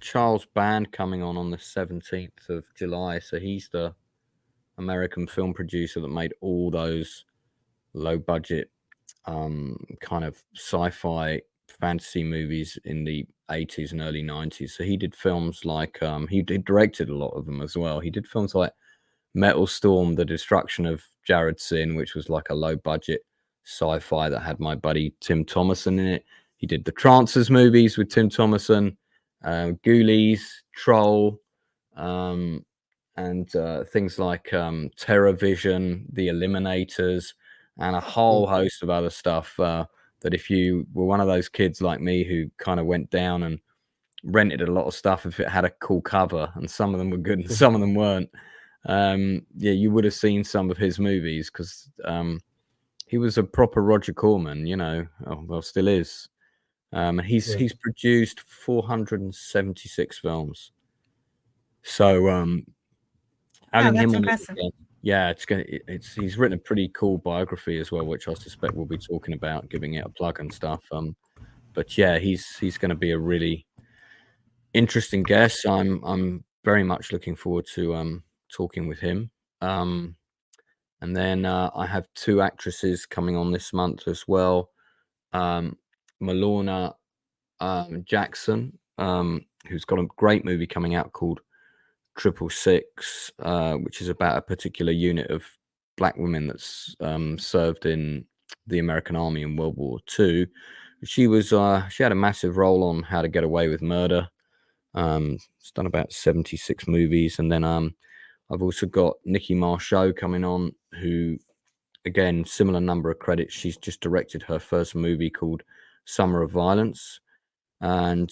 Charles Band coming on the 17th of July. So he's the American film producer that made all those low budget kind of sci-fi fantasy movies in the 80s and early 90s. So he did films like he directed a lot of them as well. He did films like Metal Storm, The Destruction of Jared Sin, which was like a low budget sci-fi that had my buddy Tim Thomason in it. He did the Trancers movies with Tim Thomason, Ghoulies, Troll, and things like Terror Vision, The Eliminators, and a whole host of other stuff that if you were one of those kids like me who kind of went down and rented a lot of stuff if it had a cool cover, and some of them were good and some of them weren't, you would have seen some of his movies, because he was a proper Roger Corman, you know. Well, still is. He's produced 476 films. So having him on impressive. He's written a pretty cool biography as well, which I suspect we'll be talking about, giving it a plug and stuff. But yeah, he's going to be a really interesting guest. I'm very much looking forward to talking with him. And then I have two actresses coming on this month as well. Malorna Jackson, who's got a great movie coming out called 666, which is about a particular unit of black women that's served in the American Army in World War II. She had a massive role on How to Get Away with Murder. It's done about 76 movies. And then I've also got Nikki Marchot coming on, who, again, similar number of credits. She's just directed her first movie called Summer of Violence. And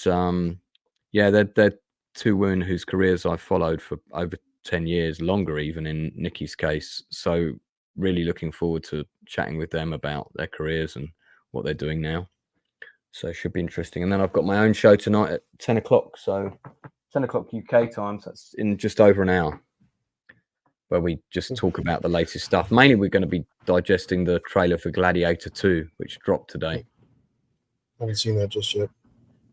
they're two women whose careers I've followed for over 10 years, longer even in Nikki's case. So really looking forward to chatting with them about their careers and what they're doing now. So it should be interesting. And then I've got my own show tonight at 10 o'clock. So 10 o'clock UK time. So that's in just over an hour, where we just talk about the latest stuff. Mainly we're going to be digesting the trailer for Gladiator 2, which dropped today. I haven't seen that just yet.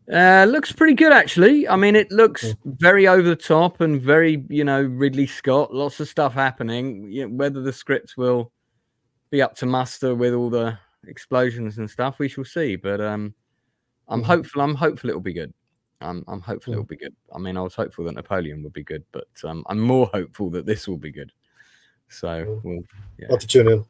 Looks pretty good, actually. I mean, it looks very over the top and very, you know, Ridley Scott. Lots of stuff happening. You know, whether the scripts will be up to muster with all the explosions and stuff, we shall see. But I'm hopeful. I'm hopeful it'll be good. I'm hopeful it'll be good. I mean, I was hopeful that Napoleon would be good, but I'm more hopeful that this will be good. So we'll have to tune in.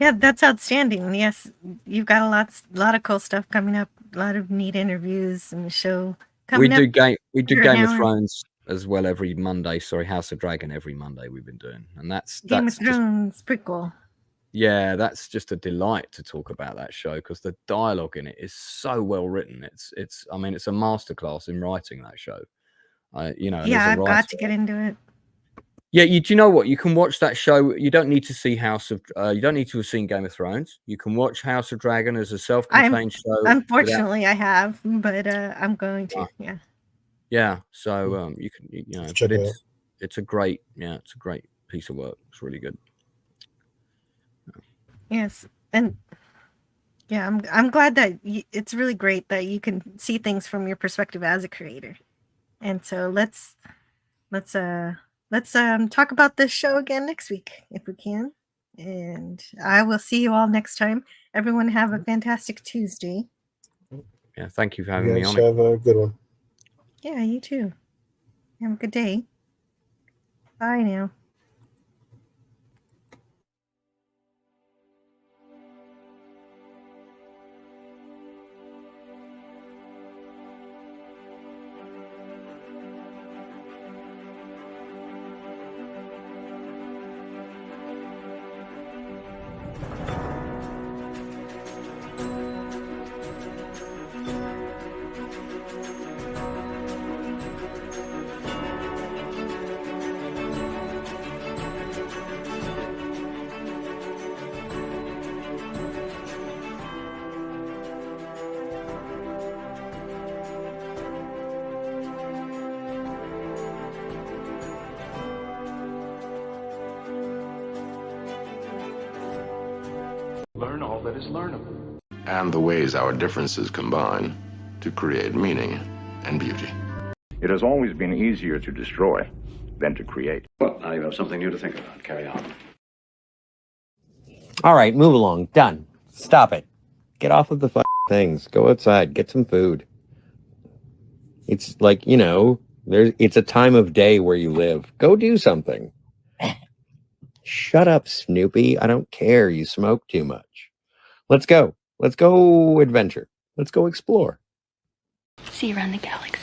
Yeah, that's outstanding. Yes, you've got a lot of cool stuff coming up. A lot of neat interviews and the show coming up. We do Game of Thrones as well every Monday. Sorry, House of Dragon every Monday we've been doing, and that's Game of Thrones prequel. Yeah, that's just a delight to talk about that show because the dialogue in it is so well written. It's I mean, it's a masterclass in writing that show. You know. Yeah, I've got to get into it. Yeah, do you know what? You can watch that show. You don't need to see you don't need to have seen Game of Thrones. You can watch House of Dragon as a self-contained show. Unfortunately, I have, but I'm going to. Yeah. Yeah. So you can, you know, Check it out. It's a great piece of work. It's really good. Yes, and yeah, I'm glad that it's really great that you can see things from your perspective as a creator. And so let's talk about this show again next week if we can. And I will see you all next time. Everyone have a fantastic Tuesday. Yeah, thank you for having me on. Have a good one. Yeah, you too. Have a good day. Bye now. Learn all that is learnable. And the ways our differences combine to create meaning and beauty. It has always been easier to destroy than to create. Well, now you have something new to think about. Carry on. All right, move along. Done. Stop it. Get off of the things. Go outside. Get some food. It's like, you know, it's a time of day where you live. Go do something. Shut up, Snoopy. I don't care. You smoke too much. Let's go. Let's go adventure. Let's go explore. See you around the galaxy.